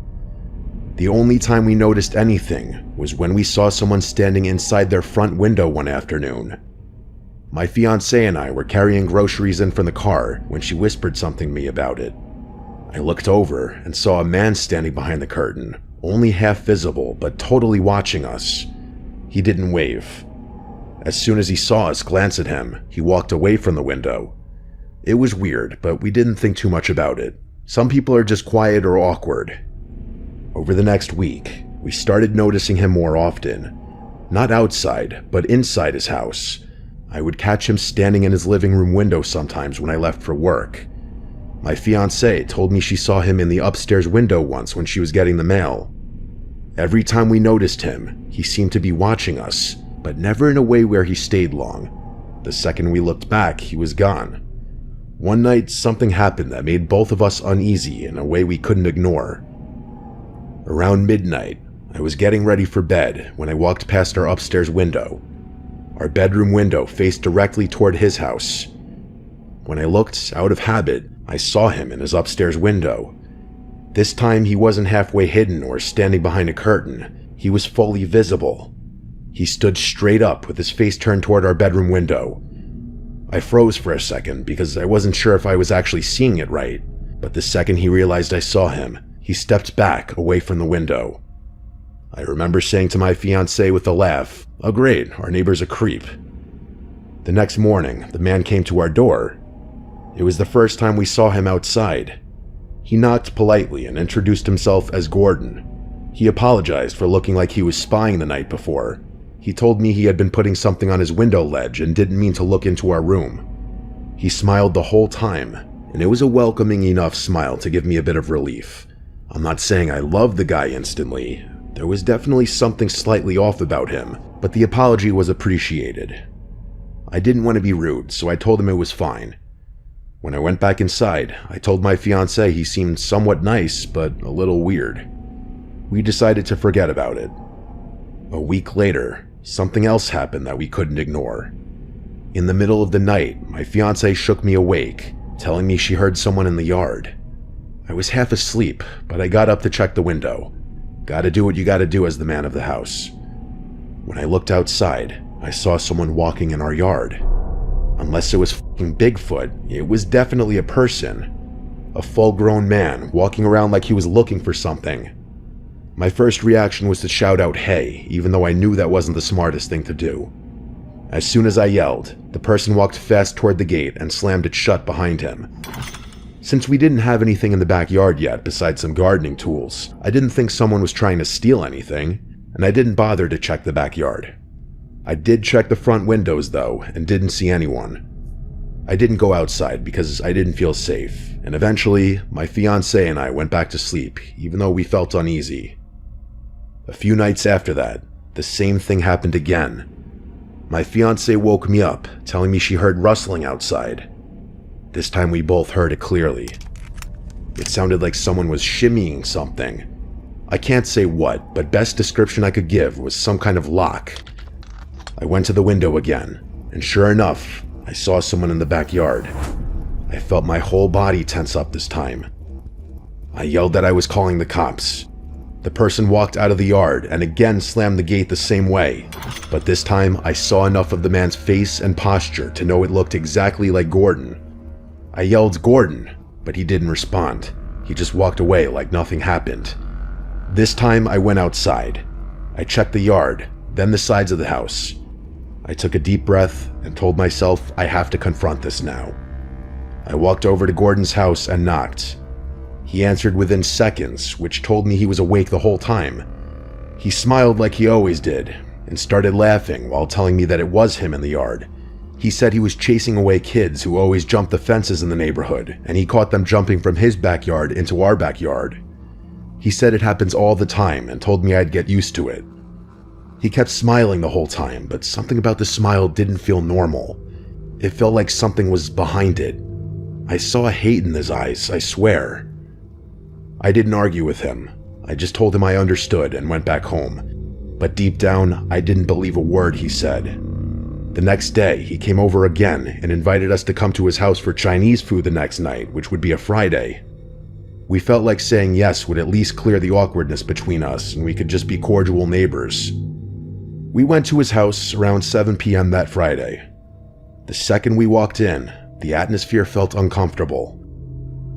The only time we noticed anything was when we saw someone standing inside their front window one afternoon. My fiancée and I were carrying groceries in from the car when she whispered something to me about it. I looked over and saw a man standing behind the curtain, only half visible but totally watching us. He didn't wave. As soon as he saw us glance at him, he walked away from the window. It was weird, but we didn't think too much about it. Some people are just quiet or awkward. Over the next week, we started noticing him more often. Not outside, but inside his house. I would catch him standing in his living room window sometimes when I left for work. My fiancée told me she saw him in the upstairs window once when she was getting the mail. Every time we noticed him, he seemed to be watching us, but never in a way where he stayed long. The second we looked back, he was gone. One night, something happened that made both of us uneasy in a way we couldn't ignore. Around midnight, I was getting ready for bed when I walked past our upstairs window. Our bedroom window faced directly toward his house. When I looked, out of habit, I saw him in his upstairs window. This time he wasn't halfway hidden or standing behind a curtain. He was fully visible. He stood straight up with his face turned toward our bedroom window. I froze for a second because I wasn't sure if I was actually seeing it right, but the second he realized I saw him, he stepped back away from the window. I remember saying to my fiancée with a laugh, "Oh great, our neighbor's a creep." The next morning, the man came to our door. It was the first time we saw him outside. He knocked politely and introduced himself as Gordon. He apologized for looking like he was spying the night before. He told me he had been putting something on his window ledge and didn't mean to look into our room. He smiled the whole time, and it was a welcoming enough smile to give me a bit of relief. I'm not saying I loved the guy instantly. There was definitely something slightly off about him, but the apology was appreciated. I didn't want to be rude, so I told him it was fine. When I went back inside, I told my fiancé he seemed somewhat nice, but a little weird. We decided to forget about it. A week later, something else happened that we couldn't ignore. In the middle of the night, my fiancée shook me awake, telling me she heard someone in the yard. I was half asleep, but I got up to check the window. Gotta do what you gotta do as the man of the house. When I looked outside, I saw someone walking in our yard. Unless it was fucking Bigfoot, it was definitely a person. A full-grown man walking around like he was looking for something. My first reaction was to shout out "hey," even though I knew that wasn't the smartest thing to do. As soon as I yelled, the person walked fast toward the gate and slammed it shut behind him. Since we didn't have anything in the backyard yet besides some gardening tools, I didn't think someone was trying to steal anything, and I didn't bother to check the backyard. I did check the front windows though, and didn't see anyone. I didn't go outside because I didn't feel safe, and eventually, my fiancée and I went back to sleep, even though we felt uneasy. A few nights after that, the same thing happened again. My fiancée woke me up, telling me she heard rustling outside. This time we both heard it clearly. It sounded like someone was shimmying something. I can't say what, but best description I could give was some kind of lock. I went to the window again, and sure enough, I saw someone in the backyard. I felt my whole body tense up this time. I yelled that I was calling the cops. The person walked out of the yard and again slammed the gate the same way, but this time I saw enough of the man's face and posture to know it looked exactly like Gordon. I yelled "Gordon," but he didn't respond. He just walked away like nothing happened. This time I went outside. I checked the yard, then the sides of the house. I took a deep breath and told myself I have to confront this now. I walked over to Gordon's house and knocked. He answered within seconds, which told me he was awake the whole time. He smiled like he always did, and started laughing while telling me that it was him in the yard. He said he was chasing away kids who always jumped the fences in the neighborhood, and he caught them jumping from his backyard into our backyard. He said it happens all the time and told me I'd get used to it. He kept smiling the whole time, but something about the smile didn't feel normal. It felt like something was behind it. I saw hate in his eyes, I swear. I didn't argue with him. I just told him I understood and went back home. But deep down, I didn't believe a word he said. The next day, he came over again and invited us to come to his house for Chinese food the next night, which would be a Friday. We felt like saying yes would at least clear the awkwardness between us and we could just be cordial neighbors. We went to his house around 7 p.m. that Friday. The second we walked in, the atmosphere felt uncomfortable.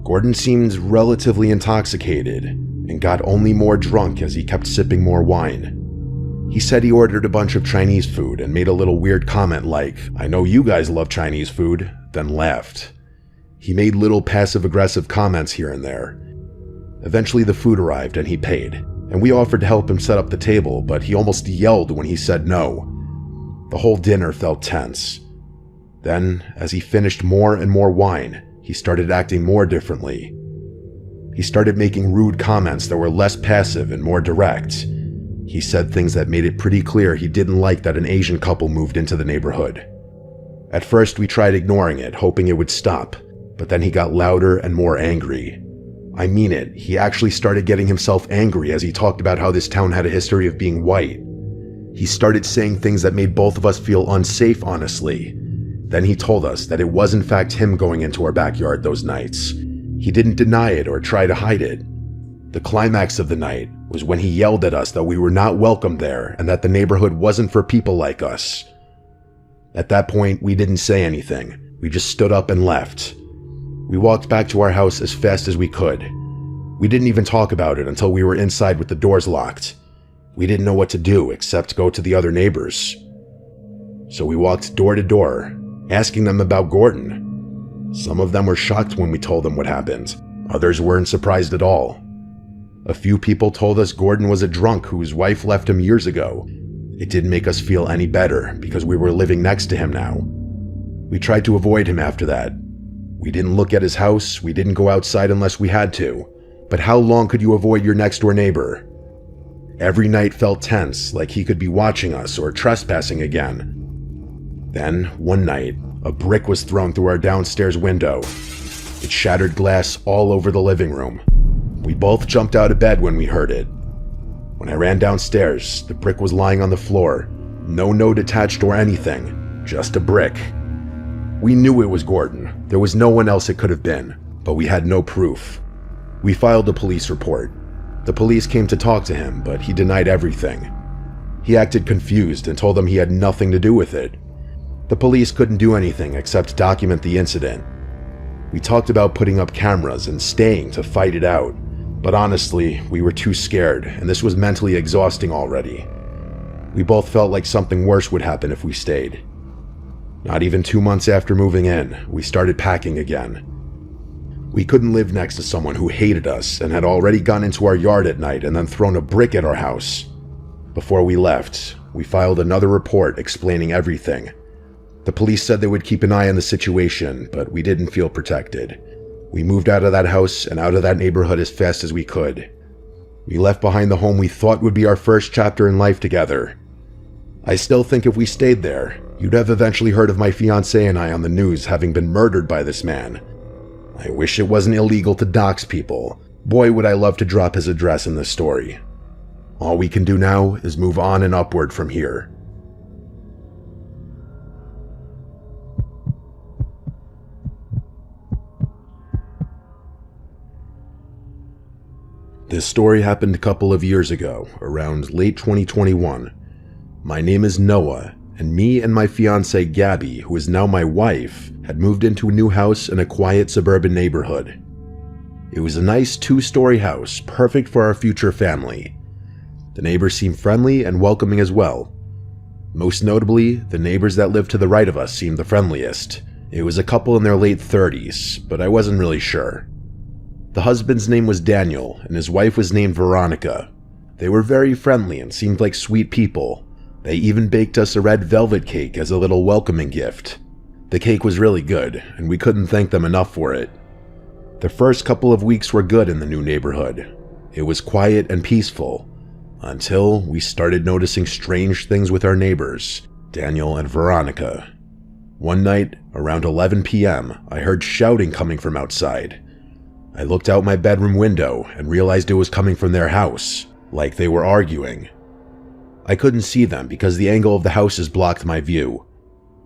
Gordon seemed relatively intoxicated and got only more drunk as he kept sipping more wine. He said he ordered a bunch of Chinese food and made a little weird comment like, "I know you guys love Chinese food," then laughed. He made little passive-aggressive comments here and there. Eventually the food arrived and he paid, and we offered to help him set up the table, but he almost yelled when he said no. The whole dinner felt tense. Then, as he finished more and more wine, he started acting more differently. He started making rude comments that were less passive and more direct. He said things that made it pretty clear he didn't like that an Asian couple moved into the neighborhood. At first, we tried ignoring it, hoping it would stop, but then he got louder and more angry. I mean it, he actually started getting himself angry as he talked about how this town had a history of being white. He started saying things that made both of us feel unsafe, honestly. Then he told us that it was in fact him going into our backyard those nights. He didn't deny it or try to hide it. The climax of the night was when he yelled at us that we were not welcome there and that the neighborhood wasn't for people like us. At that point, we didn't say anything. We just stood up and left. We walked back to our house as fast as we could. We didn't even talk about it until we were inside with the doors locked. We didn't know what to do except go to the other neighbors. So we walked door to door, asking them about Gordon. Some of them were shocked when we told them what happened. Others weren't surprised at all. A few people told us Gordon was a drunk whose wife left him years ago. It didn't make us feel any better because we were living next to him now. We tried to avoid him after that. We didn't look at his house, we didn't go outside unless we had to. But how long could you avoid your next door neighbor? Every night felt tense, like he could be watching us or trespassing again. Then, one night, a brick was thrown through our downstairs window. It shattered glass all over the living room. We both jumped out of bed when we heard it. When I ran downstairs, the brick was lying on the floor. No note attached or anything, just a brick. We knew it was Gordon. There was no one else it could have been, but we had no proof. We filed a police report. The police came to talk to him, but he denied everything. He acted confused and told them he had nothing to do with it. The police couldn't do anything except document the incident. We talked about putting up cameras and staying to fight it out. But honestly, we were too scared, and this was mentally exhausting already. We both felt like something worse would happen if we stayed. Not even 2 months after moving in, we started packing again. We couldn't live next to someone who hated us and had already gone into our yard at night and then thrown a brick at our house. Before we left, we filed another report explaining everything. The police said they would keep an eye on the situation, but we didn't feel protected. We moved out of that house and out of that neighborhood as fast as we could. We left behind the home we thought would be our first chapter in life together. I still think if we stayed there, you'd have eventually heard of my fiancée and I on the news having been murdered by this man. I wish it wasn't illegal to dox people. Boy, would I love to drop his address in this story. All we can do now is move on and upward from here. This story happened a couple of years ago, around late 2021. My name is Noah, and me and my fiancée Gabby, who is now my wife, had moved into a new house in a quiet suburban neighborhood. It was a nice 2-story house, perfect for our future family. The neighbors seemed friendly and welcoming as well. Most notably, the neighbors that lived to the right of us seemed the friendliest. It was a couple in their late 30s, but I wasn't really sure. The husband's name was Daniel, and his wife was named Veronica. They were very friendly and seemed like sweet people. They even baked us a red velvet cake as a little welcoming gift. The cake was really good, and we couldn't thank them enough for it. The first couple of weeks were good in the new neighborhood. It was quiet and peaceful, until we started noticing strange things with our neighbors, Daniel and Veronica. One night, around 11 p.m., I heard shouting coming from outside. I looked out my bedroom window and realized it was coming from their house, like they were arguing. I couldn't see them because the angle of the houses blocked my view.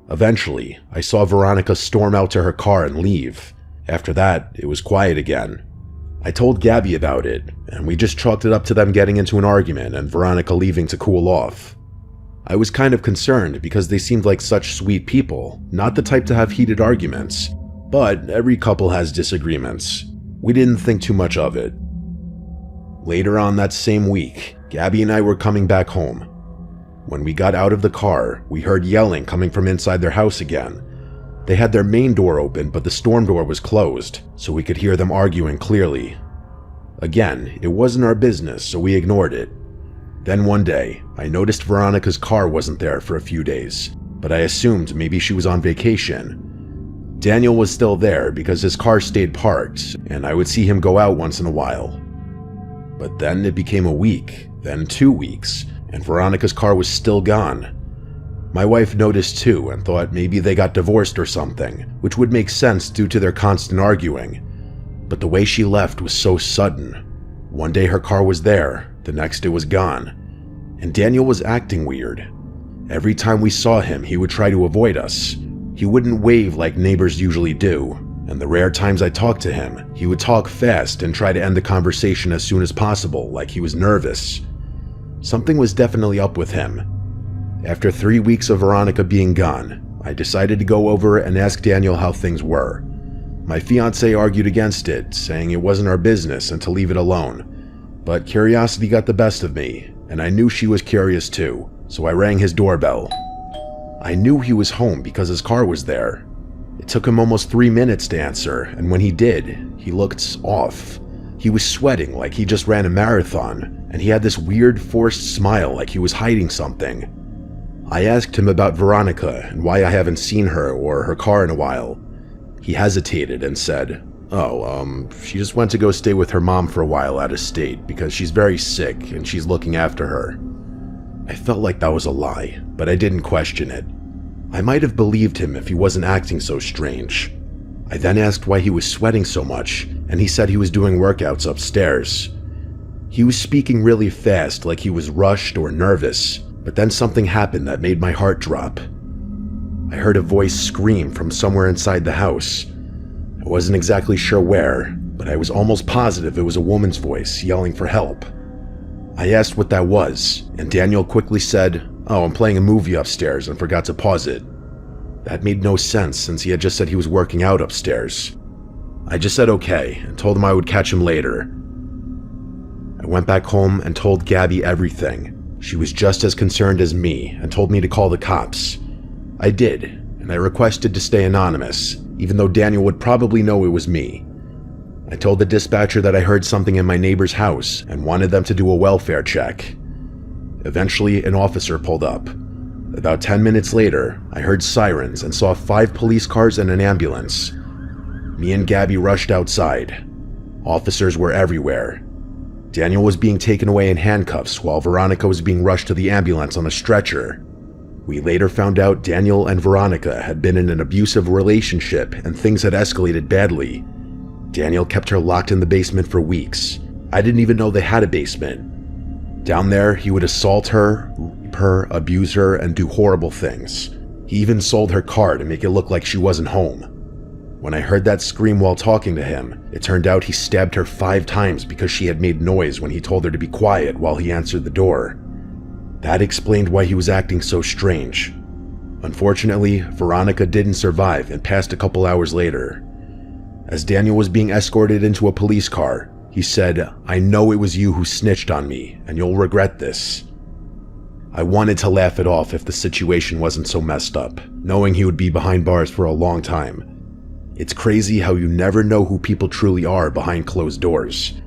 Eventually, I saw Veronica storm out to her car and leave. After that, it was quiet again. I told Gabby about it, and we just chalked it up to them getting into an argument and Veronica leaving to cool off. I was kind of concerned because they seemed like such sweet people, not the type to have heated arguments, but every couple has disagreements. We didn't think too much of it. Later on that same week, Gabby and I were coming back home. When we got out of the car, we heard yelling coming from inside their house again. They had their main door open, but the storm door was closed, so we could hear them arguing clearly. Again, it wasn't our business, so we ignored it. Then one day, I noticed Veronica's car wasn't there for a few days, but I assumed maybe she was on vacation. Daniel was still there because his car stayed parked, and I would see him go out once in a while. But then it became a week, then 2 weeks, and Veronica's car was still gone. My wife noticed too and thought maybe they got divorced or something, which would make sense due to their constant arguing. But the way she left was so sudden. One day her car was there, the next it was gone. And Daniel was acting weird. Every time we saw him, he would try to avoid us. He wouldn't wave like neighbors usually do, and the rare times I talked to him, he would talk fast and try to end the conversation as soon as possible, like he was nervous. Something was definitely up with him. After 3 weeks of Veronica being gone, I decided to go over and ask Daniel how things were. My fiancé argued against it, saying it wasn't our business and to leave it alone. But curiosity got the best of me, and I knew she was curious too, so I rang his doorbell. I knew he was home because his car was there. It took him almost 3 minutes to answer, and when he did, he looked off. He was sweating like he just ran a marathon, and he had this weird forced smile like he was hiding something. I asked him about Veronica and why I haven't seen her or her car in a while. He hesitated and said, she just went to go stay with her mom for a while out of state because she's very sick and she's looking after her. I felt like that was a lie, but I didn't question it. I might have believed him if he wasn't acting so strange. I then asked why he was sweating so much, and he said he was doing workouts upstairs. He was speaking really fast, like he was rushed or nervous, but then something happened that made my heart drop. I heard a voice scream from somewhere inside the house. I wasn't exactly sure where, but I was almost positive it was a woman's voice yelling for help. I asked what that was, and Daniel quickly said, I'm playing a movie upstairs and forgot to pause it. That made no sense since he had just said he was working out upstairs. I just said okay and told him I would catch him later. I went back home and told Gabby everything. She was just as concerned as me and told me to call the cops. I did, and I requested to stay anonymous, even though Daniel would probably know it was me. I told the dispatcher that I heard something in my neighbor's house and wanted them to do a welfare check. Eventually, an officer pulled up. About 10 minutes later, I heard sirens and saw 5 police cars and an ambulance. Me and Gabby rushed outside. Officers were everywhere. Daniel was being taken away in handcuffs while Veronica was being rushed to the ambulance on a stretcher. We later found out Daniel and Veronica had been in an abusive relationship and things had escalated badly. Daniel kept her locked in the basement for weeks. I didn't even know they had a basement. Down there, he would assault her, rape her, abuse her, and do horrible things. He even sold her car to make it look like she wasn't home. When I heard that scream while talking to him, it turned out he stabbed her 5 times because she had made noise when he told her to be quiet while he answered the door. That explained why he was acting so strange. Unfortunately, Veronica didn't survive and passed a couple hours later. As Daniel was being escorted into a police car, he said, "I know it was you who snitched on me, and you'll regret this." I wanted to laugh it off if the situation wasn't so messed up, knowing he would be behind bars for a long time. It's crazy how you never know who people truly are behind closed doors.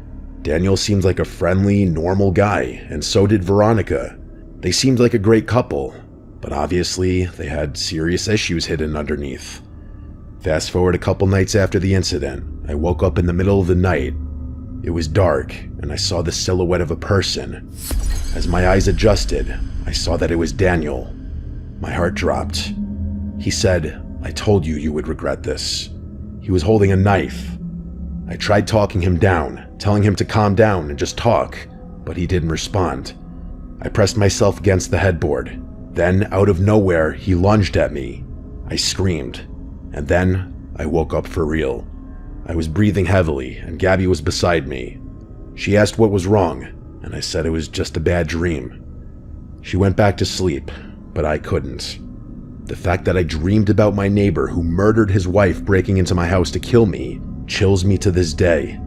Daniel seemed like a friendly, normal guy, and so did Veronica. They seemed like a great couple, but obviously they had serious issues hidden underneath. Fast forward a couple nights after the incident, I woke up in the middle of the night. It was dark, and I saw the silhouette of a person. As my eyes adjusted, I saw that it was Daniel. My heart dropped. He said, "I told you you would regret this." He was holding a knife. I tried talking him down, telling him to calm down and just talk, but he didn't respond. I pressed myself against the headboard. Then, out of nowhere, he lunged at me. I screamed, and then I woke up for real. I was breathing heavily, and Gabby was beside me. She asked what was wrong, and I said it was just a bad dream. She went back to sleep, but I couldn't. The fact that I dreamed about my neighbor who murdered his wife breaking into my house to kill me chills me to this day.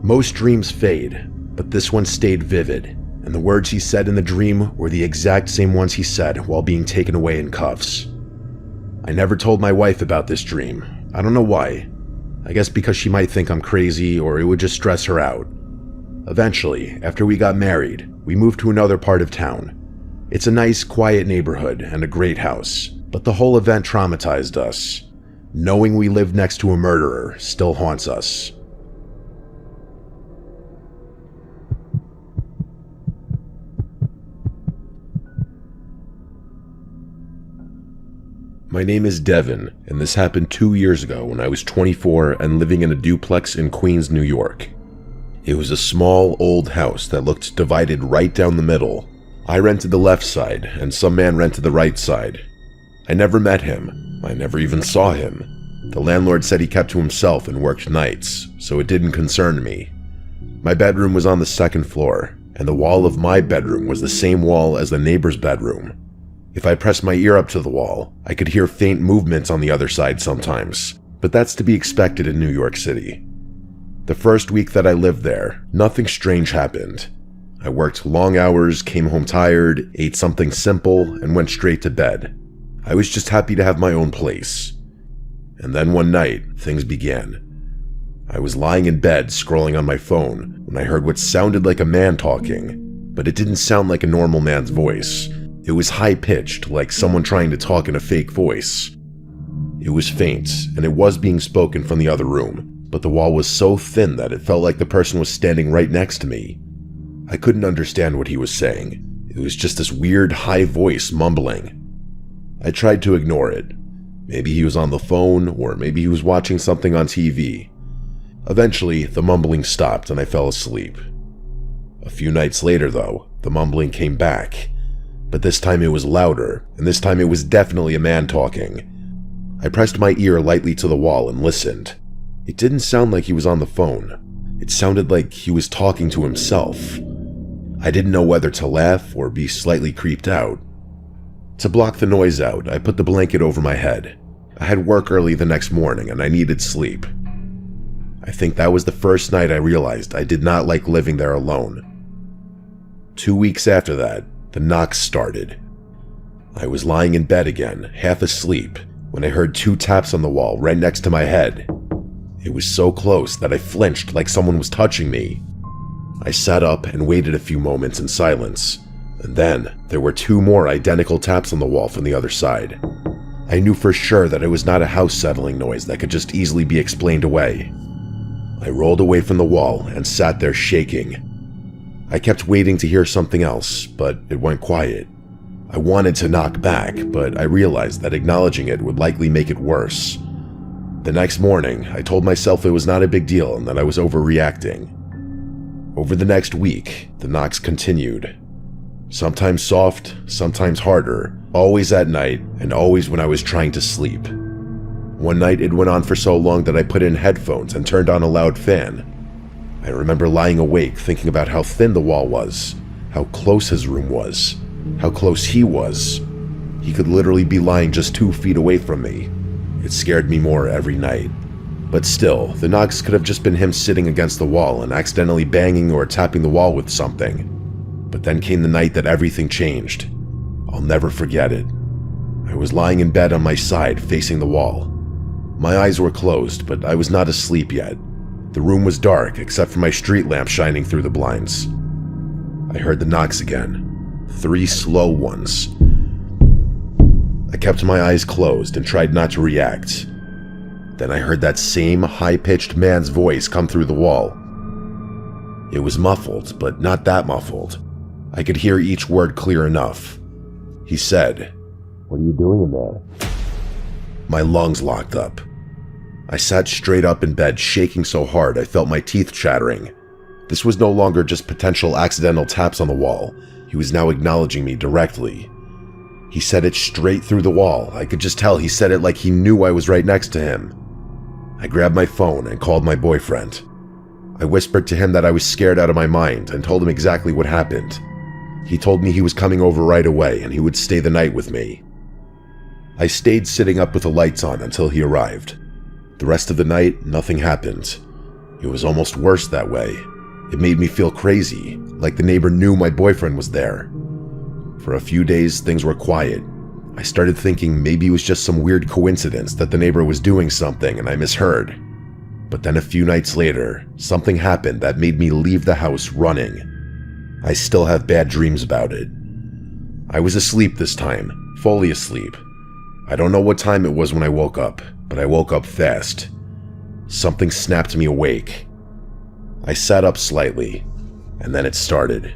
Most dreams fade, but this one stayed vivid, and the words he said in the dream were the exact same ones he said while being taken away in cuffs. I never told my wife about this dream. I don't know why. I guess because she might think I'm crazy or it would just stress her out. Eventually, after we got married, we moved to another part of town. It's a nice, quiet neighborhood and a great house, but the whole event traumatized us. Knowing we lived next to a murderer still haunts us. My name is Devin, and this happened 2 years ago when I was 24 and living in a duplex in Queens, New York. It was a small, old house that looked divided right down the middle. I rented the left side, and some man rented the right side. I never met him. I never even saw him. The landlord said he kept to himself and worked nights, so it didn't concern me. My bedroom was on the second floor, and the wall of my bedroom was the same wall as the neighbor's bedroom. If I pressed my ear up to the wall, I could hear faint movements on the other side sometimes, but that's to be expected in New York City. The first week that I lived there, nothing strange happened. I worked long hours, came home tired, ate something simple, and went straight to bed. I was just happy to have my own place. And then one night, things began. I was lying in bed scrolling on my phone when I heard what sounded like a man talking, but it didn't sound like a normal man's voice. It was high-pitched, like someone trying to talk in a fake voice. It was faint, and it was being spoken from the other room, but the wall was so thin that it felt like the person was standing right next to me. I couldn't understand what he was saying. It was just this weird high voice mumbling. I tried to ignore it. Maybe he was on the phone, or maybe he was watching something on TV. Eventually, the mumbling stopped and I fell asleep. A few nights later, though, the mumbling came back. But this time it was louder, and this time it was definitely a man talking. I pressed my ear lightly to the wall and listened. It didn't sound like he was on the phone. It sounded like he was talking to himself. I didn't know whether to laugh or be slightly creeped out. To block the noise out, I put the blanket over my head. I had work early the next morning and I needed sleep. I think that was the first night I realized I did not like living there alone. 2 weeks after that, the knocks started. I was lying in bed again, half asleep, when I heard 2 taps on the wall right next to my head. It was so close that I flinched like someone was touching me. I sat up and waited a few moments in silence, and then there were 2 more identical taps on the wall from the other side. I knew for sure that it was not a house settling noise that could just easily be explained away. I rolled away from the wall and sat there shaking. I kept waiting to hear something else, but it went quiet. I wanted to knock back, but I realized that acknowledging it would likely make it worse. The next morning, I told myself it was not a big deal and that I was overreacting. Over the next week, the knocks continued. Sometimes soft, sometimes harder, always at night, and always when I was trying to sleep. One night it went on for so long that I put in headphones and turned on a loud fan. I remember lying awake thinking about how thin the wall was, how close his room was, how close he was. He could literally be lying just 2 feet away from me. It scared me more every night. But still, the knocks could have just been him sitting against the wall and accidentally banging or tapping the wall with something. But then came the night that everything changed. I'll never forget it. I was lying in bed on my side, facing the wall. My eyes were closed, but I was not asleep yet. The room was dark, except for my street lamp shining through the blinds. I heard the knocks again. 3 slow ones. I kept my eyes closed and tried not to react. Then I heard that same high-pitched man's voice come through the wall. It was muffled, but not that muffled. I could hear each word clear enough. He said, "What are you doing in there?" My lungs locked up. I sat straight up in bed, shaking so hard I felt my teeth chattering. This was no longer just potential accidental taps on the wall. He was now acknowledging me directly. He said it straight through the wall. I could just tell he said it like he knew I was right next to him. I grabbed my phone and called my boyfriend. I whispered to him that I was scared out of my mind and told him exactly what happened. He told me he was coming over right away and he would stay the night with me. I stayed sitting up with the lights on until he arrived. The rest of the night, nothing happened. It was almost worse that way. It made me feel crazy, like the neighbor knew my boyfriend was there. For a few days, things were quiet. I started thinking maybe it was just some weird coincidence that the neighbor was doing something and I misheard. But then a few nights later, something happened that made me leave the house running. I still have bad dreams about it. I was asleep this time, fully asleep. I don't know what time it was when I woke up, but I woke up fast. Something snapped me awake. I sat up slightly, and then it started.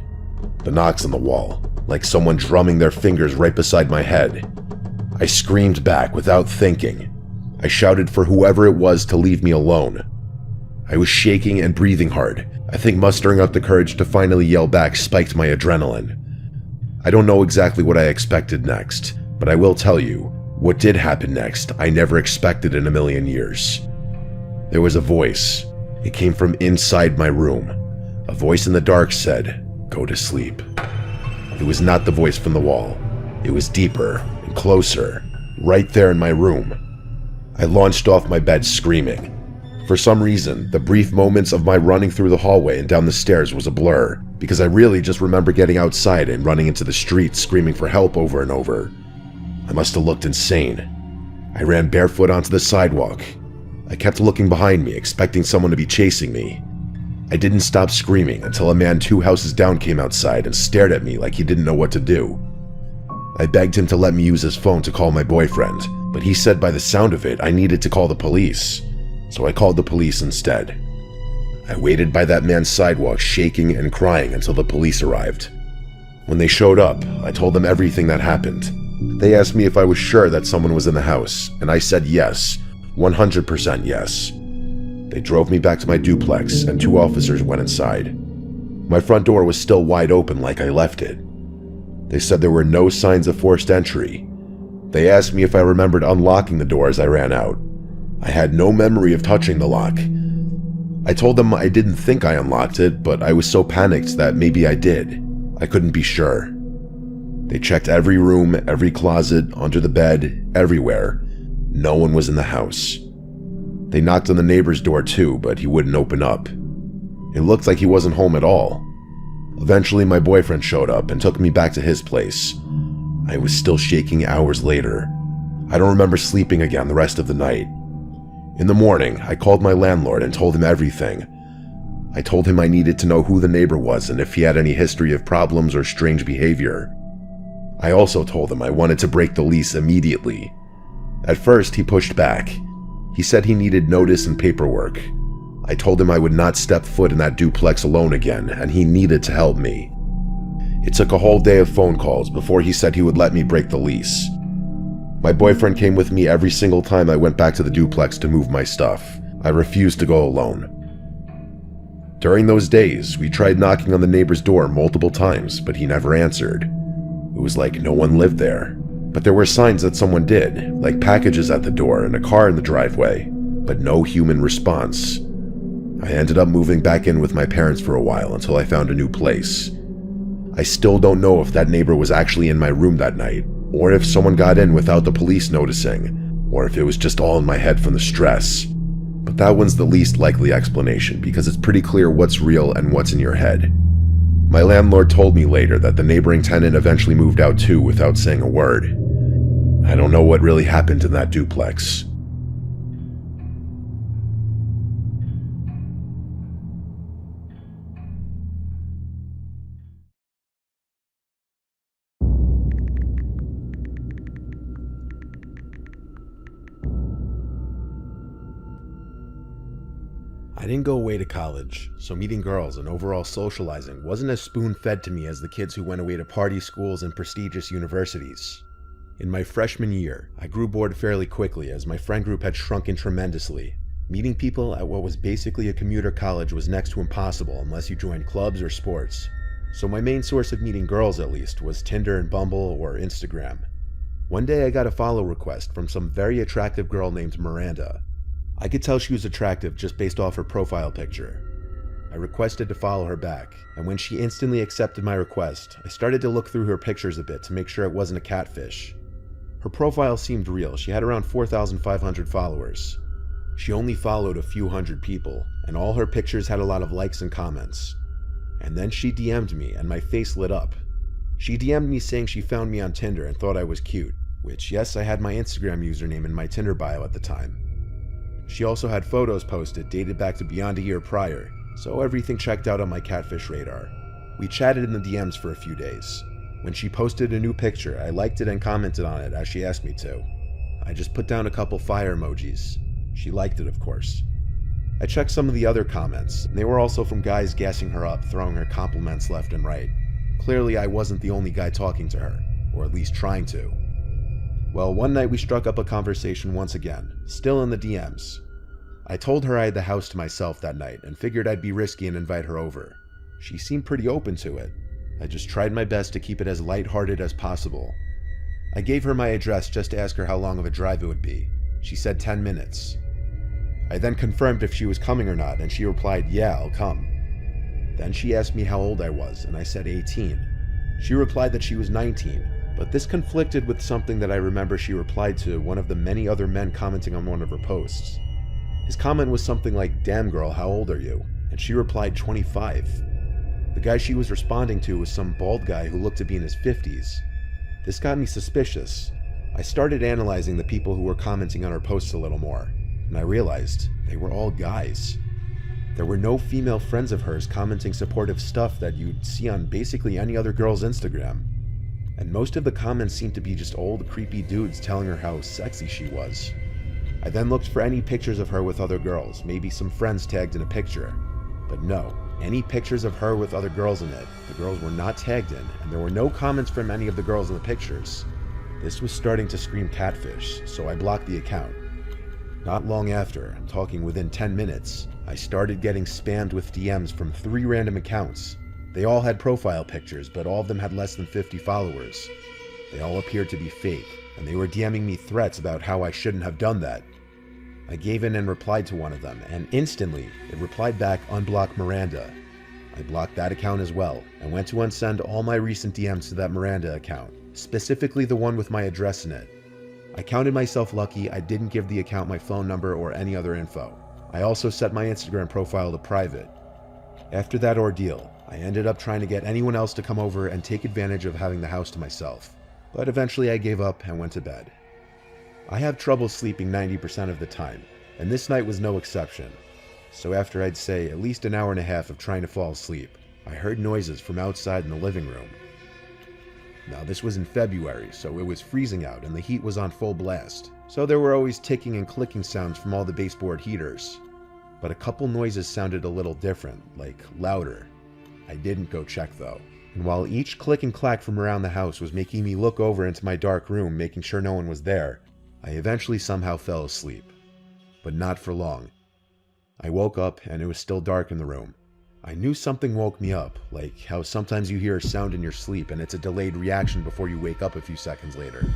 The knocks on the wall, like someone drumming their fingers right beside my head. I screamed back without thinking. I shouted for whoever it was to leave me alone. I was shaking and breathing hard. I think mustering up the courage to finally yell back spiked my adrenaline. I don't know exactly what I expected next, but I will tell you, what did happen next I never expected in a million years. There was a voice. It came from inside my room. A voice in the dark said, "Go to sleep." It was not the voice from the wall. It was deeper and closer, right there in my room. I launched off my bed screaming. For some reason, the brief moments of my running through the hallway and down the stairs was a blur, because I really just remember getting outside and running into the street screaming for help over and over. I must have looked insane. I ran barefoot onto the sidewalk. I kept looking behind me, expecting someone to be chasing me. I didn't stop screaming until a man 2 houses down came outside and stared at me like he didn't know what to do. I begged him to let me use his phone to call my boyfriend, but he said by the sound of it I needed to call the police. So I called the police instead. I waited by that man's sidewalk shaking and crying until the police arrived. When they showed up, I told them everything that happened. They asked me if I was sure that someone was in the house, and I said yes, 100% yes. They drove me back to my duplex, and 2 officers went inside. My front door was still wide open like I left it. They said there were no signs of forced entry. They asked me if I remembered unlocking the door as I ran out. I had no memory of touching the lock. I told them I didn't think I unlocked it, but I was so panicked that maybe I did. I couldn't be sure. They checked every room, every closet, under the bed, everywhere. No one was in the house. They knocked on the neighbor's door too, but he wouldn't open up. It looked like he wasn't home at all. Eventually, my boyfriend showed up and took me back to his place. I was still shaking hours later. I don't remember sleeping again the rest of the night. In the morning, I called my landlord and told him everything. I told him I needed to know who the neighbor was and if he had any history of problems or strange behavior. I also told him I wanted to break the lease immediately. At first, he pushed back. He said he needed notice and paperwork. I told him I would not step foot in that duplex alone again, and he needed to help me. It took a whole day of phone calls before he said he would let me break the lease. My boyfriend came with me every single time I went back to the duplex to move my stuff. I refused to go alone. During those days, we tried knocking on the neighbor's door multiple times, but he never answered. It was like no one lived there. But there were signs that someone did, like packages at the door and a car in the driveway, but no human response. I ended up moving back in with my parents for a while until I found a new place. I still don't know if that neighbor was actually in my room that night, or if someone got in without the police noticing, or if it was just all in my head from the stress. But that one's the least likely explanation because it's pretty clear what's real and what's in your head. My landlord told me later that the neighboring tenant eventually moved out too without saying a word. I don't know what really happened in that duplex. I didn't go away to college, so meeting girls and overall socializing wasn't as spoon-fed to me as the kids who went away to party schools and prestigious universities. In my freshman year, I grew bored fairly quickly as my friend group had shrunken tremendously. Meeting people at what was basically a commuter college was next to impossible unless you joined clubs or sports. So my main source of meeting girls, at least, was Tinder and Bumble or Instagram. One day I got a follow request from some very attractive girl named Miranda. I could tell she was attractive just based off her profile picture. I requested to follow her back, and when she instantly accepted my request, I started to look through her pictures a bit to make sure it wasn't a catfish. Her profile seemed real. She had around 4,500 followers. She only followed a few hundred people, and all her pictures had a lot of likes and comments. And then she DM'd me, and my face lit up. She DM'd me saying she found me on Tinder and thought I was cute, which, yes, I had my Instagram username in my Tinder bio at the time. She also had photos posted dated back to beyond a year prior, so everything checked out on my catfish radar. We chatted in the DMs for a few days. When she posted a new picture, I liked it and commented on it as she asked me to. I just put down a couple fire emojis. She liked it, of course. I checked some of the other comments, and they were also from guys gassing her up, throwing her compliments left and right. Clearly, I wasn't the only guy talking to her, or at least trying to. Well, one night we struck up a conversation once again, still in the DMs. I told her I had the house to myself that night and figured I'd be risky and invite her over. She seemed pretty open to it. I just tried my best to keep it as lighthearted as possible. I gave her my address just to ask her how long of a drive it would be. She said 10 minutes. I then confirmed if she was coming or not, and she replied, "Yeah, I'll come." Then she asked me how old I was, and I said 18. She replied that she was 19, but this conflicted with something that I remember she replied to one of the many other men commenting on one of her posts. His comment was something like, "Damn girl, how old are you?" And she replied 25. The guy she was responding to was some bald guy who looked to be in his 50s. This got me suspicious. I started analyzing the people who were commenting on her posts a little more, and I realized they were all guys. There were no female friends of hers commenting supportive stuff that you'd see on basically any other girl's Instagram. And most of the comments seemed to be just old, creepy dudes telling her how sexy she was. I then looked for any pictures of her with other girls, maybe some friends tagged in a picture. But no, any pictures of her with other girls in it, the girls were not tagged in, and there were no comments from any of the girls in the pictures. This was starting to scream catfish, so I blocked the account. Not long after, talking within 10 minutes, I started getting spammed with DMs from 3 random accounts. They all had profile pictures, but all of them had less than 50 followers. They all appeared to be fake, and they were DMing me threats about how I shouldn't have done that. I gave in and replied to one of them, and instantly, it replied back, "Unblock Miranda." I blocked that account as well, and went to unsend all my recent DMs to that Miranda account, specifically the one with my address in it. I counted myself lucky I didn't give the account my phone number or any other info. I also set my Instagram profile to private. After that ordeal, I ended up trying to get anyone else to come over and take advantage of having the house to myself, but eventually I gave up and went to bed. I have trouble sleeping 90% of the time, and this night was no exception. So after I'd say at least an hour and a half of trying to fall asleep, I heard noises from outside in the living room. Now this was in February, so it was freezing out and the heat was on full blast, so there were always ticking and clicking sounds from all the baseboard heaters. But a couple noises sounded a little different, like louder. I didn't go check though. And while each click and clack from around the house was making me look over into my dark room, making sure no one was there, I eventually somehow fell asleep. But not for long. I woke up and it was still dark in the room. I knew something woke me up, like how sometimes you hear a sound in your sleep and it's a delayed reaction before you wake up a few seconds later.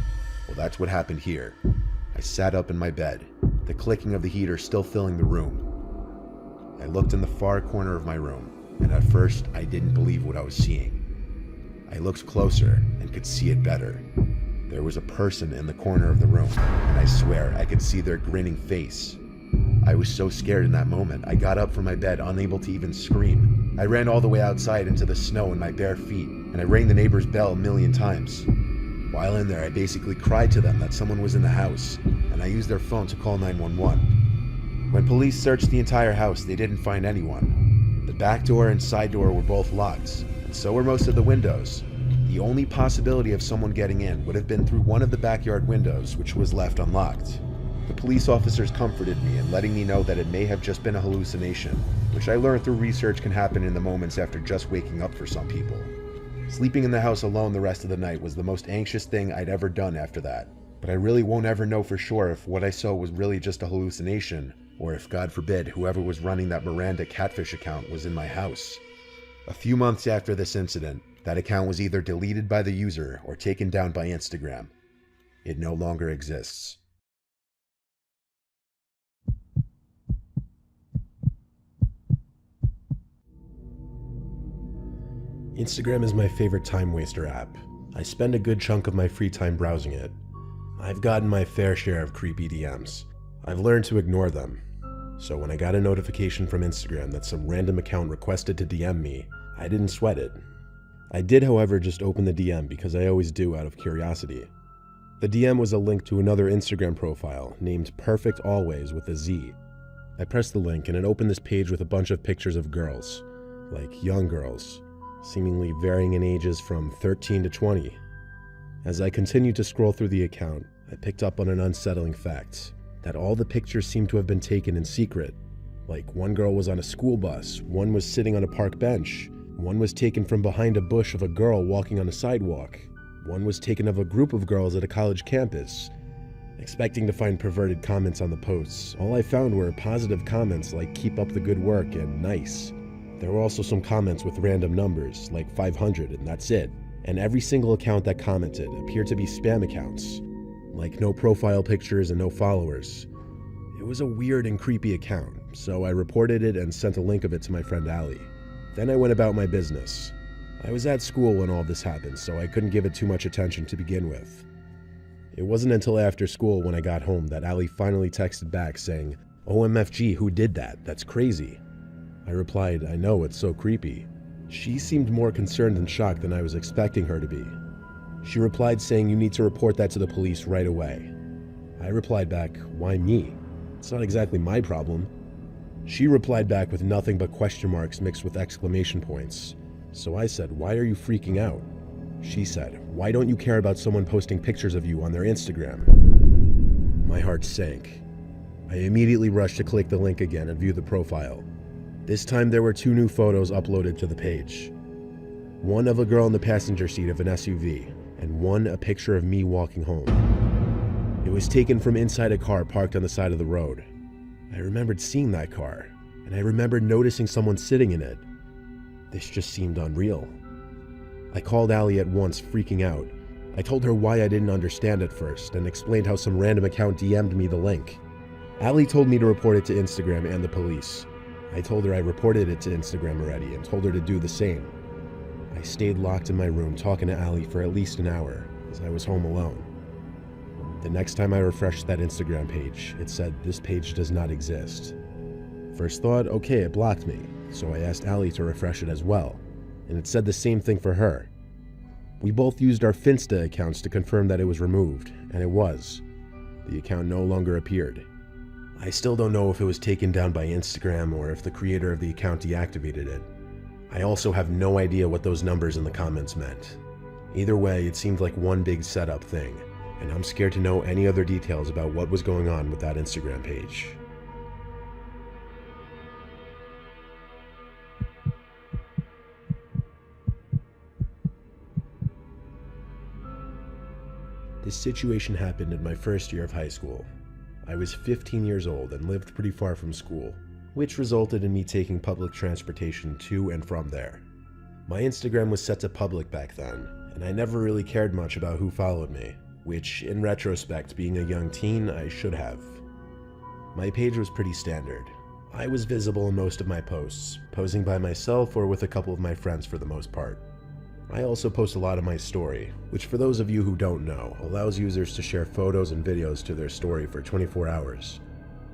Well, that's what happened here. I sat up in my bed, the clicking of the heater still filling the room. I looked in the far corner of my room, and at first I didn't believe what I was seeing. I looked closer and could see it better. There was a person in the corner of the room, and I swear I could see their grinning face. I was so scared in that moment, I got up from my bed, unable to even scream. I ran all the way outside into the snow in my bare feet, and I rang the neighbor's bell a million times. While in there, I basically cried to them that someone was in the house, and I used their phone to call 911. When police searched the entire house, they didn't find anyone. The back door and side door were both locked, and so were most of the windows. The only possibility of someone getting in would have been through one of the backyard windows, which was left unlocked. The police officers comforted me in letting me know that it may have just been a hallucination, which I learned through research can happen in the moments after just waking up for some people. Sleeping in the house alone the rest of the night was the most anxious thing I'd ever done after that, but I really won't ever know for sure if what I saw was really just a hallucination, or if, God forbid, whoever was running that Miranda catfish account was in my house. A few months after this incident, that account was either deleted by the user or taken down by Instagram. It no longer exists. Instagram is my favorite time waster app. I spend a good chunk of my free time browsing it. I've gotten my fair share of creepy DMs. I've learned to ignore them. So when I got a notification from Instagram that some random account requested to DM me, I didn't sweat it. I did, however, just open the DM because I always do out of curiosity. The DM was a link to another Instagram profile named Perfect Always with a Z. I pressed the link and it opened this page with a bunch of pictures of girls, like young girls, seemingly varying in ages from 13 to 20. As I continued to scroll through the account, I picked up on an unsettling fact, that all the pictures seemed to have been taken in secret. Like one girl was on a school bus, one was sitting on a park bench, one was taken from behind a bush of a girl walking on a sidewalk, one was taken of a group of girls at a college campus. Expecting to find perverted comments on the posts, all I found were positive comments like "keep up the good work" and "nice." There were also some comments with random numbers, like 500, and that's it. And every single account that commented appeared to be spam accounts, like no profile pictures and no followers. It was a weird and creepy account, so I reported it and sent a link of it to my friend Allie. Then I went about my business. I was at school when all this happened, so I couldn't give it too much attention to begin with. It wasn't until after school when I got home that Allie finally texted back saying, "OMFG, who did that? That's crazy." I replied, "I know, it's so creepy." She seemed more concerned and shocked than I was expecting her to be. She replied saying, "You need to report that to the police right away." I replied back, "Why me? It's not exactly my problem." She replied back with nothing but question marks mixed with exclamation points. So I said, "Why are you freaking out?" She said, "Why don't you care about someone posting pictures of you on their Instagram?" My heart sank. I immediately rushed to click the link again and view the profile. This time there were 2 new photos uploaded to the page. One of a girl in the passenger seat of an SUV, and one a picture of me walking home. It was taken from inside a car parked on the side of the road. I remembered seeing that car, and I remembered noticing someone sitting in it. This just seemed unreal. I called Allie at once, freaking out. I told her why I didn't understand at first, and explained how some random account DM'd me the link. Allie told me to report it to Instagram and the police. I told her I reported it to Instagram already, and told her to do the same. I stayed locked in my room talking to Allie for at least an hour, as I was home alone. The next time I refreshed that Instagram page, it said, "This page does not exist." First thought, okay, it blocked me, so I asked Allie to refresh it as well, and it said the same thing for her. We both used our Finsta accounts to confirm that it was removed, and it was. The account no longer appeared. I still don't know if it was taken down by Instagram or if the creator of the account deactivated it. I also have no idea what those numbers in the comments meant. Either way, it seemed like one big setup thing, and I'm scared to know any other details about what was going on with that Instagram page. This situation happened in my first year of high school. I was 15 years old and lived pretty far from school, which resulted in me taking public transportation to and from there. My Instagram was set to public back then, and I never really cared much about who followed me, which, in retrospect, being a young teen, I should have. My page was pretty standard. I was visible in most of my posts, posing by myself or with a couple of my friends for the most part. I also post a lot of my story, which for those of you who don't know, allows users to share photos and videos to their story for 24 hours.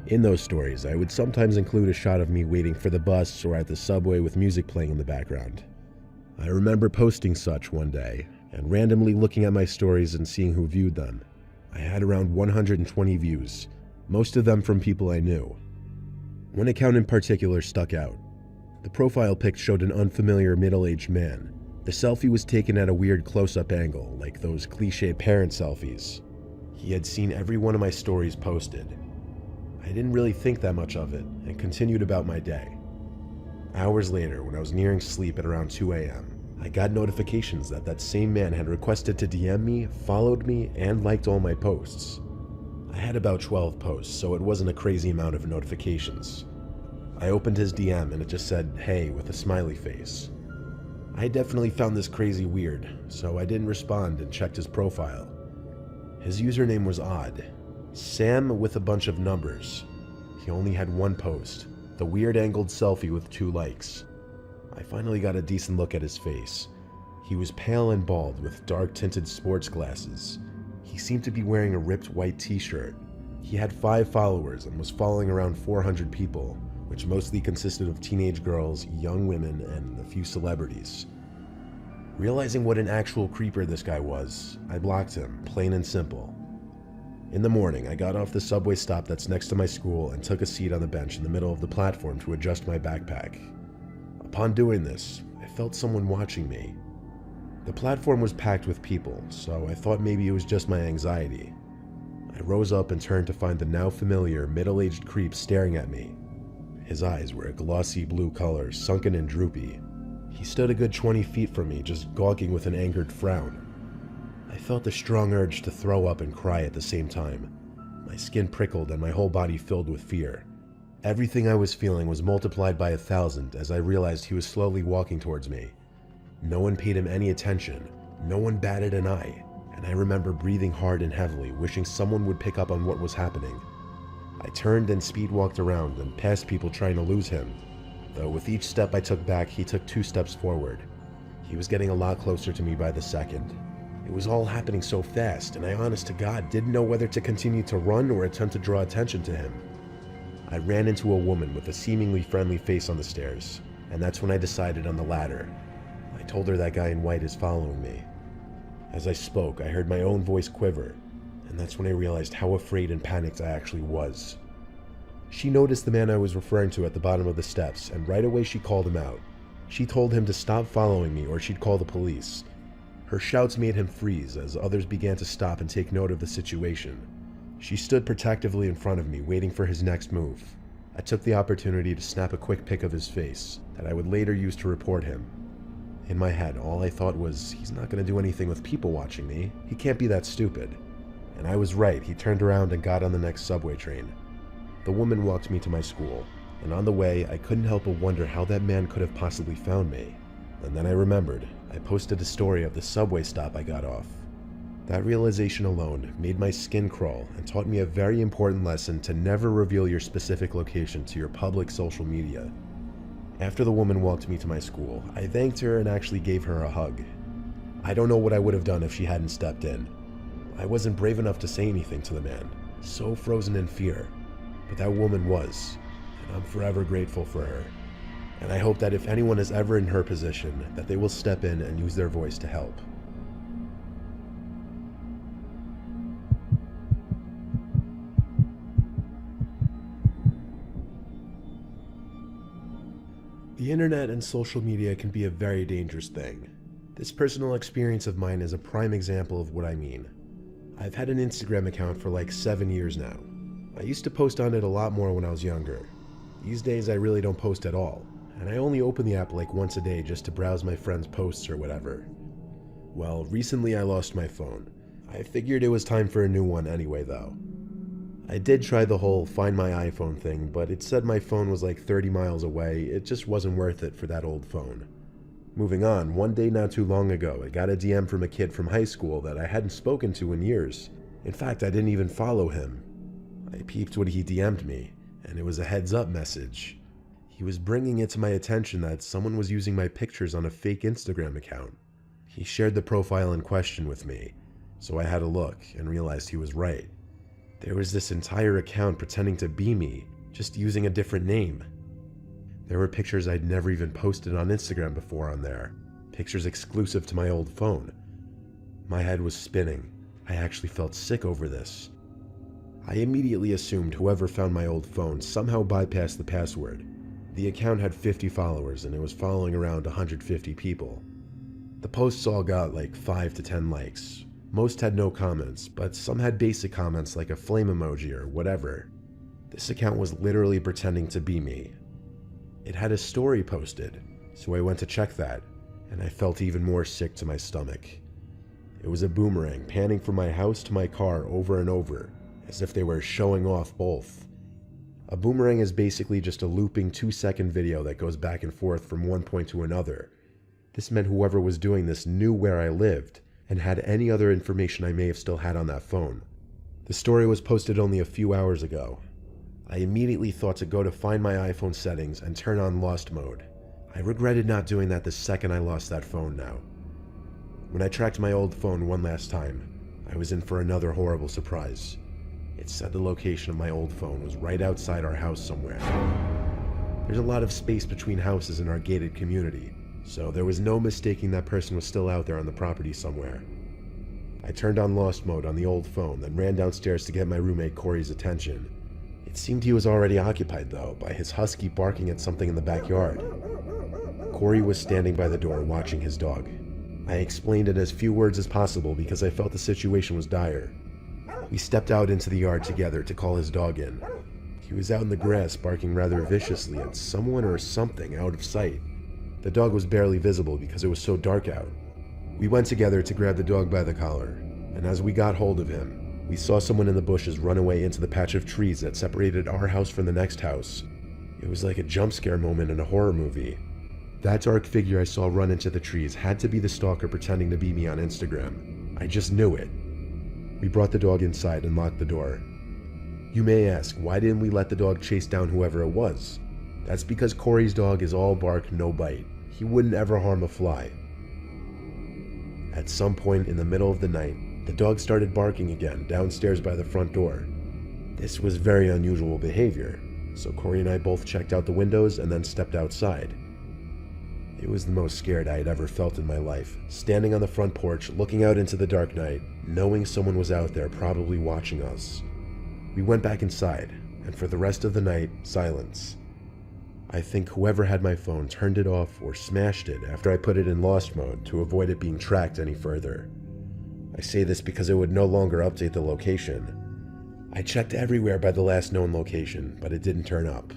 In those stories, I would sometimes include a shot of me waiting for the bus or at the subway with music playing in the background. I remember posting such one day, and randomly looking at my stories and seeing who viewed them. I had around 120 views, most of them from people I knew. One account in particular stuck out. The profile pic showed an unfamiliar middle-aged man. The selfie was taken at a weird close-up angle, like those cliché parent selfies. He had seen every one of my stories posted. I didn't really think that much of it, and continued about my day. Hours later, when I was nearing sleep at around 2 a.m., I got notifications that that same man had requested to DM me, followed me, and liked all my posts. I had about 12 posts, so it wasn't a crazy amount of notifications. I opened his DM and it just said, "Hey," with a smiley face. I definitely found this crazy weird, so I didn't respond and checked his profile. His username was odd. Sam with a bunch of numbers. He only had one post, the weird angled selfie with 2 likes. I finally got a decent look at his face. He was pale and bald with dark tinted sports glasses. He seemed to be wearing a ripped white t-shirt. He had 5 followers and was following around 400 people, which mostly consisted of teenage girls, young women, and a few celebrities. Realizing what an actual creeper this guy was, I blocked him, plain and simple. In the morning, I got off the subway stop that's next to my school and took a seat on the bench in the middle of the platform to adjust my backpack. Upon doing this, I felt someone watching me. The platform was packed with people, so I thought maybe it was just my anxiety. I rose up and turned to find the now familiar middle-aged creep staring at me. His eyes were a glossy blue color, sunken and droopy. He stood a good 20 feet from me, just gawking with an angered frown. I felt a strong urge to throw up and cry at the same time. My skin prickled and my whole body filled with fear. Everything I was feeling was multiplied by 1,000 as I realized he was slowly walking towards me. No one paid him any attention, no one batted an eye, and I remember breathing hard and heavily, wishing someone would pick up on what was happening. I turned and speed walked around and past people trying to lose him, though with each step I took back, he took 2 steps forward. He was getting a lot closer to me by the second. It was all happening so fast, and I honest to God didn't know whether to continue to run or attempt to draw attention to him. I ran into a woman with a seemingly friendly face on the stairs, and that's when I decided on the ladder. I told her that guy in white is following me. As I spoke, I heard my own voice quiver, and that's when I realized how afraid and panicked I actually was. She noticed the man I was referring to at the bottom of the steps, and right away she called him out. She told him to stop following me or she'd call the police. Her shouts made him freeze as others began to stop and take note of the situation. She stood protectively in front of me, waiting for his next move. I took the opportunity to snap a quick pic of his face that I would later use to report him. In my head, all I thought was, he's not going to do anything with people watching me. He can't be that stupid. And I was right. He turned around and got on the next subway train. The woman walked me to my school, and on the way, I couldn't help but wonder how that man could have possibly found me. And then I remembered. I posted a story of the subway stop I got off. That realization alone made my skin crawl and taught me a very important lesson to never reveal your specific location to your public social media. After the woman walked me to my school, I thanked her and actually gave her a hug. I don't know what I would have done if she hadn't stepped in. I wasn't brave enough to say anything to the man, so frozen in fear, but that woman was, and I'm forever grateful for her. And I hope that if anyone is ever in her position, that they will step in and use their voice to help. The internet and social media can be a very dangerous thing. This personal experience of mine is a prime example of what I mean. I've had an Instagram account for like 7 years now. I used to post on it a lot more when I was younger. These days I really don't post at all, and I only open the app like once a day just to browse my friends' posts or whatever. Well, recently I lost my phone. I figured it was time for a new one anyway though. I did try the whole find my iPhone thing, but it said my phone was like 30 miles away. It just wasn't worth it for that old phone. Moving on, one day not too long ago, I got a DM from a kid from high school that I hadn't spoken to in years. In fact, I didn't even follow him. I peeped what he DM'd me, and it was a heads up message. He was bringing it to my attention that someone was using my pictures on a fake Instagram account. He shared the profile in question with me, so I had a look and realized he was right. There was this entire account pretending to be me, just using a different name. There were pictures I'd never even posted on Instagram before on there, pictures exclusive to my old phone. My head was spinning. I actually felt sick over this. I immediately assumed whoever found my old phone somehow bypassed the password. The account had 50 followers and it was following around 150 people. The posts all got like 5 to 10 likes. Most had no comments, but some had basic comments like a flame emoji or whatever. This account was literally pretending to be me. It had a story posted, so I went to check that, and I felt even more sick to my stomach. It was a boomerang panning from my house to my car over and over, as if they were showing off both. A boomerang is basically just a looping 2-second video that goes back and forth from one point to another. This meant whoever was doing this knew where I lived, and had any other information I may have still had on that phone. The story was posted only a few hours ago. I immediately thought to go to find my iPhone settings and turn on lost mode. I regretted not doing that the second I lost that phone now. When I tracked my old phone one last time, I was in for another horrible surprise. It said the location of my old phone was right outside our house somewhere. There's a lot of space between houses in our gated community, so there was no mistaking that person was still out there on the property somewhere. I turned on lost mode on the old phone, then ran downstairs to get my roommate Corey's attention. It seemed he was already occupied, though, by his husky barking at something in the backyard. Corey was standing by the door watching his dog. I explained in as few words as possible because I felt the situation was dire. We stepped out into the yard together to call his dog in. He was out in the grass barking rather viciously at someone or something out of sight. The dog was barely visible because it was so dark out. We went together to grab the dog by the collar, and as we got hold of him, we saw someone in the bushes run away into the patch of trees that separated our house from the next house. It was like a jump scare moment in a horror movie. That dark figure I saw run into the trees had to be the stalker pretending to be me on Instagram. I just knew it. We brought the dog inside and locked the door. You may ask, why didn't we let the dog chase down whoever it was? That's because Corey's dog is all bark, no bite. He wouldn't ever harm a fly. At some point in the middle of the night, the dog started barking again downstairs by the front door. This was very unusual behavior, so Corey and I both checked out the windows and then stepped outside. It was the most scared I had ever felt in my life, standing on the front porch, looking out into the dark night, knowing someone was out there probably watching us. We went back inside, and for the rest of the night, silence. I think whoever had my phone turned it off or smashed it after I put it in lost mode to avoid it being tracked any further. I say this because it would no longer update the location. I checked everywhere by the last known location, but it didn't turn up.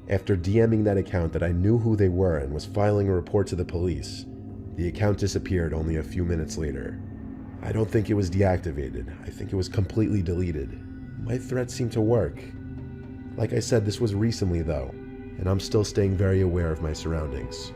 After DMing that account that I knew who they were and was filing a report to the police, the account disappeared only a few minutes later. I don't think it was deactivated. I think it was completely deleted. My threat seemed to work. Like I said, this was recently though, and I'm still staying very aware of my surroundings.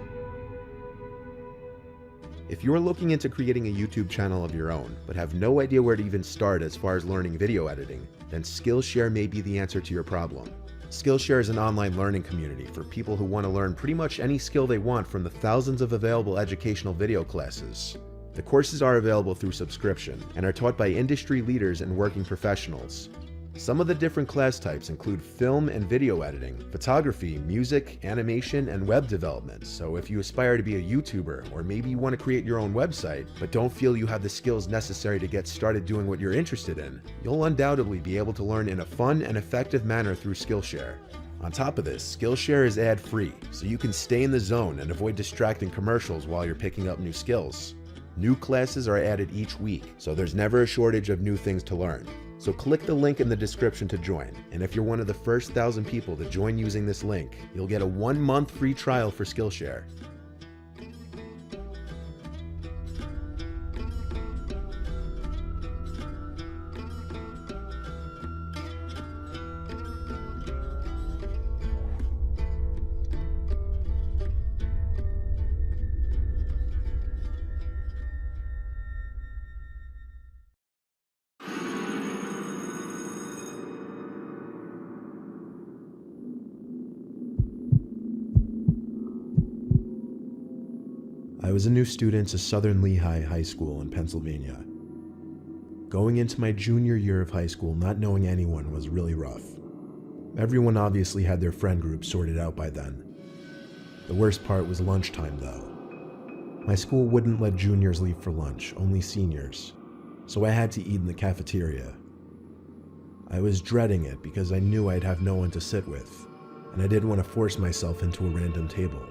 If you're looking into creating a YouTube channel of your own, but have no idea where to even start as far as learning video editing, then Skillshare may be the answer to your problem. Skillshare is an online learning community for people who want to learn pretty much any skill they want from the thousands of available educational video classes. The courses are available through subscription and are taught by industry leaders and working professionals. Some of the different class types include film and video editing, photography, music, animation, and web development. So if you aspire to be a YouTuber, or maybe you want to create your own website, but don't feel you have the skills necessary to get started doing what you're interested in, you'll undoubtedly be able to learn in a fun and effective manner through Skillshare. On top of this, Skillshare is ad-free, so you can stay in the zone and avoid distracting commercials while you're picking up new skills. New classes are added each week, so there's never a shortage of new things to learn. So click the link in the description to join, and if you're one of the first 1,000 people to join using this link, you'll get a 1-month free trial for Skillshare. I was a new student to Southern Lehigh High School in Pennsylvania. Going into my junior year of high school, not knowing anyone was really rough. Everyone obviously had their friend group sorted out by then. The worst part was lunchtime though. My school wouldn't let juniors leave for lunch, only seniors, so I had to eat in the cafeteria. I was dreading it because I knew I'd have no one to sit with, and I didn't want to force myself into a random table.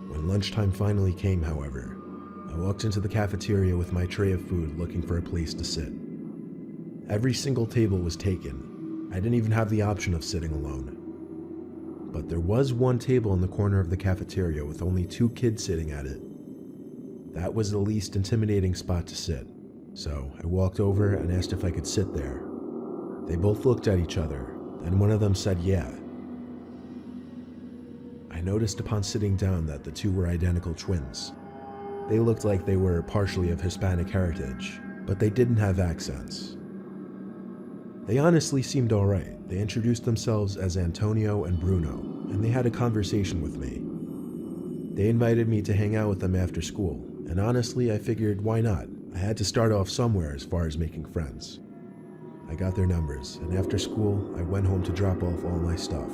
When lunchtime finally came, however, I walked into the cafeteria with my tray of food looking for a place to sit. Every single table was taken. I didn't even have the option of sitting alone. But there was one table in the corner of the cafeteria with only 2 kids sitting at it. That was the least intimidating spot to sit, so I walked over and asked if I could sit there. They both looked at each other, and one of them said yeah. I noticed upon sitting down that the 2 were identical twins. They looked like they were partially of Hispanic heritage, but they didn't have accents. They honestly seemed alright. They introduced themselves as Antonio and Bruno, and they had a conversation with me. They invited me to hang out with them after school, and honestly I figured why not? I had to start off somewhere as far as making friends. I got their numbers, and after school I went home to drop off all my stuff.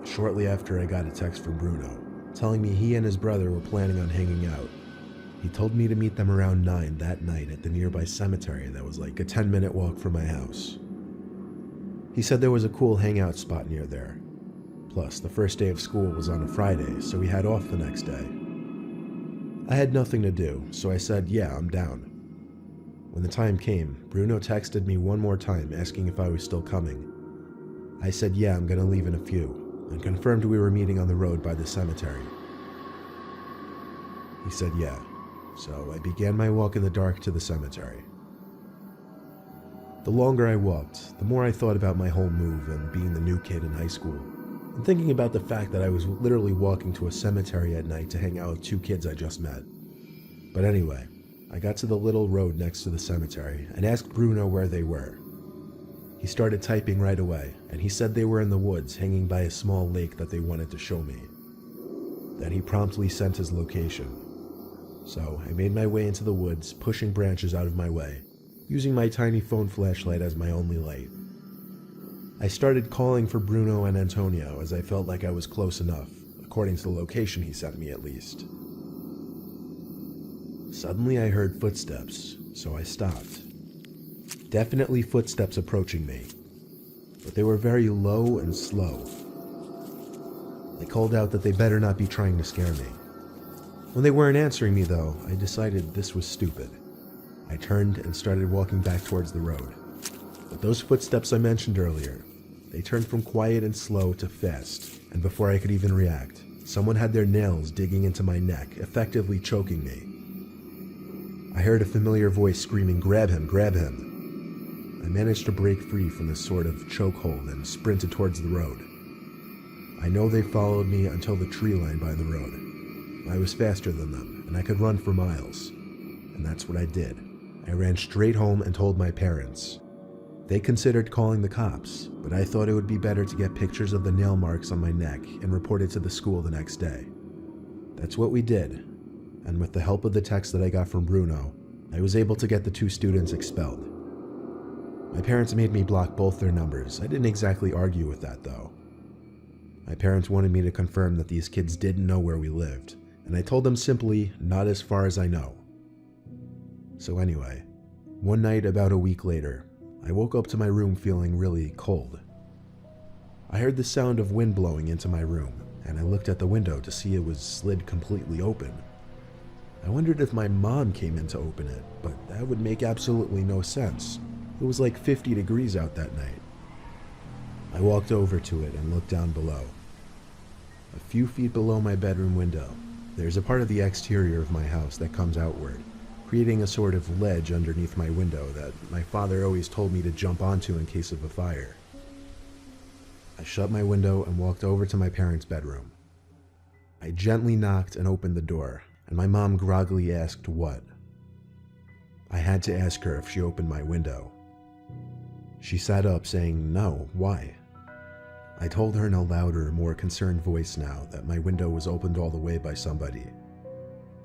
Shortly after I got a text from Bruno, telling me he and his brother were planning on hanging out. He told me to meet them around 9 that night at the nearby cemetery that was like a 10-minute walk from my house. He said there was a cool hangout spot near there. Plus, the first day of school was on a Friday, so we had off the next day. I had nothing to do, so I said, yeah, I'm down. When the time came, Bruno texted me one more time asking if I was still coming. I said, yeah, I'm gonna leave in a few, and confirmed we were meeting on the road by the cemetery. He said, yeah. So I began my walk in the dark to the cemetery. The longer I walked, the more I thought about my whole move and being the new kid in high school, and thinking about the fact that I was literally walking to a cemetery at night to hang out with 2 kids I just met. But anyway, I got to the little road next to the cemetery and asked Bruno where they were. He started typing right away, and he said they were in the woods hanging by a small lake that they wanted to show me. Then he promptly sent his location. So I made my way into the woods, pushing branches out of my way, using my tiny phone flashlight as my only light. I started calling for Bruno and Antonio as I felt like I was close enough, according to the location he sent me at least. Suddenly I heard footsteps, so I stopped. Definitely footsteps approaching me, but they were very low and slow. I called out that they better not be trying to scare me. When they weren't answering me though, I decided this was stupid. I turned and started walking back towards the road. But those footsteps I mentioned earlier, they turned from quiet and slow to fast, and before I could even react, someone had their nails digging into my neck, effectively choking me. I heard a familiar voice screaming, "Grab him, grab him." I managed to break free from this sort of chokehold and sprinted towards the road. I know they followed me until the tree line by the road. I was faster than them, and I could run for miles. And that's what I did. I ran straight home and told my parents. They considered calling the cops, but I thought it would be better to get pictures of the nail marks on my neck and report it to the school the next day. That's what we did, and with the help of the text that I got from Bruno, I was able to get the 2 students expelled. My parents made me block both their numbers. I didn't exactly argue with that though. My parents wanted me to confirm that these kids didn't know where we lived, and I told them simply, not as far as I know. So anyway, one night about a week later, I woke up to my room feeling really cold. I heard the sound of wind blowing into my room, and I looked at the window to see it was slid completely open. I wondered if my mom came in to open it, but that would make absolutely no sense. It was like 50 degrees out that night. I walked over to it and looked down below. A few feet below my bedroom window, there's a part of the exterior of my house that comes outward, creating a sort of ledge underneath my window that my father always told me to jump onto in case of a fire. I shut my window and walked over to my parents' bedroom. I gently knocked and opened the door, and my mom groggily asked what. I had to ask her if she opened my window. She sat up saying, "No, why?" I told her in a louder, more concerned voice now that my window was opened all the way by somebody.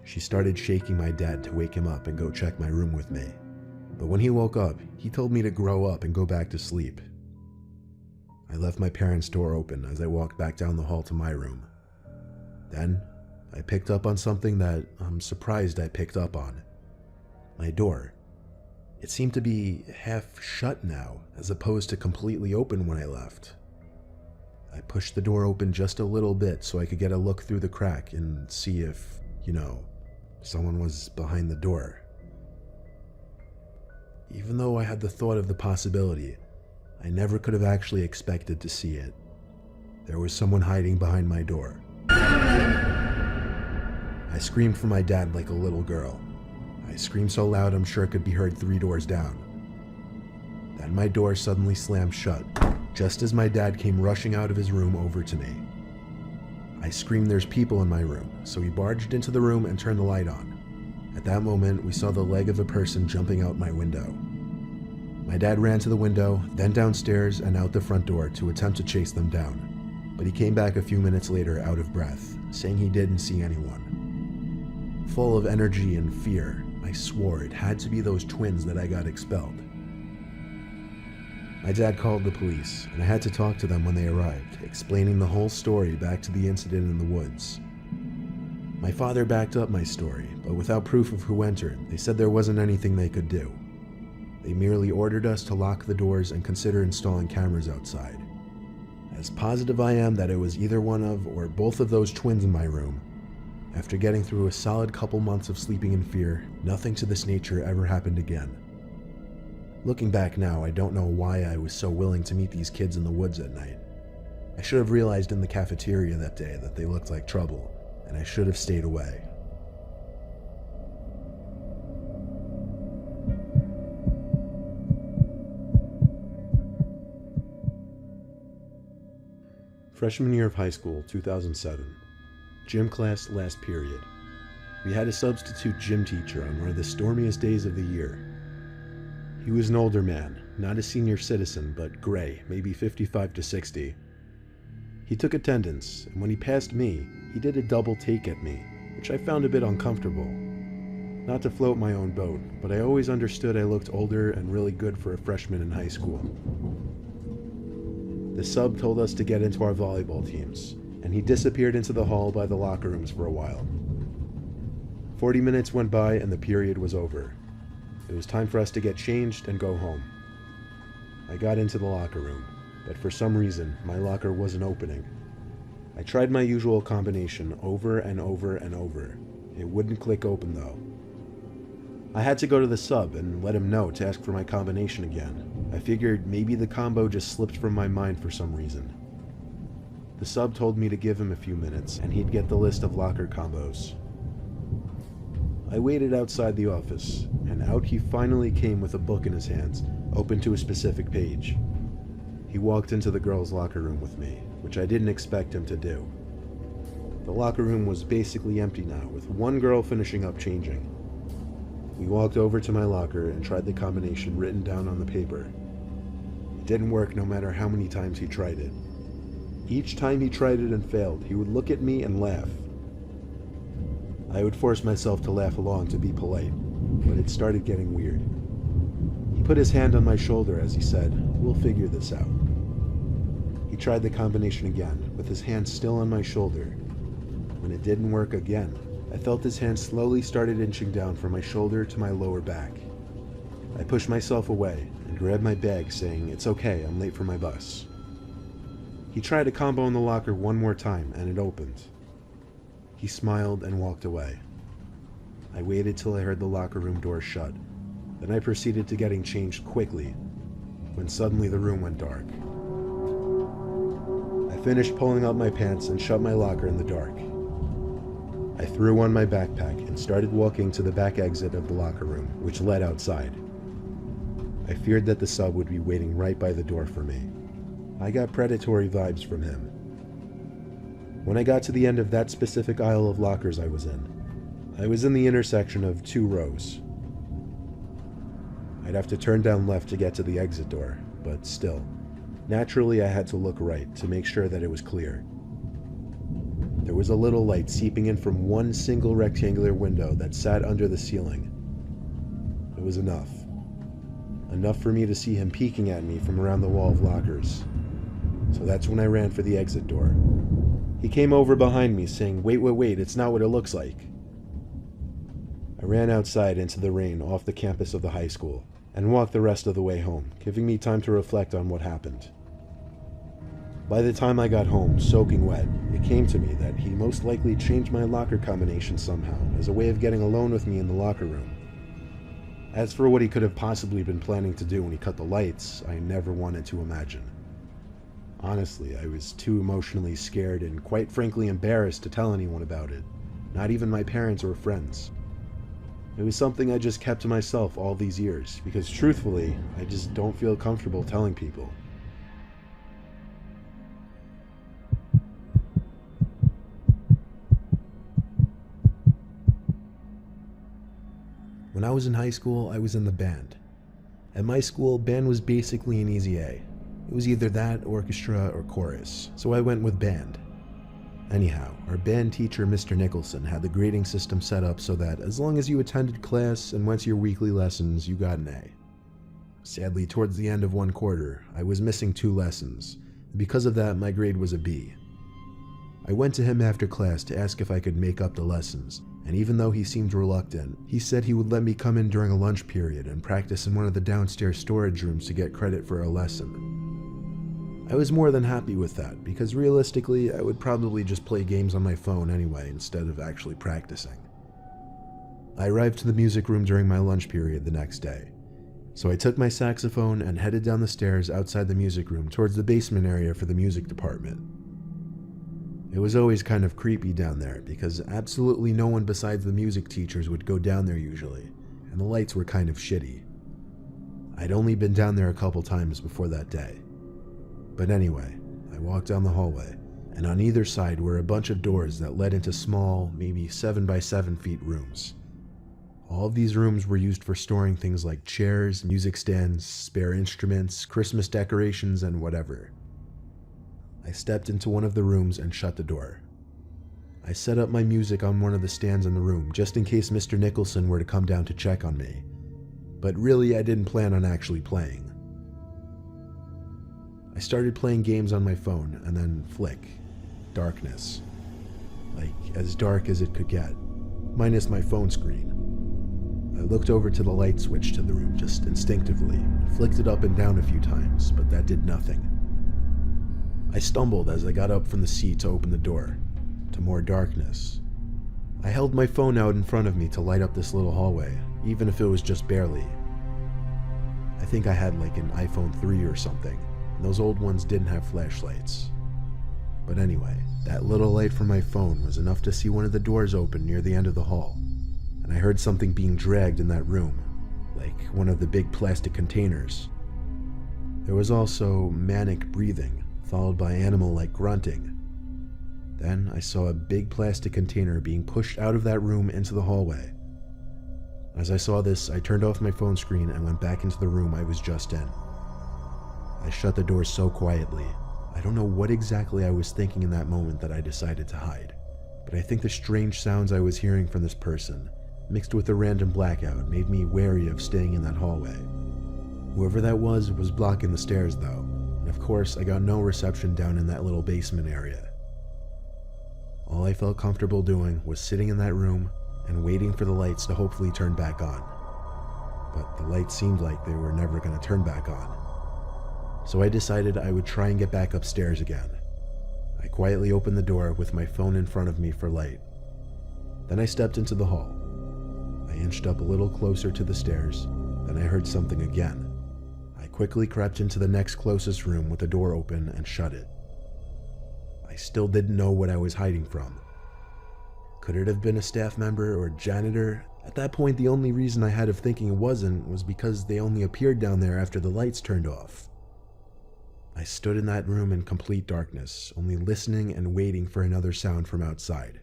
She started shaking my dad to wake him up and go check my room with me. But when he woke up, he told me to grow up and go back to sleep. I left my parents' door open as I walked back down the hall to my room. Then, I picked up on something that I'm surprised I picked up on. My door. It seemed to be half shut now, as opposed to completely open when I left. I pushed the door open just a little bit so I could get a look through the crack and see if, someone was behind the door. Even though I had the thought of the possibility, I never could have actually expected to see it. There was someone hiding behind my door. I screamed for my dad like a little girl. I screamed so loud I'm sure it could be heard 3 doors down. Then my door suddenly slammed shut, just as my dad came rushing out of his room over to me. I screamed, "There's people in my room," so he barged into the room and turned the light on. At that moment, we saw the leg of a person jumping out my window. My dad ran to the window, then downstairs and out the front door to attempt to chase them down, but he came back a few minutes later out of breath, saying he didn't see anyone. Full of energy and fear, I swore it had to be those twins that I got expelled. My dad called the police, and I had to talk to them when they arrived, explaining the whole story back to the incident in the woods. My father backed up my story, but without proof of who entered, they said there wasn't anything they could do. They merely ordered us to lock the doors and consider installing cameras outside. As positive I am that it was either one of or both of those twins in my room, after getting through a solid couple months of sleeping in fear, nothing to this nature ever happened again. Looking back now, I don't know why I was so willing to meet these kids in the woods at night. I should have realized in the cafeteria that day that they looked like trouble, and I should have stayed away. Freshman year of high school, 2007. Gym class, last period. We had a substitute gym teacher on one of the stormiest days of the year. He was an older man, not a senior citizen, but gray, maybe 55 to 60. He took attendance, and when he passed me, he did a double take at me, which I found a bit uncomfortable. Not to float my own boat, but I always understood I looked older and really good for a freshman in high school. The sub told us to get into our volleyball teams, and he disappeared into the hall by the locker rooms for a while. 40 minutes went by and the period was over. It was time for us to get changed and go home. I got into the locker room, but for some reason, my locker wasn't opening. I tried my usual combination over and over and over. It wouldn't click open though. I had to go to the sub and let him know to ask for my combination again. I figured maybe the combo just slipped from my mind for some reason. The sub told me to give him a few minutes and he'd get the list of locker combos. I waited outside the office, and out he finally came with a book in his hands, open to a specific page. He walked into the girls' locker room with me, which I didn't expect him to do. The locker room was basically empty now, with one girl finishing up changing. We walked over to my locker and tried the combination written down on the paper. It didn't work no matter how many times he tried it. Each time he tried it and failed, he would look at me and laugh. I would force myself to laugh along to be polite, but it started getting weird. He put his hand on my shoulder as he said, "We'll figure this out." He tried the combination again, with his hand still on my shoulder. When it didn't work again, I felt his hand slowly started inching down from my shoulder to my lower back. I pushed myself away and grabbed my bag, saying, "It's okay, I'm late for my bus." He tried a combo in the locker one more time, and it opened. He smiled and walked away. I waited till I heard the locker room door shut. Then I proceeded to getting changed quickly, when suddenly the room went dark. I finished pulling up my pants and shut my locker in the dark. I threw on my backpack and started walking to the back exit of the locker room, which led outside. I feared that the sub would be waiting right by the door for me. I got predatory vibes from him. When I got to the end of that specific aisle of lockers I was in the intersection of two rows. I'd have to turn down left to get to the exit door, but still. Naturally, I had to look right to make sure that it was clear. There was a little light seeping in from one single rectangular window that sat under the ceiling. It was enough. Enough for me to see him peeking at me from around the wall of lockers. So that's when I ran for the exit door. He came over behind me saying, wait, it's not what it looks like." I ran outside into the rain off the campus of the high school and walked the rest of the way home, giving me time to reflect on what happened. By the time I got home, soaking wet, it came to me that he most likely changed my locker combination somehow as a way of getting alone with me in the locker room. As for what he could have possibly been planning to do when he cut the lights, I never wanted to imagine. Honestly, I was too emotionally scared and quite frankly embarrassed to tell anyone about it, not even my parents or friends. It was something I just kept to myself all these years, because truthfully, I just don't feel comfortable telling people. When I was in high school, I was in the band. At my school, band was basically an easy A. It was either that, orchestra, or chorus, so I went with band. Anyhow, our band teacher, Mr. Nicholson, had the grading system set up so that as long as you attended class and went to your weekly lessons, you got an A. Sadly, towards the end of one quarter, I was missing 2 lessons. Because of that, my grade was a B. I went to him after class to ask if I could make up the lessons, and even though he seemed reluctant, he said he would let me come in during a lunch period and practice in one of the downstairs storage rooms to get credit for a lesson. I was more than happy with that, because realistically, I would probably just play games on my phone anyway instead of actually practicing. I arrived to the music room during my lunch period the next day, so I took my saxophone and headed down the stairs outside the music room towards the basement area for the music department. It was always kind of creepy down there because absolutely no one besides the music teachers would go down there usually, and the lights were kind of shitty. I'd only been down there a couple times before that day. But anyway, I walked down the hallway, and on either side were a bunch of doors that led into small, maybe 7 by 7 feet rooms. All of these rooms were used for storing things like chairs, music stands, spare instruments, Christmas decorations, and whatever. I stepped into one of the rooms and shut the door. I set up my music on one of the stands in the room just in case Mr. Nicholson were to come down to check on me, but really I didn't plan on actually playing. I started playing games on my phone and then flick, darkness. Like as dark as it could get, minus my phone screen. I looked over to the light switch to the room just instinctively, flicked it up and down a few times, but that did nothing. I stumbled as I got up from the seat to open the door, to more darkness. I held my phone out in front of me to light up this little hallway, even if it was just barely. I think I had like an iPhone 3 or something, and those old ones didn't have flashlights. But anyway, that little light from my phone was enough to see one of the doors open near the end of the hall, and I heard something being dragged in that room, like one of the big plastic containers. There was also manic breathing, followed by animal-like grunting. Then I saw a big plastic container being pushed out of that room into the hallway. As I saw this, I turned off my phone screen and went back into the room I was just in. I shut the door so quietly. I don't know what exactly I was thinking in that moment that I decided to hide, but I think the strange sounds I was hearing from this person, mixed with the random blackout, made me wary of staying in that hallway. Whoever that was blocking the stairs though. And of course, I got no reception down in that little basement area. All I felt comfortable doing was sitting in that room and waiting for the lights to hopefully turn back on. But the lights seemed like they were never going to turn back on. So I decided I would try and get back upstairs again. I quietly opened the door with my phone in front of me for light. Then I stepped into the hall. I inched up a little closer to the stairs, then I heard something again. I quickly crept into the next closest room with the door open and shut it. I still didn't know what I was hiding from. Could it have been a staff member or janitor? At that point, the only reason I had of thinking it wasn't was because they only appeared down there after the lights turned off. I stood in that room in complete darkness, only listening and waiting for another sound from outside.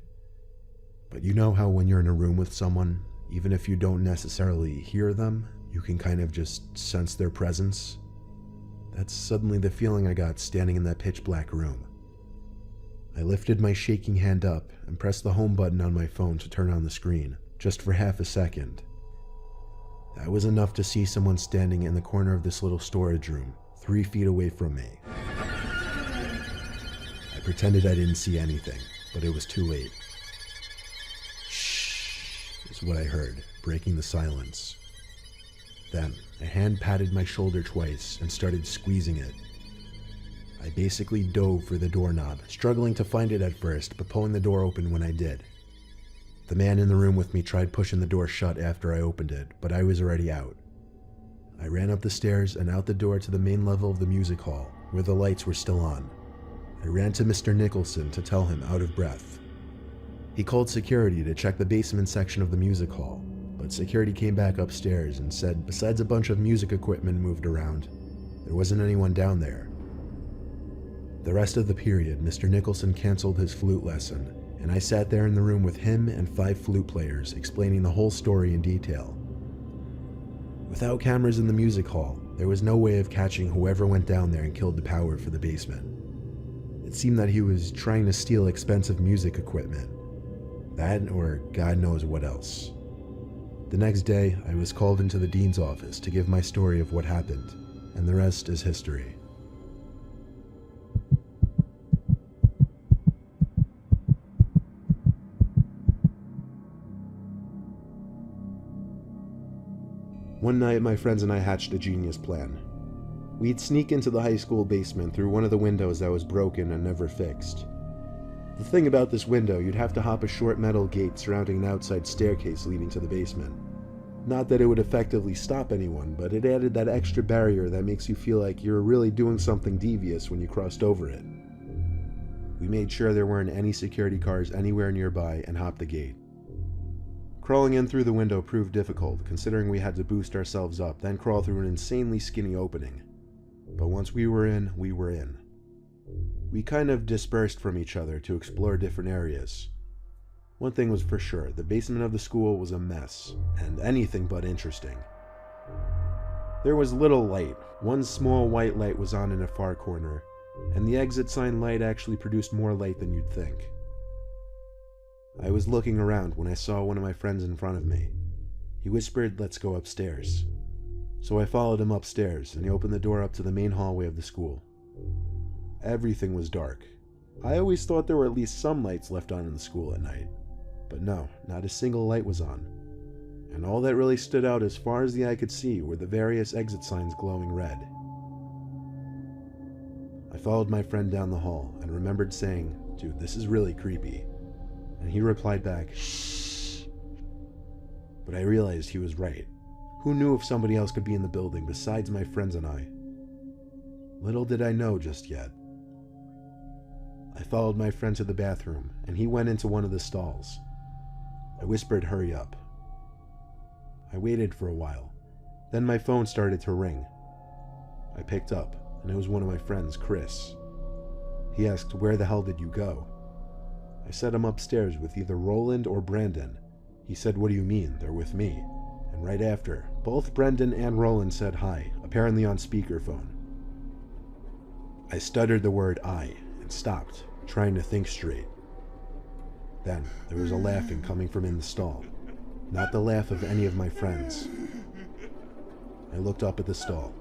But you know how when you're in a room with someone, even if you don't necessarily hear them, you can kind of just sense their presence? That's suddenly the feeling I got standing in that pitch black room. I lifted my shaking hand up and pressed the home button on my phone to turn on the screen, just for half a second. That was enough to see someone standing in the corner of this little storage room, 3 feet away from me. I pretended I didn't see anything, but it was too late. Shh, is what I heard, breaking the silence. Then, a hand patted my shoulder twice and started squeezing it. I basically dove for the doorknob, struggling to find it at first, but pulling the door open when I did. The man in the room with me tried pushing the door shut after I opened it, but I was already out. I ran up the stairs and out the door to the main level of the music hall, where the lights were still on. I ran to Mr. Nicholson to tell him, out of breath. He called security to check the basement section of the music hall, but security came back upstairs and said besides a bunch of music equipment moved around, there wasn't anyone down there. The rest of the period, Mr. Nicholson canceled his flute lesson, and I sat there in the room with him and 5 flute players explaining the whole story in detail, Without cameras in the music hall, there was no way of catching whoever went down there and killed the power for the basement. It seemed that he was trying to steal expensive music equipment. That, or God knows what else. The next day, I was called into the dean's office to give my story of what happened, and the rest is history. One night, my friends and I hatched a genius plan. We'd sneak into the high school basement through one of the windows that was broken and never fixed. The thing about this window, you'd have to hop a short metal gate surrounding an outside staircase leading to the basement. Not that it would effectively stop anyone, but it added that extra barrier that makes you feel like you're really doing something devious when you crossed over it. We made sure there weren't any security cars anywhere nearby and hopped the gate. Crawling in through the window proved difficult, considering we had to boost ourselves up, then crawl through an insanely skinny opening. But once we were in, we were in. We kind of dispersed from each other to explore different areas. One thing was for sure, the basement of the school was a mess, and anything but interesting. There was little light. One small white light was on in a far corner, and the exit sign light actually produced more light than you'd think. I was looking around when I saw one of my friends in front of me. He whispered, "Let's go upstairs." So I followed him upstairs, and he opened the door up to the main hallway of the school. Everything was dark. I always thought there were at least some lights left on in the school at night. But no, not a single light was on. And all that really stood out as far as the eye could see were the various exit signs glowing red. I followed my friend down the hall and remembered saying, "Dude, this is really creepy." And he replied back, "Shh." But I realized he was right. Who knew if somebody else could be in the building besides my friends and I? Little did I know just yet. I followed my friend to the bathroom, and he went into one of the stalls. I whispered, "Hurry up." I waited for a while. Then my phone started to ring. I picked up, and it was one of my friends, Chris. He asked, "Where the hell did you go?" I said I'm upstairs with either Roland or Brandon. He said, "What do you mean? They're with me." And right after, both Brendan and Roland said hi, apparently on speakerphone. I stuttered the word "I" and stopped, trying to think straight. Then there was a laughing coming from in the stall, not the laugh of any of my friends. I looked up at the stall.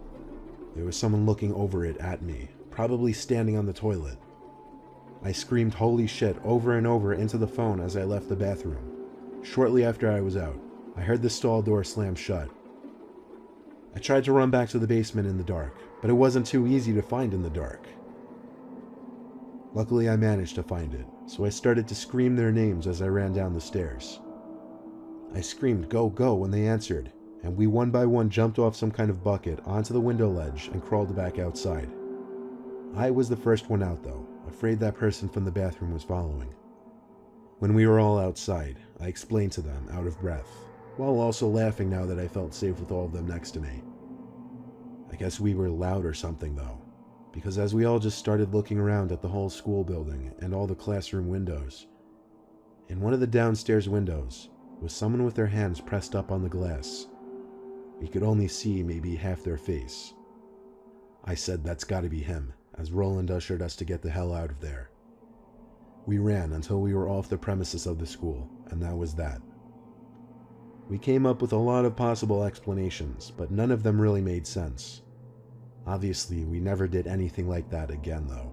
There was someone looking over it at me, probably standing on the toilet. I screamed "holy shit" over and over into the phone as I left the bathroom. Shortly after I was out, I heard the stall door slam shut. I tried to run back to the basement in the dark, but it wasn't too easy to find in the dark. Luckily, I managed to find it, so I started to scream their names as I ran down the stairs. I screamed "go, go" when they answered, and we one by one jumped off some kind of bucket onto the window ledge and crawled back outside. I was the first one out though, afraid that person from the bathroom was following. When we were all outside, I explained to them, out of breath, while also laughing now that I felt safe with all of them next to me. I guess we were loud or something though, because as we all just started looking around at the whole school building and all the classroom windows, in one of the downstairs windows was someone with their hands pressed up on the glass. We could only see maybe half their face. I said that's gotta be him, as Roland ushered us to get the hell out of there. We ran until we were off the premises of the school, and that was that. We came up with a lot of possible explanations, but none of them really made sense. Obviously, we never did anything like that again though.